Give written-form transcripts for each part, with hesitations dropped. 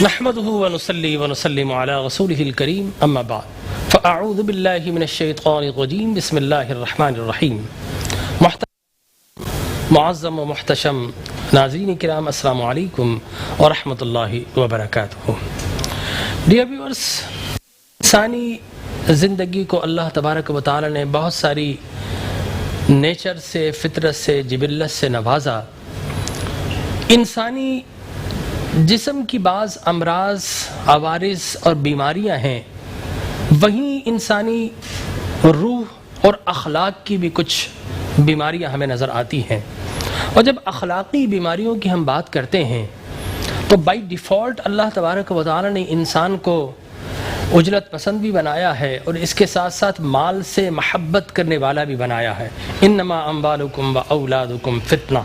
نحمده ونصلي ونسلم على رسوله الكريم اما بعد فاعوذ بالله من الشیطان الرجیم بسم اللہ الرحمن الرحیم. معظم و محتشم ناظرین کرام، السلام علیکم ورحمۃ اللہ وبرکاتہ. ڈیئر ویورز، انسانی زندگی کو اللہ تبارک و تعالی نے بہت ساری نیچر سے، فطرت سے، جبلت سے نوازا. انسانی جسم کی بعض امراض، عوارض اور بیماریاں ہیں، وہیں انسانی روح اور اخلاق کی بھی کچھ بیماریاں ہمیں نظر آتی ہیں. اور جب اخلاقی بیماریوں کی ہم بات کرتے ہیں تو بائی ڈیفالٹ اللہ تبارک و تعالی نے انسان کو اجلت پسند بھی بنایا ہے اور اس کے ساتھ ساتھ مال سے محبت کرنے والا بھی بنایا ہے. انما اموالکم و اولادکم فتنہ،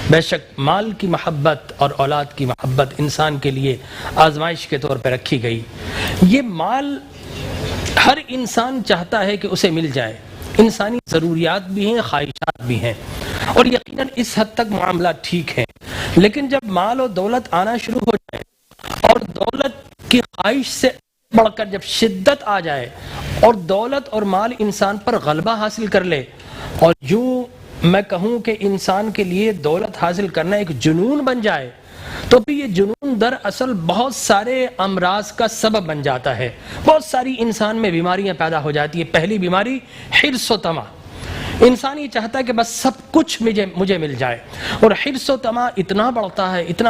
بے شک مال کی محبت اور اولاد کی محبت انسان کے لیے آزمائش کے طور پہ رکھی گئی. یہ مال ہر انسان چاہتا ہے کہ اسے مل جائے. انسانی ضروریات بھی ہیں، خواہشات بھی ہیں، اور یقیناً اس حد تک معاملات ٹھیک ہیں. لیکن جب مال و دولت آنا شروع ہو جائے اور دولت کی خواہش سے بڑھ کر جب شدت آ جائے اور دولت اور مال انسان پر غلبہ حاصل کر لے، اور یوں میں کہوں کہ انسان کے لیے دولت حاصل کرنا ایک جنون بن جائے، تو پھر یہ جنون دراصل بہت سارے امراض کا سبب بن جاتا ہے. بہت ساری انسان میں بیماریاں پیدا ہو جاتی ہیں. پہلی بیماری حرص و طمع. انسان یہ چاہتا ہے کہ بس سب کچھ مجھے مل جائے، اور حرص و طمع اتنا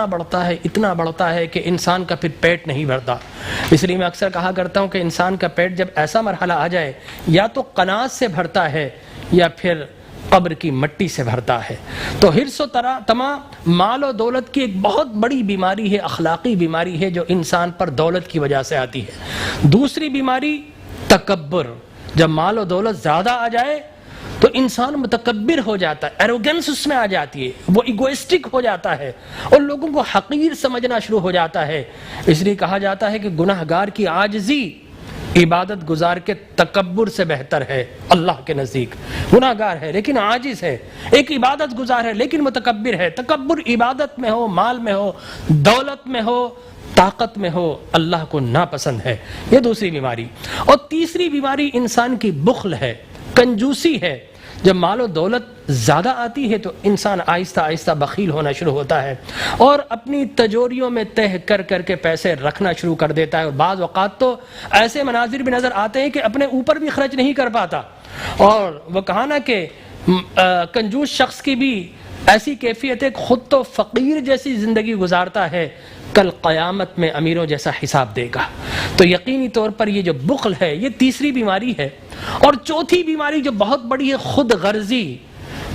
بڑھتا ہے کہ انسان کا پھر پیٹ نہیں بھرتا. اس لیے میں اکثر کہا کرتا ہوں کہ انسان کا پیٹ جب ایسا مرحلہ آ جائے، یا تو قناعت سے بھرتا ہے یا پھر قبر کی مٹی سے بھرتا ہے. تو حرص و طمع مال و دولت کی ایک بہت بڑی بیماری ہے، اخلاقی بیماری ہے جو انسان پر دولت کی وجہ سے آتی ہے. دوسری بیماری تکبر. جب مال و دولت زیادہ آ جائے تو انسان متکبر ہو جاتا ہے، ایروگنس اس میں آ جاتی ہے، وہ ایگوئسٹک ہو جاتا ہے اور لوگوں کو حقیر سمجھنا شروع ہو جاتا ہے. اس لیے کہا جاتا ہے کہ گناہگار کی عاجزی عبادت گزار کے تکبر سے بہتر ہے. اللہ کے نزدیک گناہگار ہے لیکن عاجز ہے، ایک عبادت گزار ہے لیکن متکبر ہے. تکبر عبادت میں ہو، مال میں ہو، دولت میں ہو، طاقت میں ہو، اللہ کو ناپسند ہے. یہ دوسری بیماری. اور تیسری بیماری انسان کی بخل ہے، کنجوسی ہے. جب مال و دولت زیادہ آتی ہے تو انسان آہستہ آہستہ بخیل ہونا شروع ہوتا ہے اور اپنی تجوریوں میں تہ کر کے پیسے رکھنا شروع کر دیتا ہے. اور بعض اوقات تو ایسے مناظر بھی نظر آتے ہیں کہ اپنے اوپر بھی خرچ نہیں کر پاتا. اور وہ کہا نا کہ کنجوس شخص کی بھی ایسی کیفیت ہے، خود تو فقیر جیسی زندگی گزارتا ہے، کل قیامت میں امیروں جیسا حساب دے گا. تو یقینی طور پر یہ جو بخل ہے یہ تیسری بیماری ہے. اور چوتھی بیماری جو بہت بڑی ہے، خود غرضی.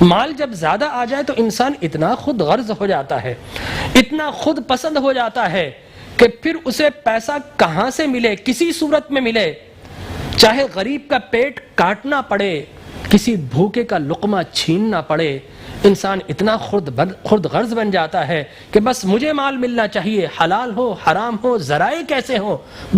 مال جب زیادہ آ جائے تو انسان اتنا خود غرض ہو جاتا ہے، اتنا خود پسند ہو جاتا ہے کہ پھر اسے پیسہ کہاں سے ملے، کسی صورت میں ملے، چاہے غریب کا پیٹ کاٹنا پڑے، کسی بھوکے کا لقمہ چھیننا پڑے، انسان اتنا خود غرض بن جاتا ہے کہ بس مجھے مال ملنا چاہیے، حلال ہو حرام ہو، ذرائع کیسے ہو،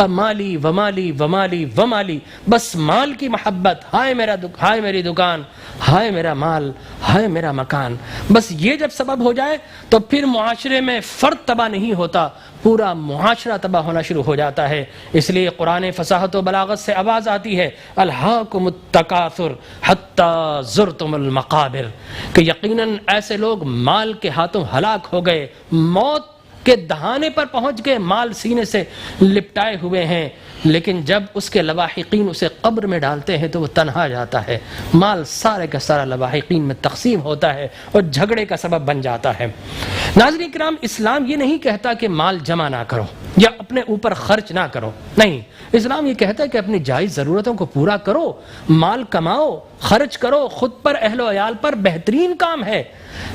مالی ومالی ومالی ومالی، بس مال کی محبت. ہائے میری دکان، ہائے میرا مال، ہائے میرا مکان. بس یہ جب سبب ہو جائے تو پھر معاشرے میں فرد تباہ نہیں ہوتا، پورا معاشرہ تباہ ہونا شروع ہو جاتا ہے. اس لیے قرآن فصاحت و بلاغت سے آواز آتی ہے، الہاکم التکاثر حتی زرتم المقابر، کہ یقیناً ایسے لوگ مال کے ہاتھوں ہلاک ہو گئے، موت کے دہانے پر پہنچ گئے، مال سینے سے لپٹائے ہوئے ہیں، لیکن جب اس کے لواحقین اسے قبر میں ڈالتے ہیں تو وہ تنہا جاتا ہے. مال سارے کا سارا لواحقین میں تقسیم ہوتا ہے اور جھگڑے کا سبب بن جاتا ہے. ناظرین کرام، اسلام یہ نہیں کہتا کہ مال جمع نہ کرو یا اپنے اوپر خرچ نہ کرو، نہیں. اسلام یہ کہتا ہے کہ اپنی جائز ضرورتوں کو پورا کرو، مال کماؤ، خرچ کرو، خود پر، اہل و عیال پر، بہترین کام ہے.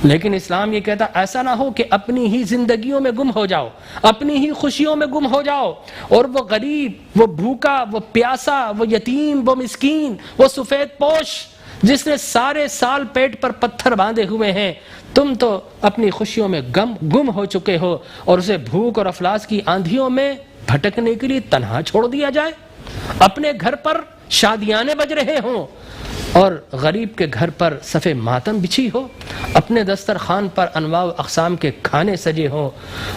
لیکن اسلام یہ کہتا ایسا نہ ہو کہ اپنی ہی زندگیوں میں گم ہو جاؤ، اپنی ہی خوشیوں میں گم ہو جاؤ، اور وہ غریب، وہ بھوکا، وہ پیاسا، وہ یتیم، وہ مسکین، وہ سفید پوش جس نے سارے سال پیٹ پر پتھر باندھے ہوئے ہیں، تم تو اپنی خوشیوں میں گم ہو چکے ہو، اور اسے بھوک اور افلاس کی آندھیوں میں بھٹکنے کے لیے تنہا چھوڑ دیا جائے. اپنے گھر پر شادیانے بج رہے ہوں اور غریب کے گھر پر صف ماتم بچھی ہو، اپنے دسترخوان پر انواع و اقسام کے کھانے سجے ہوں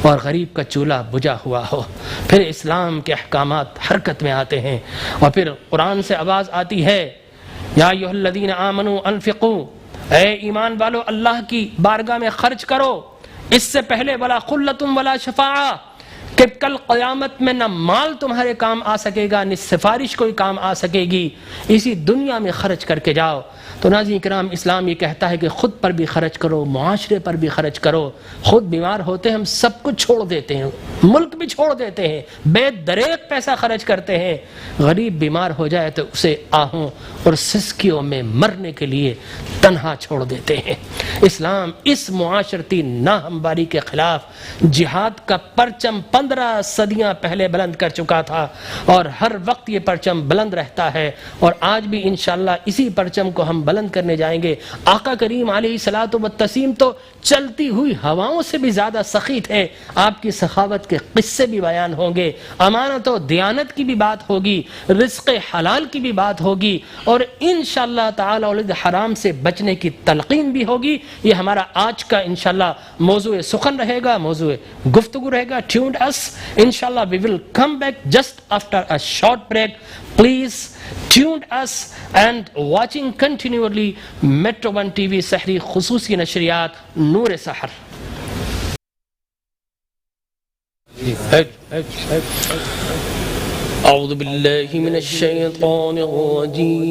اور غریب کا چولہا بجھا ہوا ہو، پھر اسلام کے احکامات حرکت میں آتے ہیں اور پھر قرآن سے آواز آتی ہے یا ایھا الذین آمنوا انفقوا، اے ایمان والو اللہ کی بارگاہ میں خرچ کرو، اس سے پہلے ولا خلۃ ولا شفاعہ، کہ کل قیامت میں نہ مال تمہارے کام آ سکے گا نہ سفارش کوئی کام آ سکے گی، اسی دنیا میں خرچ کر کے جاؤ۔ تو ناظرین کرام، اسلام یہ کہتا ہے کہ خود پر بھی خرچ کرو، معاشرے پر بھی خرچ کرو۔ خود بیمار ہوتے ہیں ہم سب کچھ چھوڑ دیتے ہیں، ملک بھی چھوڑ دیتے ہیں، بے دریغ پیسہ خرچ کرتے ہیں، غریب بیمار ہو جائے تو اسے آہوں اور سسکیوں میں مرنے کے لیے تنہا چھوڑ دیتے ہیں۔ اسلام اس معاشرتی ناہمواری کے خلاف جہاد کا پرچم 15 صدیاں پہلے بلند کر چکا تھا اور ہر وقت یہ پرچم بلند رہتا ہے، اور آج بھی انشاءاللہ اسی پرچم کو ہم بلند کرنے جائیں گے۔ آقا کریم علیہ الصلوۃ والتسلیم تو چلتی ہوئی ہواؤں سے بھی زیادہ سخی تھے، آپ کی سخاوت کے قصے بھی بیان ہوں گے، امانت و دیانت کی بھی بات ہوگی، رزق حلال کی بھی بات ہوگی، اور انشاءاللہ تعالی ولد حرام سے بچنے کی تلقین بھی ہوگی۔ یہ ہمارا آج کا انشاءاللہ موضوع سخن رہے گا، موضوع گفتگو رہے گا۔ ٹیونڈ اس، انشاءاللہ we will come back just after a short break. Please tuned us and watching continually Metro One TV سحری خصوصی نشریات نور سحر۔ اعوذ باللہ من الشیطان الرجیم،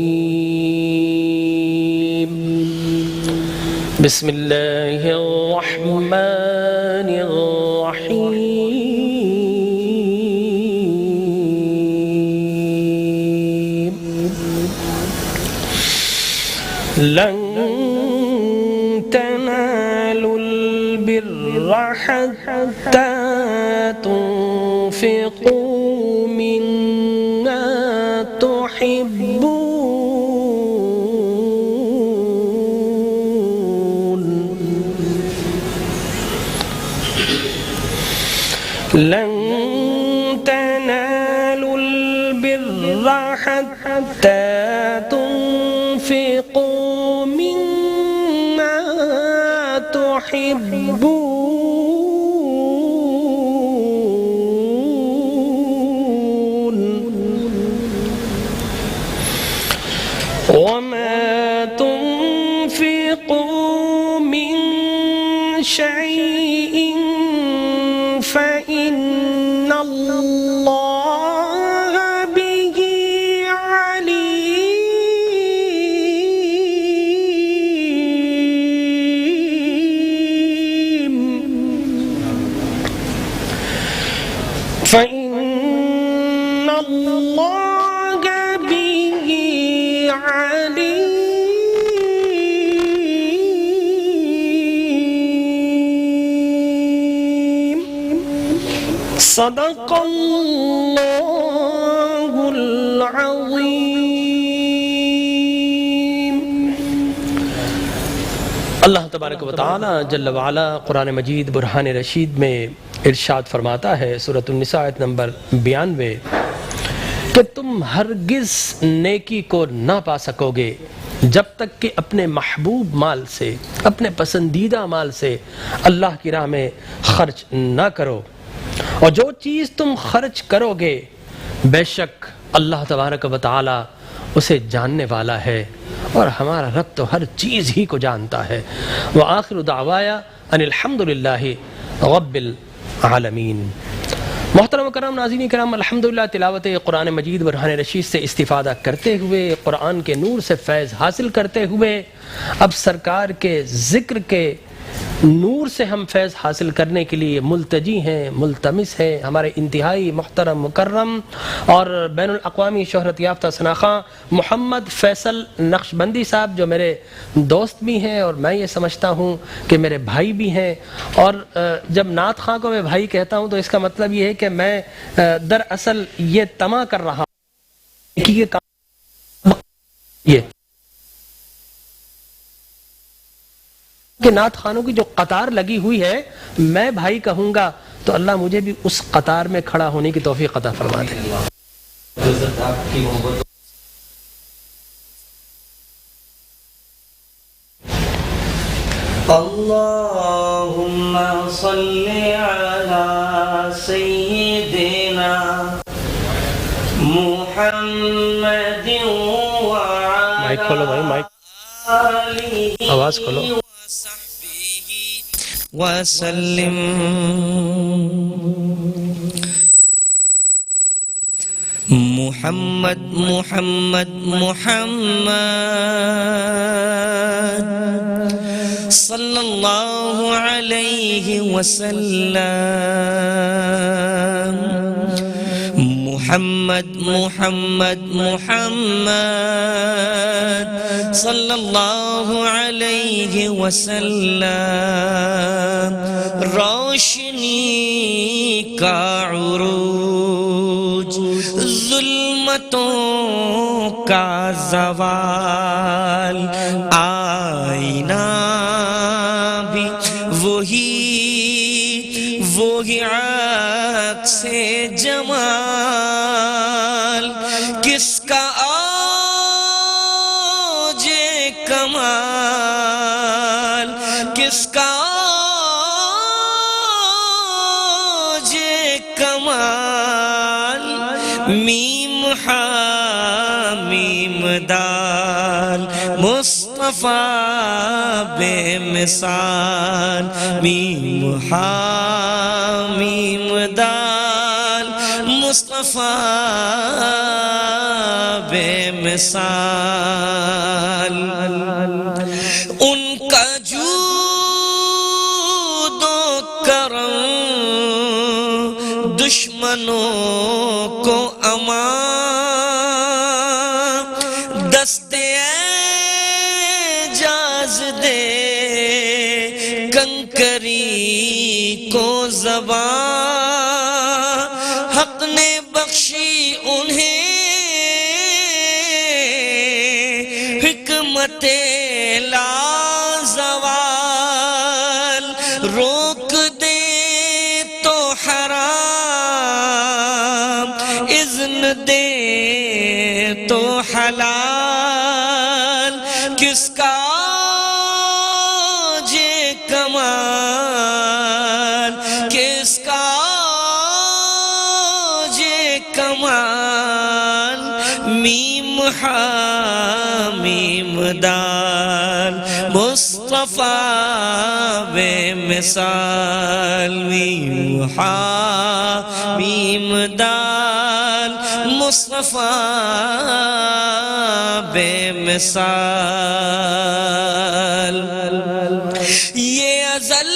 بسم اللہ الرحمن الرحیم۔ لن تنالوا البر حتى تنفقوا مما تحبون، لن تنالوا البر حتى تنفقوا مما تحبون، وما تنفقوا من شيء فإن الله به عليم، فإن الله به عليم۔ صدق اللہ العظیم۔ اللہ تبارک و تعالی جل وعلا قرآن مجید برہان رشید میں ارشاد فرماتا ہے، سورۃ النساء آیت نمبر 92، کہ تم ہرگز نیکی کو نہ پا سکو گے جب تک کہ اپنے محبوب مال سے، اپنے پسندیدہ مال سے اللہ کی راہ میں خرچ نہ کرو، اور جو چیز تم خرچ کرو گے بے شک اللہ تبارک و تعالی اسے جاننے والا ہے، اور ہمارا رب تو ہر چیز ہی کو جانتا ہے۔ وآخر دعوایا ان الحمدللہ رب العالمین۔ محترم و کرام ناظرین کرام، الحمدللہ تلاوت قرآن مجید برہان رشید سے استفادہ کرتے ہوئے، قرآن کے نور سے فیض حاصل کرتے ہوئے، اب سرکار کے ذکر کے نور سے ہم فیض حاصل کرنے کے لیے ملتجی ہیں، ملتمس ہیں۔ ہمارے انتہائی محترم مکرم اور بین الاقوامی شہرت یافتہ ثناخواں محمد فیصل نقشبندی صاحب، جو میرے دوست بھی ہیں اور میں یہ سمجھتا ہوں کہ میرے بھائی بھی ہیں، اور جب نعت خواں کو میں بھائی کہتا ہوں تو اس کا مطلب یہ ہے کہ میں دراصل یہ طمع کر رہا ہوں کہ یہ کام کہ نعت خوانوں کی جو قطار لگی ہوئی ہے، میں بھائی کہوں گا تو اللہ مجھے بھی اس قطار میں کھڑا ہونے کی توفیق عطا فرما دے۔ اللهم صل على سيدنا محمد مائک کھولو بھائی، مائک آواز کھولو. وسلم. محمد محمد محمد صلی اللہ علیہ وسلم. محمد محمد محمد صلی اللہ علیہ وسلم. روشنی کا عروج، ظلمتوں کا زوال، آئینہ بھی وہی عکس جمال. کس کا اوج کمال، کس کا اوج کمال. میم حامیم دال مصطفیٰ بے مثال. میم حامیم دال مصطفیٰ بے مثال. ان کا جود و کرم دشمنوں کو امان، دستے اعجاز دے کنکری کو زبان. حق نے بخشی انہیں حکمت لازوال. روک دے تو حرام، اذن دے تو حلال. کس کا اوج کمال، کس کا اوج کمال. میم حامیم دال مصطفیٰ بے مثال. میم حامیم دال مصطفیٰ بے مثال. یہ ازل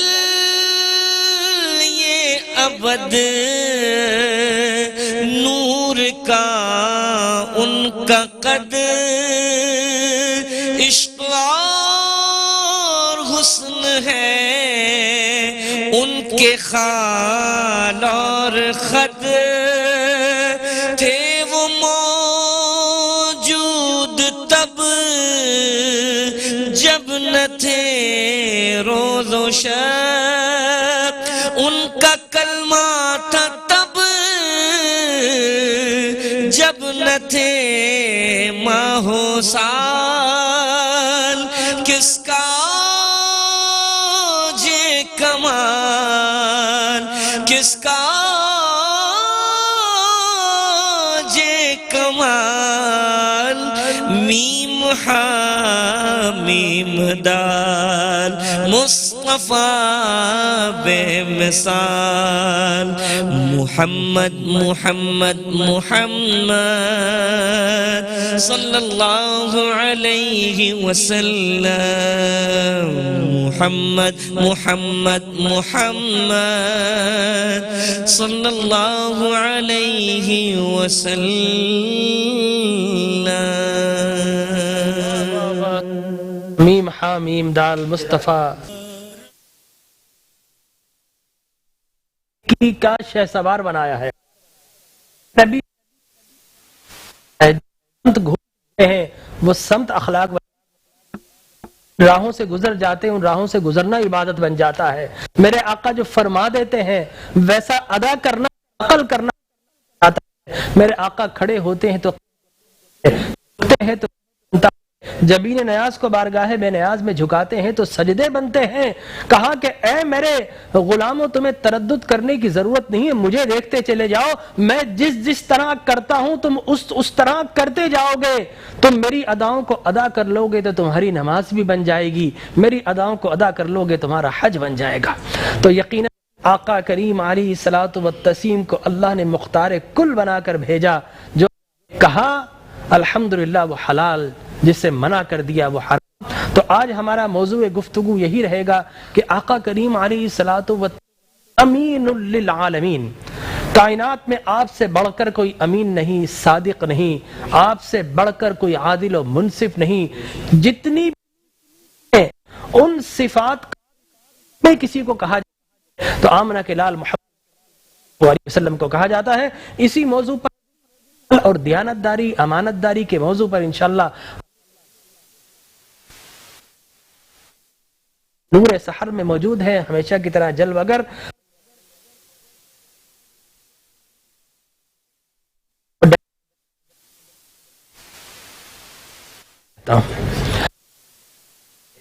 یہ ابد نور کا ان کا قد، عشق اور حسن ہے ان کے خال اور خد. تھے وہ موجود تب جب نہ تھے روز و شب، ان کا کلمہ تھا تب جب نہ تھے ماہ و سال. کس کا اوج کمال، کس کا اوج کمال. میم حامیم دال مصطفیٰ بے مثال. محمد محمد محمد صلی اللہ علیہ وسلم. محمد محمد محمد صلی اللہ علیہ وسلم. میم حامیم دال مصطفیٰ کی کا شہ سوار بنایا ہے. نبی گھومتے ہیں وہ سمت اخلاق راہوں سے گزر جاتے ہیں، ان راہوں سے گزرنا عبادت بن جاتا ہے. میرے آقا جو فرما دیتے ہیں ویسا ادا کرنا عقل کرنا آتا ہے. میرے آقا کھڑے ہوتے ہیں تو جبین نیاز کو بارگاہ بے نیاز میں جھکاتے ہیں تو سجدے بنتے ہیں. کہا کہ اے میرے غلاموں تمہیں تردد کرنے کی ضرورت نہیں ہے, مجھے دیکھتے چلے جاؤ, میں جس طرح کرتا ہوں تم اس طرح کرتے جاؤ گے. تم میری اداؤں کو ادا کر لو گے تو تمہاری نماز بھی بن جائے گی, میری اداؤں کو ادا کر لو گے تمہارا حج بن جائے گا. تو یقیناً آقا کریم علیہ الصلوۃ والتسلیم کو اللہ نے مختار کل بنا کر بھیجا. جو کہا الحمدللہ وہ حلال, جس سے منع کر دیا وہ حرام. تو آج ہمارا موضوع گفتگو یہی رہے گا کہ آقا کریم علیہ الصلوۃ والتسلیم امین للعالمین. کائنات میں آپ سے بڑھ کر کوئی امین نہیں, صادق نہیں, آپ سے بڑھ کر کوئی عادل و منصف نہیں. جتنی ان صفات میں کسی کو کہا جائے تو آمنہ کے لال محمد صلی اللہ علیہ وسلم کو کہا جاتا ہے. اسی موضوع پر اور دیانتداری امانتداری کے موضوع پر انشاءاللہ نور سحر میں موجود ہے ہمیشہ کی طرح جلوہ گر.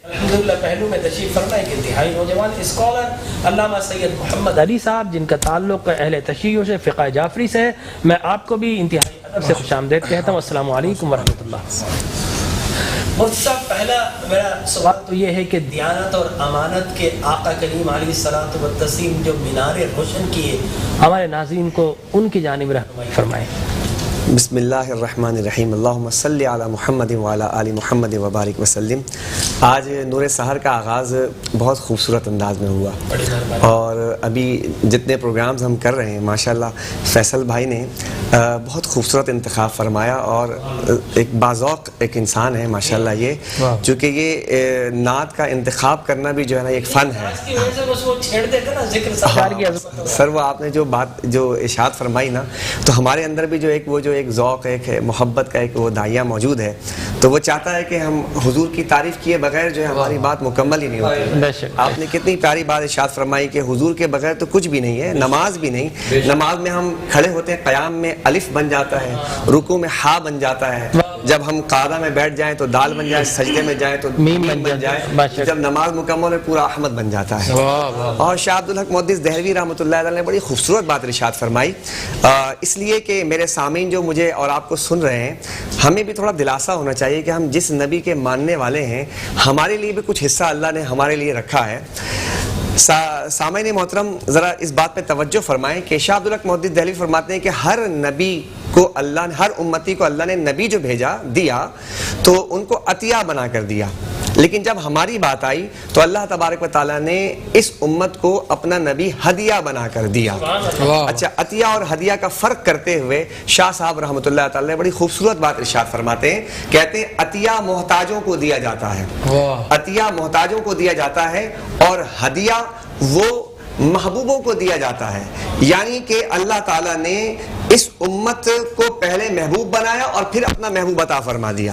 الحمدللہ پہلو میں تشریف فرما ایک انتہائی نوجوان اسکالر علامہ سید محمد علی صاحب, جن کا تعلق اہل تشیع سے فقہ جعفری سے ہے. میں آپ کو بھی انتہائی ادب سے خوش آمدید کہتا ہوں. السلام علیکم ورحمۃ اللہ. مفتی صاحب, پہلا میرا سوال تو یہ ہے کہ دیانت اور امانت کے آقا کریم علیہ الصلوۃ والتسلیم جو مینارے روشن کیے, ہمارے ناظرین کو ان کی جانب رہنمائی فرمائیں. بسم اللہ الرحمن الرحیم. اللہم صلی علی محمد وعلی آل محمد وبارک وسلم. آج نور سحر کا آغاز بہت خوبصورت انداز میں ہوا, اور ابھی جتنے پروگرامز ہم کر رہے ہیں ماشاءاللہ فیصل بھائی نے بہت خوبصورت انتخاب فرمایا, اور ایک باذوق ایک انسان ہے ماشاءاللہ یہ, چونکہ یہ نعت کا انتخاب کرنا بھی جو ہے نا ایک فن ہے. سر وہ آپ نے جو بات جو ارشاد فرمائی نا, تو ہمارے اندر بھی جو ایک ذوق, ایک محبت کا ایک وہ داعیہ موجود ہے, تو وہ چاہتا ہے کہ ہم حضور کی تعریف کیے بغیر جو ہے ہماری بات مکمل ہی نہیں ہوتی. آپ نے کتنی پیاری بات ارشاد فرمائی کہ حضور کے بغیر تو کچھ بھی نہیں ہے, نماز بھی نہیں. نماز میں ہم کھڑے ہوتے ہیں, قیام میں الف بن جاتا ہے, رکوع میں ہا بن جاتا ہے, جب ہم قعدہ میں بیٹھ جائیں تو دال بن جائے, سجدے میں جائیں تو میم بن جائے, جب نماز مکمل ہے پورا احمد بن جاتا ہے. اور شاہ عبدالحق محدث دہلوی رحمۃ اللہ علیہ نے بڑی خوبصورت بات ارشاد فرمائی, اس لیے کہ میرے سامعین جو مجھے اور آپ کو سن رہے ہیں, ہمیں بھی تھوڑا دلاسا ہونا چاہیے کہ ہم جس نبی کے ماننے والے ہیں, ہمارے لیے بھی کچھ حصہ اللہ نے ہمارے لیے رکھا ہے. سامعین محترم ذرا اس بات پہ توجہ فرمائیں کہ شاہ عبدالحق محدث دہلوی فرماتے ہیں کہ ہر نبی کو اللہ نے, ہر امتی کو اللہ نے نبی جو بھیجا دیا تو ان کو عطیہ بنا کر دیا, لیکن جب ہماری بات آئی تو اللہ تبارک و تعالیٰ نے اس امت کو اپنا نبی ہدیہ بنا کر دیا. اچھا, عطیہ اور ہدیہ کا فرق کرتے ہوئے شاہ صاحب رحمۃ اللہ تعالیٰ نے بڑی خوبصورت بات ارشاد فرماتے ہیں. کہتے ہیں عطیہ محتاجوں کو دیا جاتا ہے, عطیہ محتاجوں کو دیا جاتا ہے, اور ہدیہ وہ محبوبوں کو دیا جاتا ہے. یعنی کہ اللہ تعالیٰ نے اس امت کو پہلے محبوب بنایا اور پھر اپنا محبوب عطا فرما دیا.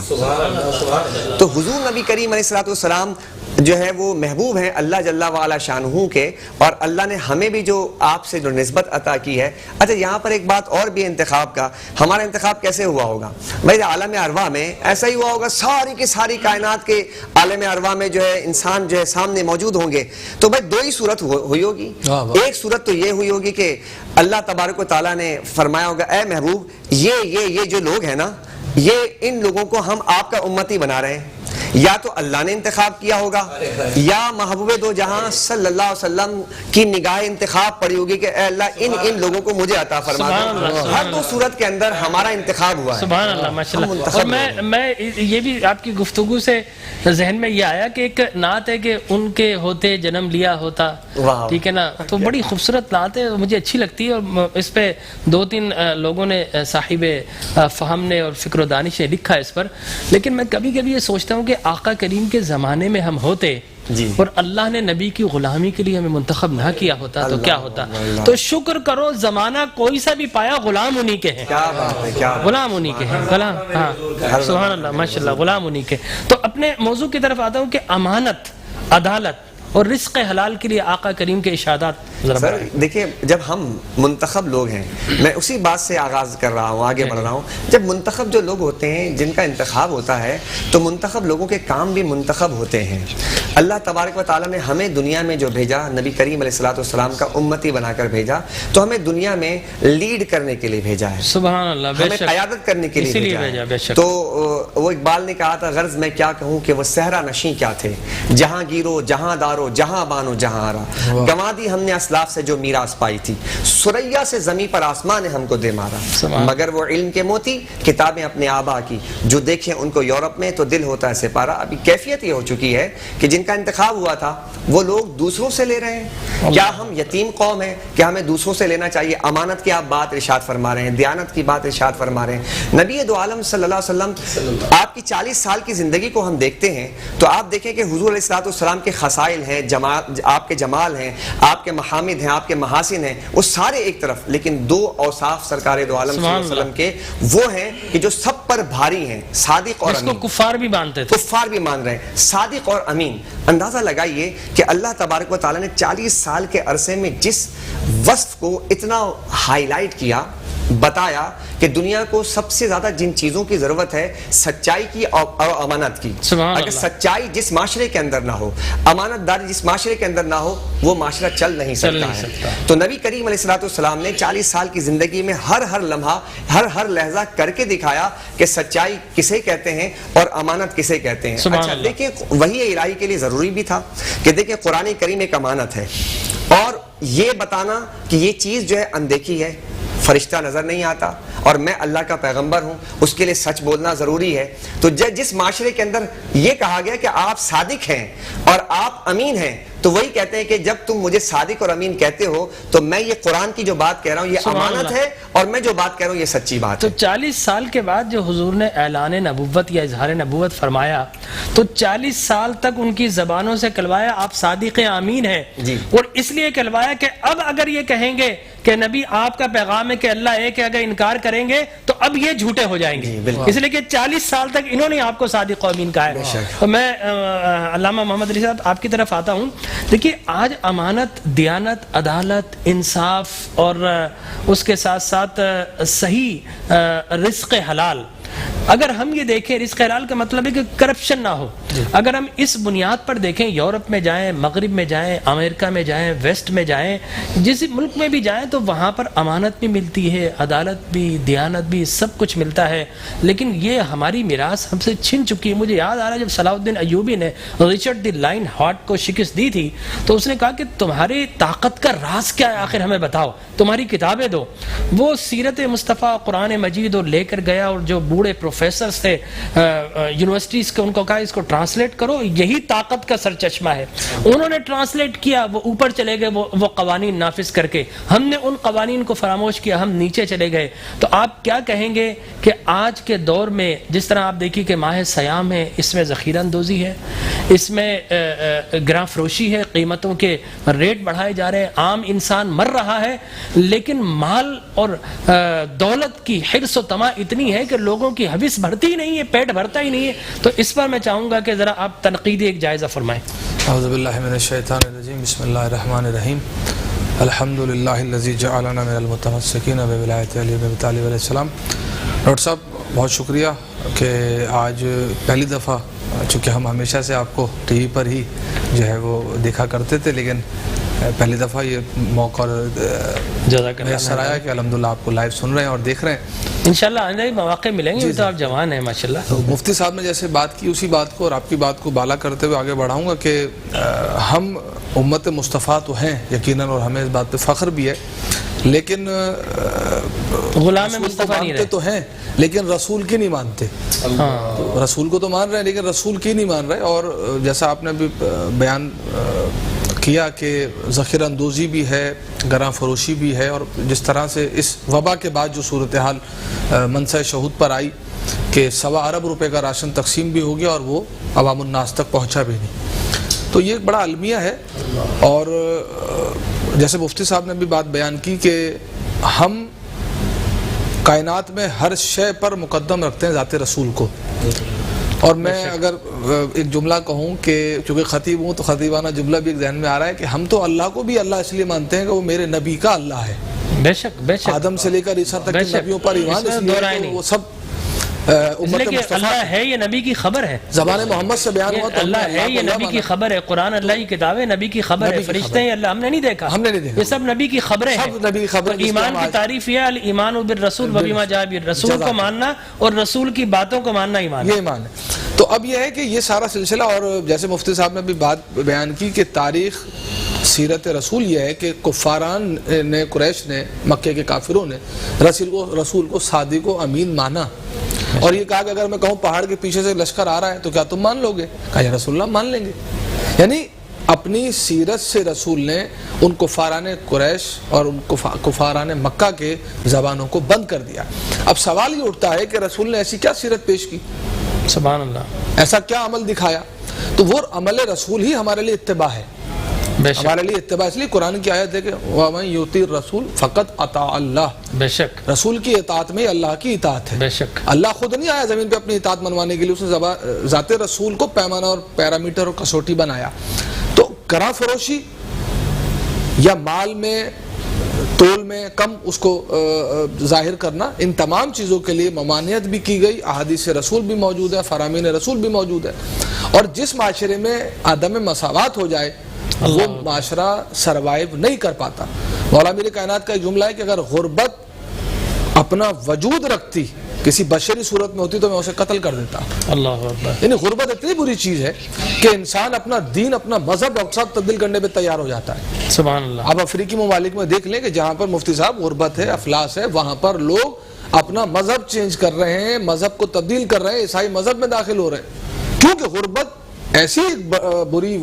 تو حضور نبی کریم علیہ الصلوۃ والسلام جو ہے وہ محبوب ہیں اللہ جل وعلا شانہ کے, اور اللہ نے ہمیں بھی جو آپ سے جو نسبت عطا کی ہے. اچھا, یہاں پر ایک بات اور بھی انتخاب کا, ہمارا انتخاب کیسے ہوا ہوگا بھائی؟ عالم ارواح میں ایسا ہی ہوا ہوگا, ساری کی ساری کائنات کے عالم ارواح میں جو ہے انسان جو ہے سامنے موجود ہوں گے, تو بھائی دو ہی صورت ہوئی ہوگی. ایک صورت تو یہ ہوئی ہوگی کہ اللہ تبارک و تعالیٰ نے فرمایا ہوگا اے محبوب یہ جو لوگ ہیں نا, یہ ان لوگوں کو ہم آپ کا امتی بنا رہے ہیں. یا تو اللہ نے انتخاب کیا ہوگا, یا محبوب دو جہاں صلی اللہ علیہ وسلم کی نگاہ انتخاب پڑی ہوگی کہ اے اللہ ان لوگوں کو مجھے عطا فرما دو. ہر دو صورت کے اندر ہمارا انتخاب ہوا ہے. سبحان اللہ, ماشاءاللہ. اور میں یہ بھی آپ کی گفتگو سے ذہن میں یہ آیا کہ ایک نعت ہے کہ ان کے ہوتے جنم لیا ہوتا, ٹھیک ہے نا, تو بڑی خوبصورت نعت ہے, مجھے اچھی لگتی ہے, اور اس پہ 2-3 لوگوں نے صاحب فہم نے اور فکر و دانش نے لکھا اس پر. لیکن میں کبھی کبھی یہ سوچتا ہوں کہ آقا کریم کے زمانے میں ہم ہوتے اور اللہ نے نبی کی غلامی کے لیے ہمیں منتخب نہ کیا ہوتا تو کیا ہوتا. تو شکر کرو زمانہ کوئی سا بھی پایا, غلام انہی کے ہیں, غلام انہی کے ہیں, غلام. ہاں, سبحان اللہ, ماشاءاللہ, غلام انہی کے. تو اپنے موضوع کی طرف آتا ہوں کہ امانت, عدالت اور رزق حلال کے لیے آقا کریم کے ارشادات ذرا سر دیکھیے، جب ہم منتخب لوگ ہیں، میں اسی بات سے آغاز کر رہا ہوں، آگے بڑھ رہا ہوں، جب منتخب جو لوگ ہوتے ہیں جن کا انتخاب ہوتا ہے تو منتخب لوگوں کے کام بھی منتخب ہوتے ہیں۔ اللہ تبارک و تعالیٰ نے ہمیں دنیا میں جو بھیجا، نبی کریم علیہ الصلوۃ والسلام کا امتی بنا کر بھیجا، تو ہمیں دنیا میں لیڈ کرنے کے لیے بھیجا ہے، سبحان اللہ، ہمیں قیادت کرنے کے لیے بھیجا ہے۔ تو وہ اقبال نے کہا تھا، غرض میں کیا کہوں کہ وہ صحرا نشیں کیا تھے، جہاں گیرو جہاں دارو جہاں بانو جہاں آرا، گنوا دی ہم نے اسلاف سے جو میراث پائی تھی، سریا سے زمیں پر آسمان نے ہم کو دے مارا، مگر وہ علم کے موتی کتابیں اپنے آبا کی، جو دیکھیں ان کو یورپ میں تو دل ہوتا ہے سپارہ۔ ابھی کیفیت یہ ہو چکی ہے کہ جن کا انتخاب ہوا تھا وہ لوگ دوسروں سے لے رہے ہیں۔ کیا ہم یتیم قوم ہیں کہ ہمیں دوسروں سے لینا چاہیے؟ امانت کی آپ بات ارشاد فرما رہے ہیں، دیانت کی بات ارشاد فرما رہے ہیں۔ نبی دو عالم صلی اللہ علیہ وسلم آپ کی 40 سال کی زندگی کو ہم دیکھتے ہیں تو آپ دیکھیں کہ حضور علیہ الصلوۃ والسلام کے خصائل ہیں، آپ کے جمال ہیں، آپ کے محامد ہیں، آپ کے محاسن ہیں، وہ سارے ایک طرف، لیکن دو اوصاف سرکار دو عالم صلی اللہ علیہ وسلم کے وہ ہیں کہ جو سب پر بھاری ہیں، صادق اور امین۔ کفار بھی مانتے تھے، کفار بھی مان رہے ہیں، صادق اور امین۔ اندازہ لگائیے کہ اللہ تبارک و تعالیٰ نے 40 سال کے عرصے میں جس وصف کو اتنا ہائی لائٹ کیا، بتایا کہ دنیا کو سب سے زیادہ جن چیزوں کی ضرورت ہے، سچائی کی اور امانت کی۔ اگر سچائی جس معاشرے کے اندر نہ ہو، امانت داری جس معاشرے کے اندر نہ ہو، وہ معاشرہ چل نہیں سکتا ہے۔ تو نبی کریم علیہ الصلوۃ والسلام نے 40 سال کی زندگی میں ہر لمحہ، ہر لحظہ کر کے دکھایا کہ سچائی کسے کہتے ہیں اور امانت کسے کہتے ہیں۔ اچھا دیکھیں، وحی الہی کے لیے ضروری بھی تھا کہ دیکھیں قرآن کریم ایک امانت ہے، اور یہ بتانا کہ یہ چیز جو ہے اندیکھی ہے، فرشتہ نظر نہیں آتا اور میں اللہ کا پیغمبر ہوں، اس کے لیے سچ بولنا ضروری ہے۔ تو جس معاشرے کے اندر یہ کہا گیا کہ آپ صادق ہیں اور آپ امین ہیں، تو وہی کہتے ہیں کہ جب تم مجھے صادق اور امین کہتے ہو تو میں یہ قرآن کی جو بات کہہ رہا ہوں یہ امانت ہے، اور میں جو بات کہہ رہا ہوں یہ سچی بات ہے۔ تو 40 سال کے بعد جو حضور نے اعلان نبوت یا اظہار نبوت فرمایا، تو 40 سال تک ان کی زبانوں سے کلوایا آپ صادق امین ہیں، اور اس لیے کلوایا کہ اب اگر یہ کہیں گے کہ نبی آپ کا پیغام ہے کہ اللہ ایک ہے، اگر انکار کریں گے تو اب یہ جھوٹے ہو جائیں گے، اس لیے کہ 40 سال تک انہوں نے آپ کو صادق و امین کہا ہے۔ تو میں علامہ محمد علی صاحب آپ کی طرف آتا ہوں۔ دیکھیے، آج امانت، دیانت، عدالت، انصاف اور اس کے ساتھ ساتھ صحیح رزق حلال، اگر ہم یہ دیکھیں، رزق حلال کا مطلب ہے کہ کرپشن نہ ہو۔ اگر ہم اس بنیاد پر دیکھیں، یورپ میں جائیں، مغرب میں جائیں، امریکہ میں جائیں، ویسٹ میں جائیں، جس ملک میں بھی جائیں تو وہاں پر امانت بھی ملتی ہے، عدالت بھی، دیانت بھی، سب کچھ ملتا ہے، لیکن یہ ہماری میراث ہم سے چھن چکی ہے۔ مجھے یاد آ رہا ہے جب صلاح الدین ایوبی نے رچرڈ دی لائن ہارٹ کو شکست دی تھی تو اس نے کہا کہ تمہاری طاقت کا راز کیا ہے، آخر ہمیں بتاؤ، تمہاری کتابیں دو۔ وہ سیرت مصطفیٰ، قرآن مجید اور لے کر گیا، اور جو بوڑھے پروفیسرز تھے یونیورسٹیز کے، ان کو کہا اس کو ٹرانسلیٹ کرو، یہی طاقت کا سرچشمہ ہے۔ انہوں نے ٹرانسلیٹ کیا، وہ اوپر چلے گئے وہ قوانین نافذ کر کے، ہم نے ان قوانین کو فراموش کیا، ہم نیچے چلے گئے۔ تو آپ کیا کہیں گے کہ آج کے دور میں جس طرح آپ دیکھیے کہ ماہ سیام ہے، اس میں ذخیرہ اندوزی ہے، اس میں گراں فروشی ہے، قیمتوں کے ریٹ بڑھائے جا رہے ہیں، عام انسان مر رہا ہے، لیکن مال اور دولت کی حرص و طمع اتنی ہے کہ لوگوں کی حوث بھرتی ہی نہیں ہے، پیٹ بھرتا ہی نہیں ہے۔ تو اس پر میں چاہوں گا کہ ذرا آپ تنقیدی ایک جائزہ فرمائیں۔ اعوذ باللہ من الشیطان الرجیم، بسم اللہ الرحمن الرحیم، الحمد للہ الذی جعلنا من المتمسکین بولایت علی ابی طالب علیہ السلام۔ ڈاکٹر صاحب بہت شکریہ کہ آج پہلی دفعہ، چونکہ ہم ہمیشہ سے آپ کو ٹی وی پر ہی جو ہے وہ دیکھا کرتے تھے، لیکن پہلی دفعہ یہ موقع میسر آیا کہ الحمدللہ آپ کو لائیو سن رہے ہیں اور دیکھ رہے ہیں۔ انشاءاللہ آئندہ ہی مواقع ملیں گے، تو آپ جوان ہیں ماشاءاللہ۔ تو مفتی صاحب نے جیسے بات کی، اسی بات کو اور آپ کی بات کو بالا کرتے ہوئے آگے بڑھاؤں گا کہ ہم امت مصطفیٰ تو ہیں یقیناً، اور ہمیں اس بات پہ فخر بھی ہے، لیکن غلام مصطفیٰ نہیں رہے تو ہیں، لیکن رسول کی نہیں مانتے۔ رسول کو تو مان رہے ہیں لیکن رسول کی نہیں مان رہے۔ اور جیسا آپ نے بھی بیان کیا کہ ذخیرہ اندوزی بھی ہے، گراں فروشی بھی ہے، اور جس طرح سے اس وبا کے بعد جو صورتحال منصہ شہود پر آئی کہ 1.25 ارب روپے کا راشن تقسیم بھی ہو گیا اور وہ عوام الناس تک پہنچا بھی نہیں، تو یہ ایک بڑا المیہ ہے۔ اور جیسے مفتی صاحب نے بھی بات بیان کی کہ ہم کائنات میں ہر شے پر مقدم رکھتے ہیں ذات رسول کو، اور میں اگر ایک جملہ کہوں کہ چونکہ خطیب ہوں تو خطیبانہ جملہ بھی ایک ذہن میں آ رہا ہے کہ ہم تو اللہ کو بھی اللہ اس لیے مانتے ہیں کہ وہ میرے نبی کا اللہ ہے. بے شک بے شک. آدم سے لے کر عیسیٰ تک کے نبیوں پر ایمان اس لیے کہ وہ سب امت مصطفیٰ. اللہ ہے یہ نبی کی خبر ہے, زبان محمد سے بیان ہوا تو اللہ ہے یہ نبی کی خبر ہے, قرآن اللہ کی کتابیں نبی کی خبر ہے, فرشتے ہیں اللہ ہم نے نہیں دیکھا, یہ سب نبی کی خبریں ہیں. نبی کی خبر. ایمان کی تعریف یہ الایمان بالرسول وبما جاء به, رسول کو ماننا اور رسول کی باتوں کو ماننا ایمان, یہ ایمان ہے. تو اب یہ ہے کہ یہ سارا سلسلہ, اور جیسے مفتی صاحب نے بھی بات بیان کی کہ تاریخ سیرت رسول یہ ہے کہ کفاران نے, قریش نے, مکے کے کافروں نے رسول کو صادق و امین مانا, اور یہ کہا کہ اگر میں کہوں پہاڑ کے پیچھے سے لشکر آ رہا ہے تو کیا تم مان لو گے؟ کہا یا رسول اللہ مان لیں گے. یعنی اپنی سیرت سے رسول نے ان کفاران قریش اور ان کفاران مکہ کے زبانوں کو بند کر دیا. اب سوال یہ اٹھتا ہے کہ رسول نے ایسی کیا سیرت پیش کی, سبحان اللہ, ایسا کیا عمل دکھایا؟ تو وہ عمل رسول ہی ہمارے لیے اتباع ہے. ہمارے لیے اتباع اس لیے قرآن کی آیت ہے کہ وَمَن يُطِعِ الرَّسُولَ فَقَدْ أَطَاعَ اللَّهَ, بے شک رسول کی اطاعت میں اللہ کی اطاعت ہے. بے شک اللہ خود نہیں آیا زمین پہ اپنی اطاعت منوانے کے لیے, اس نے ذات رسول کو پیمانہ اور پیرامیٹر اور کسوٹی بنایا. تو کراں فروشی یا مال میں تول میں کم اس کو ظاہر کرنا, ان تمام چیزوں کے لیے ممانعت بھی کی گئی. احادیث رسول بھی موجود ہے, فرامین رسول بھی موجود ہے. اور جس معاشرے میں عدم مساوات ہو جائے وہ معاشرہ سروائیو نہیں کر پاتا. مولا میرے کائنات کا ایک جملہ ہے کہ اگر غربت اپنا وجود رکھتی, کسی بشری صورت میں ہوتی, تو میں اسے قتل کر دیتا. اللہ اکبر. یعنی غربت اتنی بری چیز ہے کہ انسان اپنا دین, اپنا مذہب اقساط تبدیل کرنے پہ تیار ہو جاتا ہے. سبحان اللہ. اب افریقی ممالک میں دیکھ لیں کہ جہاں پر مفتی صاحب غربت ہے, افلاس ہے, وہاں پر لوگ اپنا مذہب چینج کر رہے ہیں, مذہب کو تبدیل کر رہے ہیں, عیسائی مذہب میں داخل ہو رہے ہیں, کیونکہ غربت ایسی بری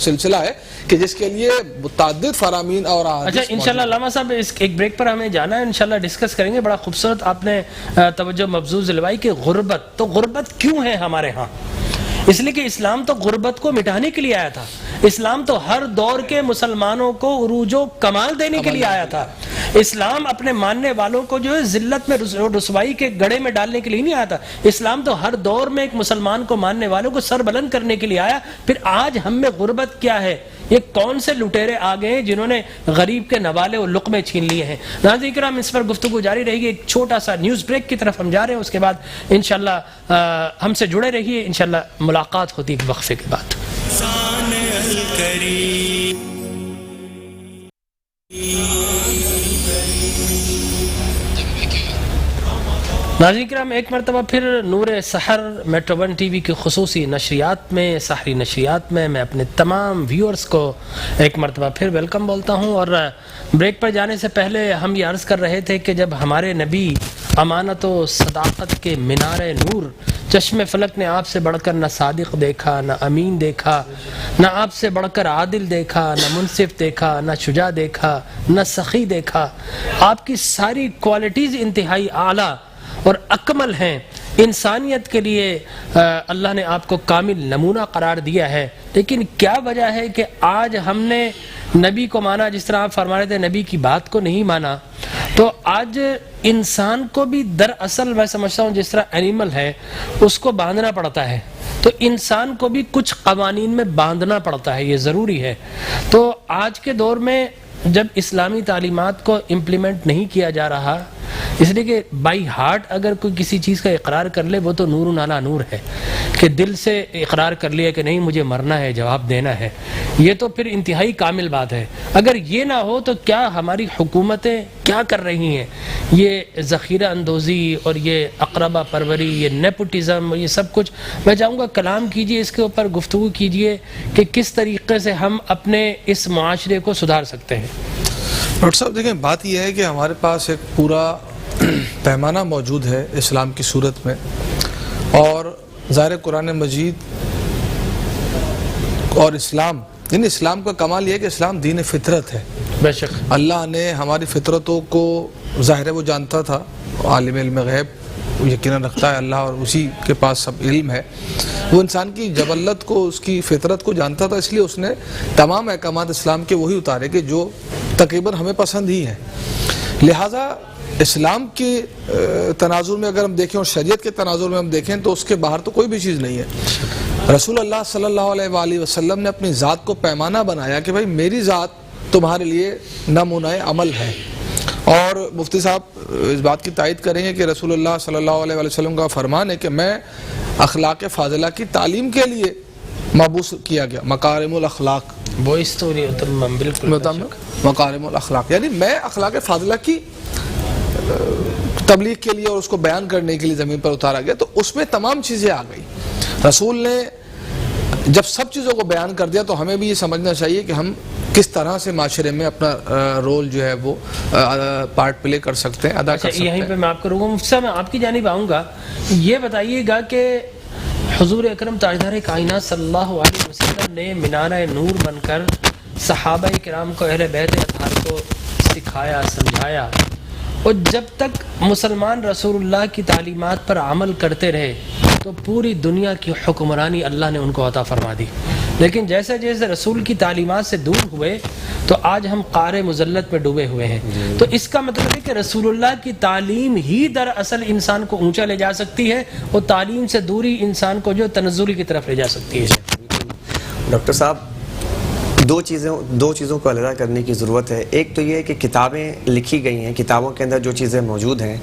سلسلہ ہے کہ جس کے لیے متعدد فرامین اور اچھا انشاءاللہ علامہ صاحب ایک بریک پر ہمیں جانا ہے, انشاءاللہ ڈسکس کریں گے. بڑا خوبصورت آپ نے توجہ مبذول دلوائی کہ غربت, تو غربت کیوں ہے ہمارے ہاں؟ اس لیے کہ اسلام تو غربت کو مٹانے کے لیے آیا تھا. اسلام تو ہر دور کے مسلمانوں کو عروج و کمال دینے کے لیے آیا تھا. اسلام اپنے ماننے والوں کو جو ہے ذلت میں رسوائی کے گڑھے میں ڈالنے کے لیے نہیں آیا تھا. اسلام تو ہر دور میں ایک مسلمان کو ماننے والوں کو سر بلند کرنے کے لیے آیا. پھر آج ہم میں غربت کیا ہے؟ یہ کون سے لٹیرے آ گئے ہیں جنہوں نے غریب کے نوالے اور لقمے چھین لیے ہیں؟ ناظرین کرام اس پر گفتگو جاری رہے گی. ایک چھوٹا سا نیوز بریک کی طرف ہم جا رہے ہیں, اس کے بعد انشاءاللہ ہم سے جڑے رہیے. انشاءاللہ ملاقات ہوتی ہے وقفے کے بعد. ناظرین کرام ایک مرتبہ پھر نور سحر میٹرو ون ٹی وی کی خصوصی نشریات میں, سحری نشریات میں میں اپنے تمام ویورز کو ایک مرتبہ پھر ویلکم بولتا ہوں. اور بریک پر جانے سے پہلے ہم یہ عرض کر رہے تھے کہ جب ہمارے نبی امانت و صداقت کے مینار نور چشم فلک نے آپ سے بڑھ کر نہ صادق دیکھا, نہ امین دیکھا, نہ آپ سے بڑھ کر عادل دیکھا, نہ منصف دیکھا, نہ شجاع دیکھا, نہ سخی دیکھا, آپ کی ساری کوالٹیز انتہائی اعلیٰ اور اکمل ہیں. انسانیت کے لیے اللہ نے آپ کو کامل نمونہ قرار دیا ہے. لیکن کیا وجہ ہے کہ آج ہم نے نبی کو مانا, جس طرح آپ فرما رہے تھے نبی کی بات کو نہیں مانا, تو آج انسان کو بھی دراصل میں سمجھتا ہوں جس طرح اینیمل ہے اس کو باندھنا پڑتا ہے, تو انسان کو بھی کچھ قوانین میں باندھنا پڑتا ہے, یہ ضروری ہے. تو آج کے دور میں جب اسلامی تعلیمات کو امپلیمنٹ نہیں کیا جا رہا, اس لیے کہ بائی ہارٹ اگر کوئی کسی چیز کا اقرار کر لے وہ تو نور علی نور ہے, کہ دل سے اقرار کر لیا کہ نہیں مجھے مرنا ہے, جواب دینا ہے, یہ تو پھر انتہائی کامل بات ہے. اگر یہ نہ ہو تو کیا ہماری حکومتیں کیا کر رہی ہیں؟ یہ ذخیرہ اندوزی اور یہ اقربا پروری, یہ نیپوٹزم, یہ سب کچھ. میں چاہوں گا کلام کیجئے, اس کے اوپر گفتگو کیجئے کہ کس طریقے سے ہم اپنے اس معاشرے کو سدھار سکتے ہیں. ڈاکٹر صاحب دیکھیں, بات یہ ہے کہ ہمارے پاس ایک پورا پیمانہ موجود ہے اسلام کی صورت میں, اور ظاہر قرآن مجید اور اسلام, یعنی اسلام کا کمال یہ ہے کہ اسلام دین فطرت ہے. بے شک اللہ نے ہماری فطرتوں کو, ظاہر وہ جانتا تھا, عالم علم غیب یقیناً رکھتا ہے اللہ, اور اسی کے پاس سب علم ہے. وہ انسان کی جبلت کو, اس کی فطرت کو جانتا تھا, اس لیے اس نے تمام احکامات اسلام کے وہی اتارے کہ جو تقریباً ہمیں پسند ہی ہیں. لہٰذا اسلام کے تناظر میں اگر ہم دیکھیں اور شریعت کے تناظر میں ہم دیکھیں تو اس کے باہر تو کوئی بھی چیز نہیں ہے۔ رسول اللہ صلی اللہ علیہ وآلہ وسلم نے اپنی ذات کو پیمانہ بنایا کہ بھائی میری ذات تمہارے لیے نمونہ عمل ہے، اور مفتی صاحب اس بات کی تائید کریں گے کہ رسول اللہ صلی اللہ علیہ وآلہ وسلم کا فرمان ہے کہ میں اخلاق فاضلہ کی تعلیم کے لیے مبعوث کیا گیا، مکارم الاخلاق، وہ اسطوری اتمم، بالکل مکارم الاخلاق، یعنی میں اخلاق فاضلہ کی تبلیغ کے لیے اور اس کو بیان کرنے کے لیے زمین پر اتارا گیا، تو اس میں تمام چیزیں آ گئی۔ رسول نے جب سب چیزوں کو بیان کر دیا تو ہمیں بھی یہ سمجھنا چاہیے کہ ہم کس طرح سے معاشرے میں اپنا رول جو ہے وہ پارٹ پلے کر سکتے ہیں، ادا کر سکتے ہیں۔ یہیں پہ میں آپ کو روکوں مفتی صاحب، میں آپ کی جانب آؤں گا، یہ بتائیے گا کہ حضور اکرم تاجدار کائنات صلی اللہ علیہ وسلم نے منارہ نور بن کر صحابہ کرام کو، اہل بیت اطہار کو سکھایا، سمجھایا، اور جب تک مسلمان رسول اللہ کی تعلیمات پر عمل کرتے رہے تو پوری دنیا کی حکمرانی اللہ نے ان کو عطا فرما دی۔ لیکن جیسے جیسے رسول کی تعلیمات سے دور ہوئے تو آج ہم قعر مذلت میں ڈوبے ہوئے ہیں۔ تو اس کا مطلب ہے کہ رسول اللہ کی تعلیم ہی دراصل انسان کو اونچا لے جا سکتی ہے، اور تعلیم سے دوری انسان کو جو تنزلی کی طرف لے جا سکتی ہے۔ ڈاکٹر صاحب، دو چیزوں کو علیحدہ کرنے کی ضرورت ہے۔ ایک تو یہ ہے کہ کتابیں لکھی گئی ہیں، کتابوں کے اندر جو چیزیں موجود ہیں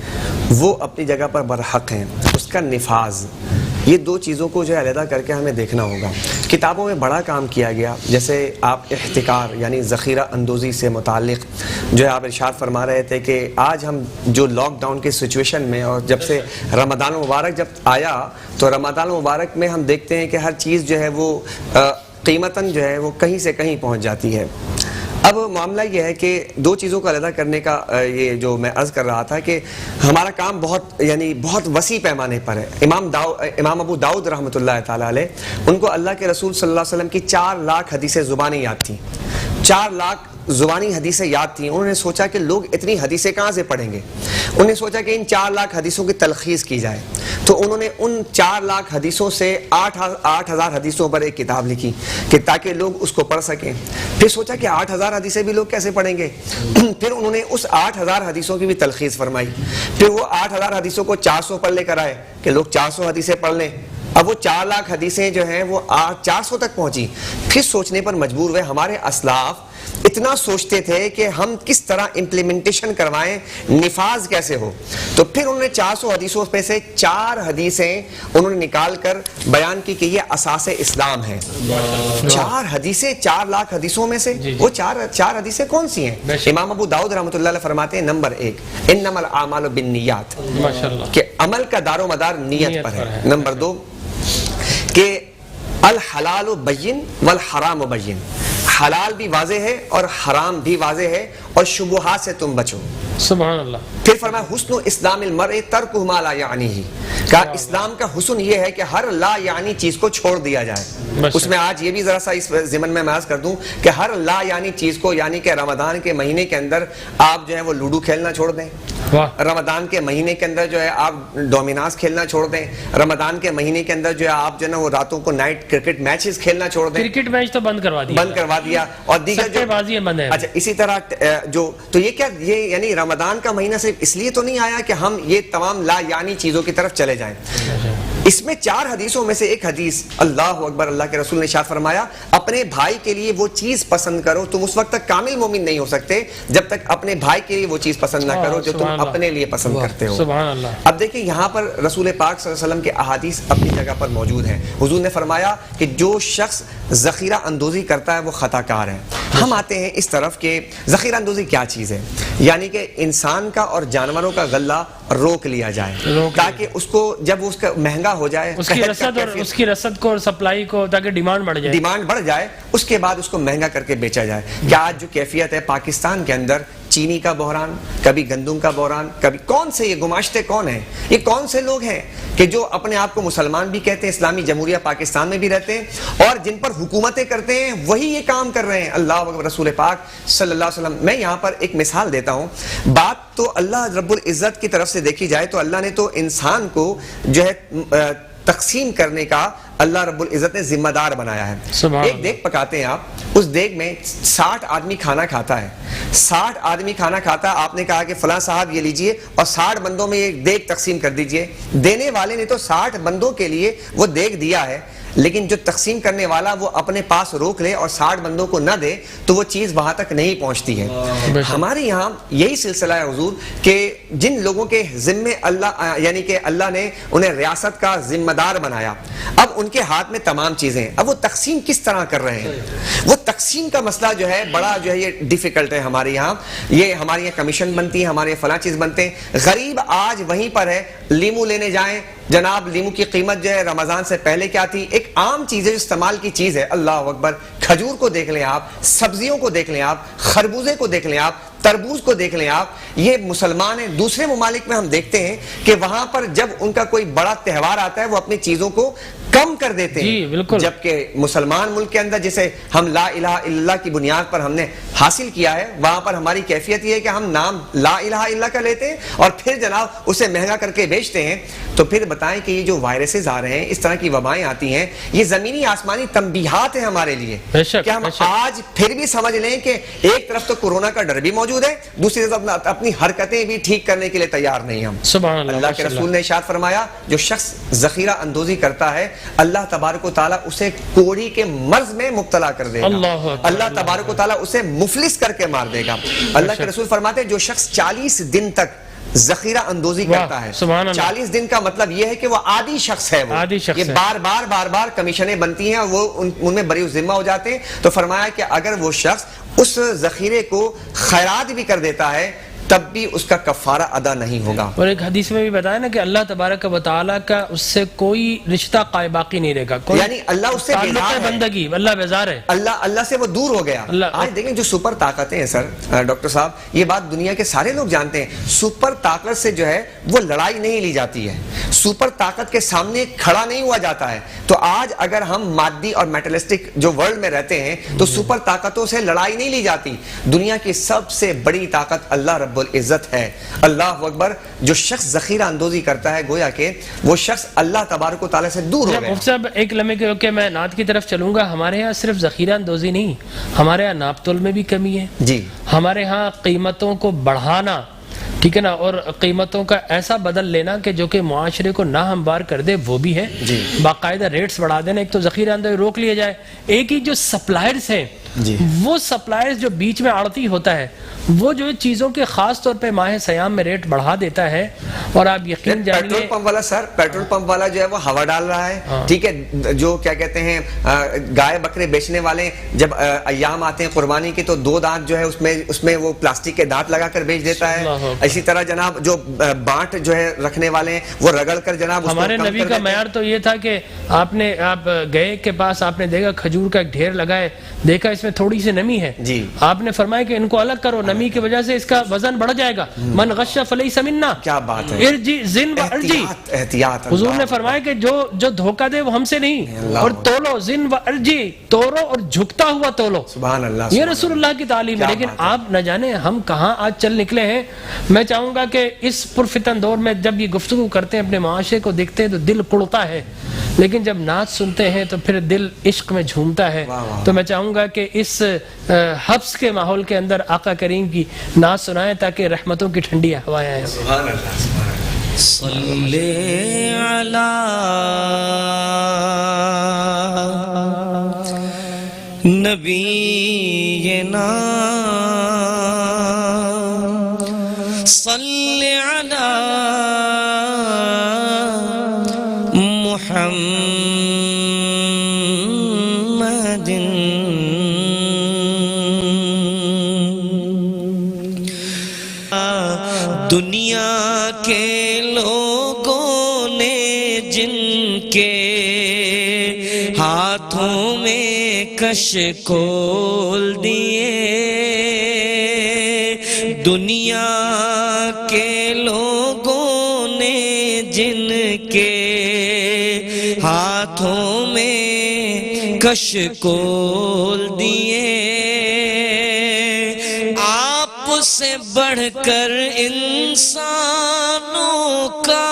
وہ اپنی جگہ پر برحق ہیں، اس کا نفاذ، یہ دو چیزوں کو جو ہے علیحدہ کر کے ہمیں دیکھنا ہوگا۔ کتابوں میں بڑا کام کیا گیا، جیسے آپ احتکار یعنی ذخیرہ اندوزی سے متعلق جو ہے آپ ارشاد فرما رہے تھے کہ آج ہم جو لاک ڈاؤن کی سچویشن میں، اور جب سے رمضان المبارک جب آیا تو رمضان المبارک میں ہم دیکھتے ہیں کہ ہر چیز جو ہے وہ قیمتاً جو ہے وہ کہیں سے کہیں پہنچ جاتی ہے۔ اب معاملہ یہ ہے کہ دو چیزوں کو علیحدہ کرنے کا یہ جو میں عرض کر رہا تھا کہ ہمارا کام بہت وسیع پیمانے پر ہے۔ امام ابو داؤد رحمۃ اللہ تعالیٰ علیہ، ان کو اللہ کے رسول صلی اللہ علیہ وسلم کی 4 لاکھ حدیثیں زبانی یاد تھیں، 4 لاکھ زبانی حدیثیں یاد تھیں۔ انہوں نے سوچا کہ لوگ اتنی حدیثیں کہاں سے پڑھیں گے، انہوں نے سوچا کہ ان 4 لاکھ حدیثوں کی تلخیص کی جائے، تو انہوں نے ان 4 لاکھ حدیثوں سے 8,000 حدیثوں پر ایک کتاب لکھی کہ تاکہ لوگ اس کو پڑھ سکیں۔ پھر سوچا کہ 8,000 حدیثیں بھی لوگ کیسے پڑھیں گے، پھر انہوں نے اس 8,000 حدیثوں کی بھی تلخیص فرمائی، پھر وہ 8,000 حدیثوں کو 400 پر لے کر آئے کہ لوگ 400 حدیثیں پڑھ لیں۔ اب وہ 4 لاکھ حدیثیں جو ہیں وہ 400 تک پہنچی۔ پھر سوچنے پر مجبور ہوئے، ہمارے اسلاف اتنا سوچتے تھے کہ ہم کس طرح امپلیمنٹیشن کروائیں، نفاذ کیسے ہو، تو پھر انہوں نے 400 حدیثوں میں سے 4 حدیثیں انہوں نے نکال کر بیان کی کہ یہ اساس اسلام ہے۔ 4 حدیثیں 4 لاکھ حدیثوں میں سے، وہ 4 حدیثیں کون سی ہیں؟ امام ابو داؤد رحمۃ اللہ علیہ فرماتے ہیں نمبر 1 انما الاعمال بالنیات، کہ عمل کا دار و مدار نیت پر ہے۔ نمبر 2 کہ الحلال بین والحرام بین، حلال بھی واضح ہے اور حرام بھی واضح ہے، اور شبہات سے تم بچو۔ سبحان اللہ۔ پھر فرمایا حسن اسلام المرء ترک ما لا یعنیہ، کہ اسلام کا حسن یہ ہے کہ ہر لا یعنی چیز کو چھوڑ دیا جائے۔ اس میں آج یہ بھی ذرا سا اس ضمن میں عرض کر دوں کہ ہر لا یعنی چیز کو، یعنی کہ رمضان کے مہینے کے اندر آپ جو ہے وہ لوڈو کھیلنا چھوڑ دیں، رمضان کے مہینے کے اندر جو ہے آپ ڈومیناز کھیلنا چھوڑ دیں، رمضان کے مہینے کے اندر جو ہے آپ جو ہے نا وہ راتوں کو نائٹ کرکٹ میچز کھیلنا چھوڑ دیں۔ کرکٹ میچ تو بند کروا دیا اور دیگر جو بازی بند ہے۔ اچھا، اسی طرح جو تو یہ کیا، یہ یعنی رمضان کا مہینہ صرف اس لیے تو نہیں آیا کہ ہم یہ تمام لا یعنی چیزوں کی طرف چلے جائیں۔ اس میں 4 حدیثوں میں سے ایک حدیث، اللہ اکبر، اللہ کے رسول نے ارشاد فرمایا اپنے بھائی کے لیے وہ چیز پسند کرو، تم اس وقت تک کامل مومن نہیں ہو سکتے جب تک اپنے بھائی کے لیے وہ چیز پسند نہ کرو جو تم اپنے لیے پسند کرتے ہو۔ سبحان اللہ۔ اب دیکھیں یہاں پر رسول پاک صلی اللہ علیہ وسلم کے احادیث اپنی جگہ پر موجود ہیں۔ حضور نے فرمایا کہ جو شخص ذخیرہ اندوزی کرتا ہے وہ خطا کار ہے۔ ہم آتے ہیں اس طرف کہ ذخیرہ اندوزی کیا چیز ہے، یعنی کہ انسان کا اور جانوروں کا غلہ روک لیا جائے تاکہ اس کو جب اس کا مہنگا ہو جائے، اس کی رسد کو اور سپلائی کو، تاکہ ڈیمانڈ بڑھ جائے، اس کے بعد اس کو مہنگا کر کے بیچا جائے۔ کیا آج جو کیفیت ہے پاکستان کے اندر، چینی کا بحران، کبھی گندم کا بحران، کبھی کون سے یہ گماشتے کون ہیں، یہ کون سے لوگ ہیں کہ جو اپنے آپ کو مسلمان بھی کہتے ہیں، اسلامی جمہوریہ پاکستان میں بھی رہتے ہیں، اور جن پر حکومتیں کرتے ہیں وہی یہ کام کر رہے ہیں۔ اللہ اکبر، رسول پاک صلی اللہ علیہ وسلم۔ میں یہاں پر ایک مثال دیتا ہوں، بات تو اللہ رب العزت کی طرف سے دیکھی جائے تو اللہ نے تو انسان کو جو ہے تقسیم کرنے کا اللہ رب العزت نے ذمہ دار بنایا ہے. ایک دیگ پکاتے ہیں آپ, اس دیگ میں 60 آدمی کھانا کھاتا ہے, 60 آدمی کھانا کھاتا ہے. آپ نے کہا کہ فلاں صاحب یہ لیجئے اور 60 بندوں میں یہ دیگ تقسیم کر دیجئے. دینے والے نے تو 60 بندوں کے لیے وہ دیگ دیا ہے, لیکن جو تقسیم کرنے والا وہ اپنے پاس روک لے اور 60 بندوں کو نہ دے تو وہ چیز وہاں تک نہیں پہنچتی ہے. ہمارے یہاں یہی سلسلہ ہے حضور کہ جن لوگوں کے ذمے اللہ یعنی کہ اللہ نے انہیں ریاست کا ذمہ دار بنایا, اب ان کے ہاتھ میں تمام چیزیں, اب وہ تقسیم کس طرح کر رہے ہیں. وہ تقسیم کا مسئلہ جو ہے بڑا جو ہے یہ ڈیفیکلٹ ہے ہمارے یہاں. یہ ہمارے یہاں کمیشن بنتی ہے, ہمارے فلاں چیز بنتے ہیں. غریب آج وہیں پر ہے, لیمو لینے جائیں جناب, لیمو کی قیمت جو ہے رمضان سے پہلے کیا تھی, ایک عام چیز ہے جو استعمال کی چیز ہے, اللہ اکبر. کھجور کو دیکھ لیں آپ, سبزیوں کو دیکھ لیں آپ, خربوزے کو دیکھ لیں آپ, تربوز کو دیکھ لیں آپ. یہ مسلمان ہیں. دوسرے ممالک میں ہم دیکھتے ہیں کہ وہاں پر جب ان کا کوئی بڑا تہوار آتا ہے وہ اپنی چیزوں کو کم کر دیتے ہیں, جبکہ مسلمان ملک کے اندر جسے ہم لا الہ الا اللہ کی بنیاد پر ہم نے حاصل کیا ہے, وہاں پر ہماری کیفیت یہ ہے کہ ہم نام لا الہ الا اللہ کا لیتے ہیں اور پھر جناب اسے مہنگا کر کے بیچتے ہیں. تو پھر بتائیں کہ یہ جو وائرسز آ رہے ہیں, اس طرح کی وبائیں آتی ہیں, یہ زمینی آسمانی تنبیہات ہیں ہمارے لیے کہ ہم آج پھر بھی سمجھ لیں کہ ایک طرف تو کورونا کا ڈر بھی موجود ہے, دوسری طرف اپنی حرکتیں بھی ٹھیک کرنے کے لیے تیار نہیں ہم. سبحان اللہ. اللہ کے رسول نے ارشاد فرمایا جو شخص ذخیرہ اندوزی کرتا ہے اللہ تبارک و تعالیٰ اسے کوڑی کے مرض میں مبتلا کر دے گا, اللہ تبارک و تعالیٰ اسے مفلس کر کے مار دے گا. اللہ کے رسول فرماتے ہیں جو شخص 40 دن تک ذخیرہ اندوزی کرتا ہے, 40 دن کا مطلب یہ ہے کہ وہ عادی شخص ہے, وہ یہ بار بار کمیشنیں بنتی ہیں اور وہ ان میں بری ذمہ ہو جاتے ہیں. تو فرمایا کہ اگر وہ شخص اس ذخیرے کو خیرات بھی کر دیتا ہے تب بھی اس کا کفارہ ادا نہیں ہوگا. اور ایک حدیث میں بھی بتایا نا کہ اللہ تبارک و تعالیٰ کا اس سے کوئی رشتہ قائم باقی نہیں رہے گا, یعنی اللہ اس سے بیزار ہے, بندگی اللہ بیزار ہے, اللہ سے وہ دور ہو گیا. آج دیکھیں جو سپر طاقتیں ہیں سر, ڈاکٹر صاحب یہ بات دنیا کے سارے لوگ جانتے ہیں, سپر طاقت سے جو ہے وہ لڑائی نہیں لی جاتی ہے, سپر طاقت کے سامنے کھڑا نہیں ہوا جاتا ہے. تو آج اگر ہم مادی اور میٹلسٹک جو ورلڈ میں رہتے ہیں تو سپر طاقتوں سے لڑائی نہیں لی جاتی. دنیا کی سب سے بڑی طاقت اللہ رب العزت ہے. اللہ اکبر. جو شخص ذخیرہ اندوزی کرتا ہے گویا کہ وہ شخص اللہ تبارک و تعالیٰ سے دور ہو گیا. مفتی صاحب ایک لمحے کے میں نعت کی طرف چلوں گا. ہمارے ہاں صرف ذخیرہ اندوزی نہیں, ہمارے ہاں ناپ تول میں بھی کمی ہے جی. ہمارے ہاں قیمتوں کو بڑھانا, ٹھیک ہے نا, اور قیمتوں کا ایسا بدل لینا کہ جو کہ معاشرے کو ناہموار کر دے وہ بھی ہے. باقاعدہ ریٹس بڑھا دینا, ایک تو ذخیرہ اندوزی روک لیا جائے, ایک ہی جو سپلائرز ہیں وہ سپلائرز جو بیچ میں آڑتی ہوتا ہے وہ جو چیزوں کے خاص طور پہ ماہ سیام میں ریٹ بڑھا دیتا ہے. اور آپ یقین جانیے پیٹرول پمپ والا سر, پیٹرول پمپ والا جو ہے وہ ہوا ڈال رہا ہے, ٹھیک ہے, جو کیا کہتے ہیں گائے بکرے بیچنے والے جب ایام آتے ہیں قربانی کے تو 2 دانت جو ہے اس میں وہ پلاسٹک کے دانت لگا کر بیچ دیتا ہے. اسی طرح جناب جو بانٹ جو ہے رکھنے والے ہیں وہ رگڑ کر جناب ہمارے نبی کا معیار تو یہ تھا کہ آپ گئے کے پاس آپ نے دیکھا کھجور کا ایک ڈھیر لگا ہے, دیکھا اس میں تھوڑی سی نمی ہے, آپ نے فرمایا کہ ان کو الگ کرو, نمی کی وجہ سے اس کا وزن بڑھ جائے گا. من غش فلیس منا. کیا بات ہے, ارجی زن و ارجی. احتیاط. حضور نے فرمایا کہ جو دھوکہ دے وہ ہم سے نہیں, اور تولو زن و ارجی, تولو اور جھکتا ہوا تولو. سبحان اللہ. یہ رسول اللہ کی تعلیم ہے. لیکن آپ نہ جانے ہم کہاں آج چل نکلے ہیں. میں چاہوں گا کہ اس پرفتن دور میں جب یہ گفتگو کرتے ہیں اپنے معاشرے کو دیکھتے ہیں تو دل کڑتا ہے, لیکن جب نعت سنتے ہیں تو پھر دل عشق میں جھومتا ہے. تو میں چاہوں گا کہ اس حبس کے ماحول کے اندر آقا کریم کی نعت سنائیں تاکہ رحمتوں کی ٹھنڈی ہوائیں آئیں. سبحان اللہ. صلی علی نبینا صلی علی محمد. دنیا کے لوگوں نے جن کے ہاتھوں میں کشکول دیے, دنیا کے لوگوں نے جن کے ہاتھوں میں کشکول دیے, آپ سے بڑھ کر انسانوں کا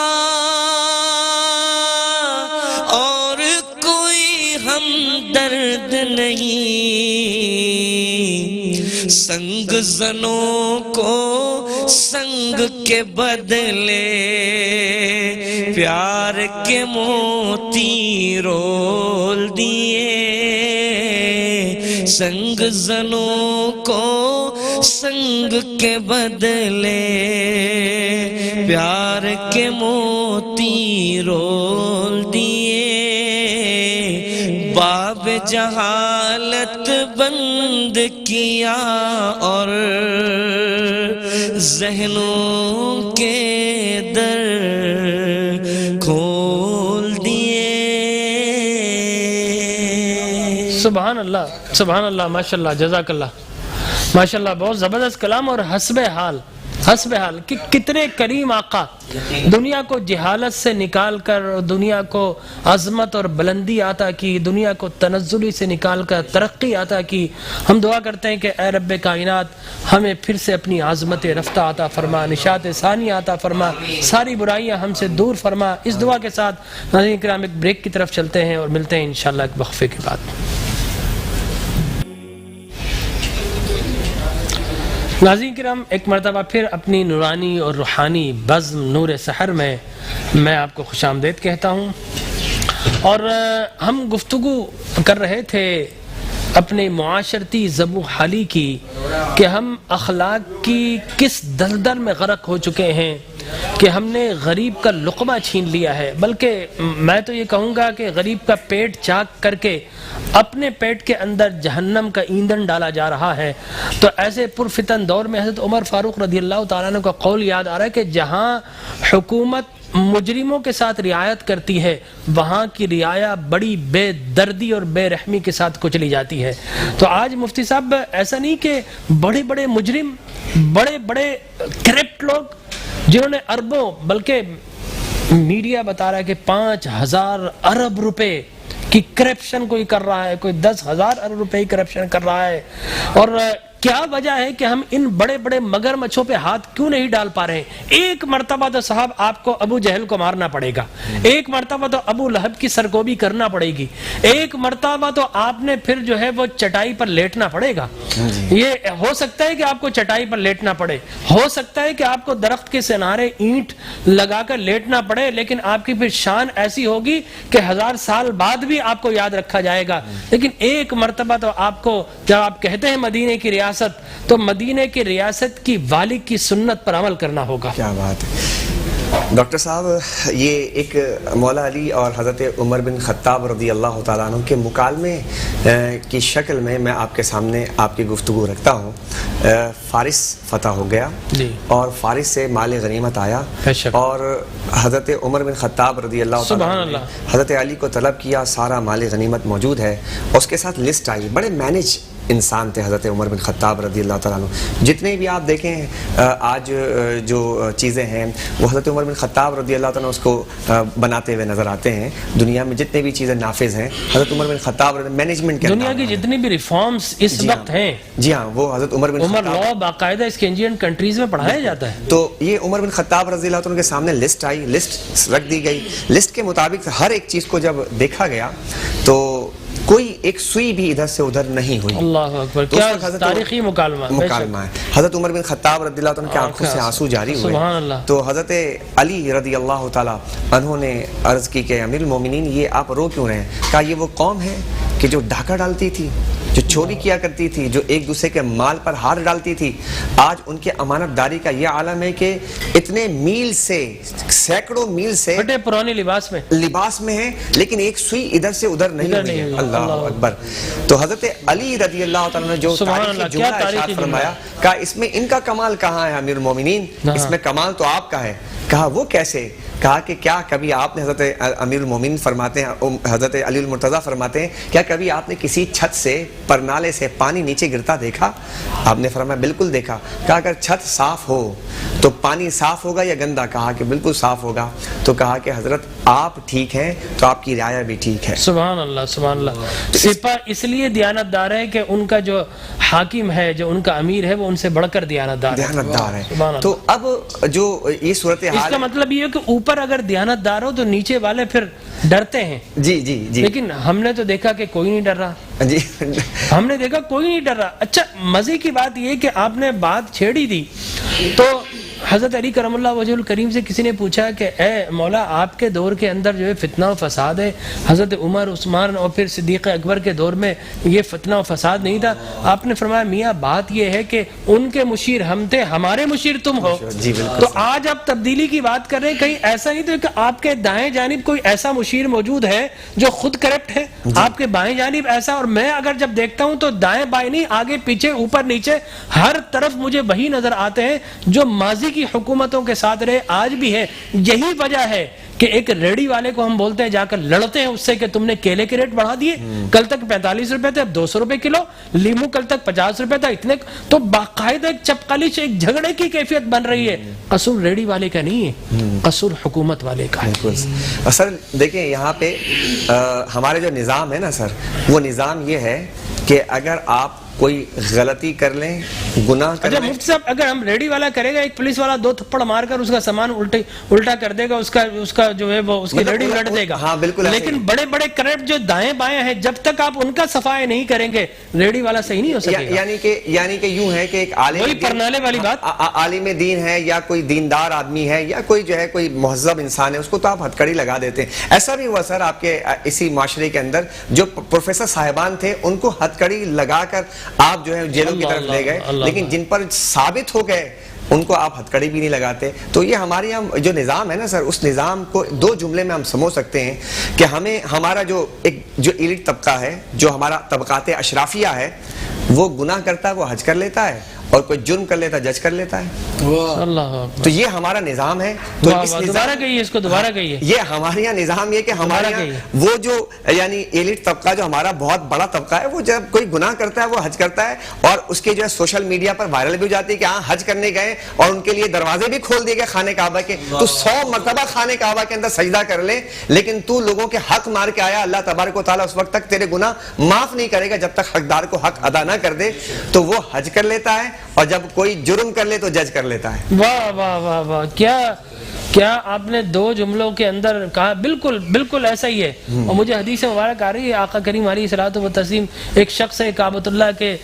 سنگ زنوں کو سنگ کے بدلے پیار کے موتی رول دیے، سنگ زنوں کو سنگ کے بدلے پیار کے موتی رول دیے، باب جہالت بند کیا اور ذہنوں کے در کھول دیے۔ سبحان اللہ، سبحان اللہ، ماشاءاللہ، جزاک اللہ، ماشاءاللہ، بہت زبردست کلام اور حسب حال کہ کتنے کریم آقا دنیا کو جہالت سے نکال کر دنیا کو عظمت اور بلندی عطا کی، دنیا کو تنزلی سے نکال کر ترقی عطا کی۔ ہم دعا کرتے ہیں کہ اے رب کائنات ہمیں پھر سے اپنی عظمت رفتہ عطا فرما، نشاط ثانی عطا فرما، ساری برائیاں ہم سے دور فرما۔ اس دعا کے ساتھ ناظرین کرام ایک بریک کی طرف چلتے ہیں اور ملتے ہیں انشاءاللہ ایک وقفے کے بعد۔ ناظرین کرام، ایک مرتبہ پھر اپنی نورانی اور روحانی بزم نور سحر میں آپ کو خوش آمدید کہتا ہوں، اور ہم گفتگو کر رہے تھے اپنے معاشرتی ضب و حالی کی کہ ہم اخلاق کی کس دلدل میں غرق ہو چکے ہیں کہ ہم نے غریب کا لقمہ چھین لیا ہے، بلکہ میں تو یہ کہوں گا کہ غریب کا پیٹ چاک کر کے اپنے پیٹ کے اندر جہنم کا ایندھن ڈالا جا رہا ہے۔ تو ایسے پرفتن دور میں حضرت عمر فاروق رضی اللہ تعالیٰ عنہ کا قول یاد آ رہا ہے کہ جہاں حکومت مجرموں کے ساتھ رعایت کرتی ہے وہاں کی رعایا بڑی بے دردی اور بے رحمی کے ساتھ کچلی جاتی ہے۔ تو آج مفتی صاحب ایسا نہیں کہ بڑے بڑے مجرم، بڑے بڑے کرپٹ لوگ جنہوں نے اربوں، بلکہ میڈیا بتا رہا ہے کہ 5,000 ارب روپے کی کرپشن کوئی کر رہا ہے، کوئی 10,000 ارب روپے کی کرپشن کر رہا ہے۔ اور کیا وجہ ہے کہ ہم ان بڑے بڑے مگرمچھوں پہ ہاتھ کیوں نہیں ڈال پا رہے ہیں؟ ایک مرتبہ تو صاحب آپ کو ابو جہل کو مارنا پڑے گا، ایک مرتبہ تو ابو لہب کی سرکوبی کرنا پڑے گی، ایک مرتبہ تو آپ نے پھر جو ہے وہ چٹائی پر لیٹنا پڑے گا۔ یہ ہو سکتا ہے کہ آپ کو چٹائی پر لیٹنا پڑے، ہو سکتا ہے کہ آپ کو درخت کے سنارے اینٹ لگا کر لیٹنا پڑے، لیکن آپ کی پھر شان ایسی ہوگی کہ 1000 سال بعد بھی آپ کو یاد رکھا جائے گا۔ لیکن ایک مرتبہ تو آپ کو، جب آپ کہتے ہیں مدینے کی ریاست، تو مدینے کی ریاست کی والی کی سنت پر عمل کرنا ہوگا۔ کیا بات ہے ڈاکٹر صاحب، یہ ایک مولا علی اور حضرت عمر بن خطاب رضی اللہ تعالیٰ عنہ کے مکالمے کی شکل میں میں آپ کے سامنے آپ کی گفتگو رکھتا ہوں۔ فارس فتح ہو گیا اور فارس سے مال غنیمت آیا، اور حضرت عمر بن خطاب رضی اللہ تعالیٰ عنہ نے حضرت علی کو طلب کیا، سارا مال غنیمت موجود ہے، اس کے ساتھ لسٹ آئی۔ بڑے مینج انسان تھے حضرت عمر بن خطاب رضی اللہ تعالیٰ عنہ۔ جتنے بھی آپ دیکھیں آج جو چیزیں ہیں وہ حضرت عمر بن خطاب رضی اللہ تعالیٰ عنہ اس کو بناتے ہوئے نظر آتے ہیں۔ دنیا میں جتنے بھی چیزیں نافذ ہیں حضرت عمر بن خطاب مینجمنٹ کے دنیا کی جتنی بھی ریفارمز اس وقت ہیں، جی ہاں، وہ حضرت عمر بن خطاب لا باقاعدہ اس کے انجین کنٹریز میں پڑھایا جاتا ہے۔ تو یہ عمر بن خطاب رضی اللہ عنہ کے سامنے لسٹ آئی، لسٹ رکھ دی گئی، لسٹ کے مطابق ہر ایک چیز کو جب دیکھا گیا تو کوئی ایک سوئی بھی ادھر سے ادھر نہیں ہوئی۔ اللہ اکبر، کیا تاریخی مکالمہ ہے۔ حضرت عمر بن خطاب رضی اللہ عنہ کی آنکھوں سے آنسو جاری ہوئے، تو حضرت علی رضی اللہ تعالی عنہ نے عرض کی کہ امیر المومنین یہ آپ رو کیوں رہے ہیں؟ کہا یہ وہ قوم ہے کہ جو ڈھاکہ ڈالتی تھی، جو چوری کیا کرتی تھی، جو ایک دوسرے کے مال پر ہاتھ ڈالتی تھی، آج ان کے امانت داری کا یہ عالم ہے کہ اتنے میل سے، سینکڑوں میل سے بڑے پرانے لباس میں ہیں، لیکن ایک سوئی ادھر سے ادھر نہیں ہوئی۔ اللہ اکبر۔ تو حضرت علی رضی اللہ تعالیٰ نے جو تاریخی جملہ ارشاد فرمایا، کہا اس میں ان کا کمال کہاں ہے امیر المومنین؟ اس میں کمال تو آپ کا ہے۔ کہا وہ کیسے؟ کہا کہ کیا کبھی آپ نے، حضرت امیر المومنین فرماتے ہیں، حضرت علی المرتضیٰ فرماتے ہیں، کیا کبھی آپ نے کسی چھت سے، پرنالے سے پانی نیچے گرتا دیکھا؟ آپ نے فرمایا بالکل دیکھا۔ کہا اگر چھت صاف ہو تو پانی صاف ہوگا یا گندا؟ کہا کہ بالکل صاف ہوگا۔ تو کہا کہ حضرت آپ ٹھیک ہیں تو آپ کی رعایا بھی ٹھیک ہے۔ سبحان اللہ، سبحان اللہ۔ سپاہ اس لیے دیانت دار ہے کہ ان کا جو حاکم ہے، جو ان کا امیر ہے، وہ ان سے بڑھ کر دیانت دار ہے۔ تو اب جو یہ صورتحال، اس کا مطلب یہ ہے کہ اوپر اگر دیانت دار ہو تو نیچے والے پھر ڈرتے ہیں۔ جی جی جی، لیکن ہم نے تو دیکھا کہ کوئی نہیں ڈر رہا۔ جی ہم نے دیکھا کوئی نہیں ڈر رہا. اچھا مزے کی بات یہ کہ آپ نے بات چھیڑی تھی تو حضرت علی کرم اللہ وجہ الکریم سے کسی نے پوچھا کہ اے مولا آپ کے دور کے اندر جو ہے فتنہ و فساد ہے, حضرت عمر عثمان اور پھر صدیق اکبر کے دور میں یہ فتنہ و فساد نہیں تھا. آپ نے فرمایا میاں بات یہ ہے کہ ان کے مشیر ہم تھے, ہمارے مشیر تم ہو. تو آج آپ تبدیلی کی بات کر رہے ہیں, کہیں ایسا نہیں تو کہ آپ کے دائیں جانب کوئی ایسا مشیر موجود ہے جو خود کرپٹ ہے, آپ کے بائیں جانب ایسا, اور میں اگر جب دیکھتا ہوں تو دائیں بائیں نہیں, آگے پیچھے اوپر نیچے ہر طرف مجھے وہی نظر آتے ہیں جو ماضی کی حکومتوں کے ساتھ رہے, آج بھی ہے. یہی وجہ ہے کہ ایک ریڑی والے کو ہم بولتے ہیں, جا کر لڑتے ہیں اس سے کہ تم نے کیلے کے ریٹ بڑھا دیے, کل تک 45 روپے تھے اب 200 روپے کلو, لیمو کل تک 50 روپے تھا اتنے, تو باقاعدہ ایک چپقالش ایک جھگڑے کی کیفیت بن رہی ہے. قصور ریڑی والے کا نہیں ہے, قصور حکومت والے کا ہے. سر دیکھیں یہاں پہ ہمارے جو نظام ہے نا سر, وہ نظام یہ ہے کہ اگر آپ کوئی غلطی کر لیں, گناہ کر لیں. مفتی صاحب اگر ہم ریڈی والا کرے گا, ایک پولیس والا 2 تھپڑ مار کر اس کا سامان الٹا کر دے گا, اس کا جو ہے وہ اس کی ریڈی الٹ دے گا. ہاں بالکل. لیکن بڑے بڑے کرپٹ جو دائیں بائیں ہیں, جب تک آپ ان کا صفائی نہیں کریں گے ریڈی والا صحیح نہیں ہو سکے گا. یعنی کہ یوں ہے کہ ایک عالم دین ہے یا کوئی دیندار آدمی ہے یا کوئی جو ہے کوئی مہذب انسان ہے, اس کو تو آپ ہتھکڑی لگا دیتے ہیں. ایسا بھی ہوا سر آپ کے اسی معاشرے کے اندر, جو پروفیسر صاحبان تھے ان کو ہتھکڑی لگا کر آپ جو ہے جیلوں کی طرف لے گئے, لیکن جن پر ثابت ہو گئے ان کو آپ ہتھکڑی بھی نہیں لگاتے. تو یہ ہماری جو نظام ہے نا سر, اس نظام کو 2 جملے میں ہم سمجھ سکتے ہیں کہ ہمیں ہمارا جو ایلیٹ طبقہ ہے, جو ہمارا طبقات اشرافیہ ہے, وہ گناہ کرتا ہے وہ حج کر لیتا ہے, اور کوئی جرم کر لیتا جج کر لیتا ہے. تو یہ ہمارا نظام ہے. تو دوبارہ کہیے یہ ہمارے یہاں نظام یہ کہ ہمارے یہاں وہ جو یعنی ایلیٹ طبقہ جو ہمارا بہت بڑا طبقہ ہے, وہ جب کوئی گناہ کرتا ہے وہ حج کرتا ہے, اور اس کے جو ہے سوشل میڈیا پر وائرل بھی ہو جاتی ہے کہ ہاں حج کرنے گئے اور ان کے لیے دروازے بھی کھول دیے گئے خانہ کعبہ کے. تو 100 مرتبہ خانہ کعبہ کے اندر سجدہ کر لے, لیکن تو لوگوں کے حق مار کے آیا, اللہ تبارک و تعالیٰ اس وقت تک تیرے گناہ معاف نہیں کرے گا جب تک حقدار کو حق ادا نہ کر دے. تو وہ حج کر لیتا ہے, اور جب کوئی جرم کر لے تو جج کر لیتا ہے. واہ واہ واہ واہ, کیا آپ نے 2 جملوں کے اندر کہا, بالکل ایسا ہی ہے. اور مجھے حدیث مبارک آ رہی ہے, آقا کریم علیہ الصلوۃ والتسلیم, ایک شخص ہے کعبۃ اللہ کے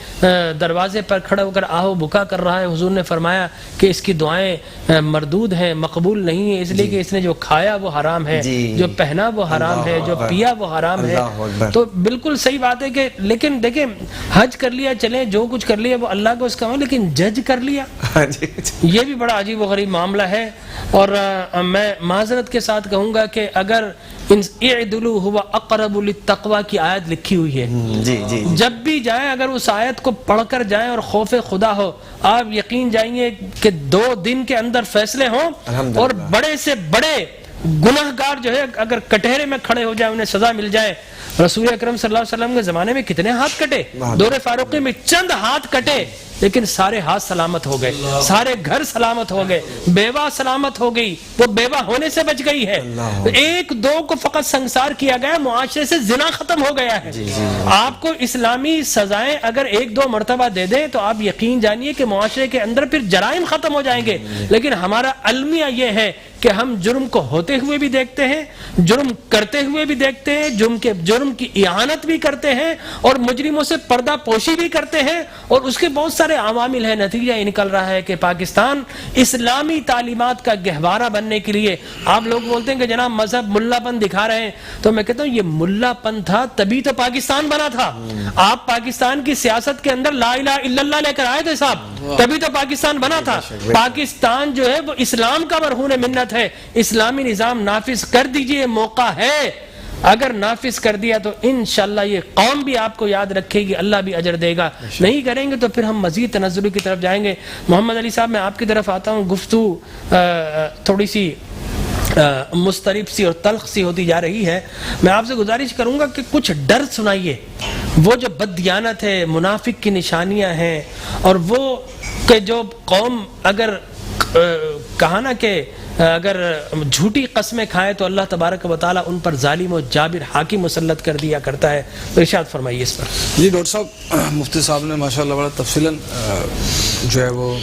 دروازے پر کھڑا ہو کر آہو بکا کر رہا ہے. حضور نے فرمایا کہ اس کی دعائیں مردود ہیں, مقبول نہیں ہیں, اس لیے کہ اس نے جو کھایا وہ حرام ہے, جو پہنا وہ حرام ہے, جو پیا وہ حرام ہے. تو بالکل صحیح بات ہے کہ, لیکن دیکھیں حج کر لیا, چلیں جو کچھ کر لیا وہ اللہ کو اس کا, لیکن جج کر لیا, یہ بھی بڑا عجیب و غریب معاملہ ہے. اور میں معذرت کے ساتھ کہوں گا کہ اگر اعدلوا هو اقرب للتقوی کی آیت لکھی ہوئی ہے, جب بھی جائیں اگر اس آیت کو پڑھ کر جائیں اور خوف خدا ہو, آپ یقین جائیں کہ 2 دن کے اندر فیصلے ہوں, اور بڑے سے بڑے گناہگار جو ہے اگر کٹہرے میں کھڑے ہو جائیں انہیں سزا مل جائے. رسول اکرم صلی اللہ علیہ وسلم کے زمانے میں کتنے ہاتھ کٹے, دور فاروقی میں چند ہاتھ کٹے, لیکن سارے ہاتھ سلامت ہو گئے, سارے گھر سلامت ہو گئے, بیوہ سلامت ہو گئی, وہ بیوہ ہونے سے بچ گئی ہے. 1-2 کو فقط سنگسار کیا گیا, معاشرے سے زنا ختم ہو گیا ہے. آپ کو اسلامی سزائیں اگر 1-2 مرتبہ دے دیں تو آپ یقین جانیے کہ معاشرے کے اندر پھر جرائم ختم ہو جائیں گے. لیکن ہمارا المیہ یہ ہے کہ ہم جرم کو ہوتے ہوئے بھی دیکھتے ہیں, جرم کرتے ہوئے بھی دیکھتے ہیں, جرم کی اعانت بھی کرتے ہیں, اور مجرموں سے پردہ پوشی بھی کرتے ہیں, اور اس کے بہت سارے عوامل ہیں. نتیجہ یہ نکل رہا ہے کہ پاکستان اسلامی تعلیمات کا گہوارہ بننے کے لیے, آپ لوگ بولتے ہیں کہ جناب مذہب ملا پن دکھا رہے ہیں, تو میں کہتا ہوں یہ ملا پن تھا تبھی تو پاکستان بنا تھا. آپ پاکستان کی سیاست کے اندر لا الہ الا اللہ لے کر آئے تھے صاحب, تبھی تو پاکستان بنا تھا. پاکستان جو ہے وہ اسلام کا مرہون منت ہے, اسلامی نظام نافذ کر دیجئے, موقع ہے. اگر نافذ کر دیا تو انشاءاللہ یہ قوم بھی آپ کو یاد رکھے گی, اللہ بھی اجر دے گا. نہیں کریں گے تو پھر ہم مزید تنزلی کی طرف جائیں گے. محمد علی صاحب میں آپ کی طرف آتا ہوں. گفتگو تھوڑی سی مسترب سی اور تلخ سی ہوتی جا رہی ہے. میں آپ سے گزارش کروں گا کہ کچھ ڈر سنائیے, وہ جو بددیانت ہے, منافق کی نشانیاں ہیں, اور وہ کہ جو قوم اگر کہا نا کہ اگر جھوٹی قسمیں کھائے تو اللہ تبارک و تعالیٰ ان پر ظالم و جابر حاکم مسلط کر دیا کرتا ہے. تو ارشاد فرمائیے اس پر. جی ڈاکٹر صاحب, مفتی صاحب نے ماشاءاللہ بڑا تفصیلاً جو ہے وہ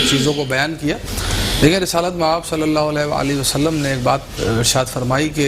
چیزوں کو بیان کیا. لیکن رسالت میں آپ صلی اللہ علیہ وآلہ وسلم نے ایک بات ارشاد فرمائی کہ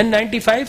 N95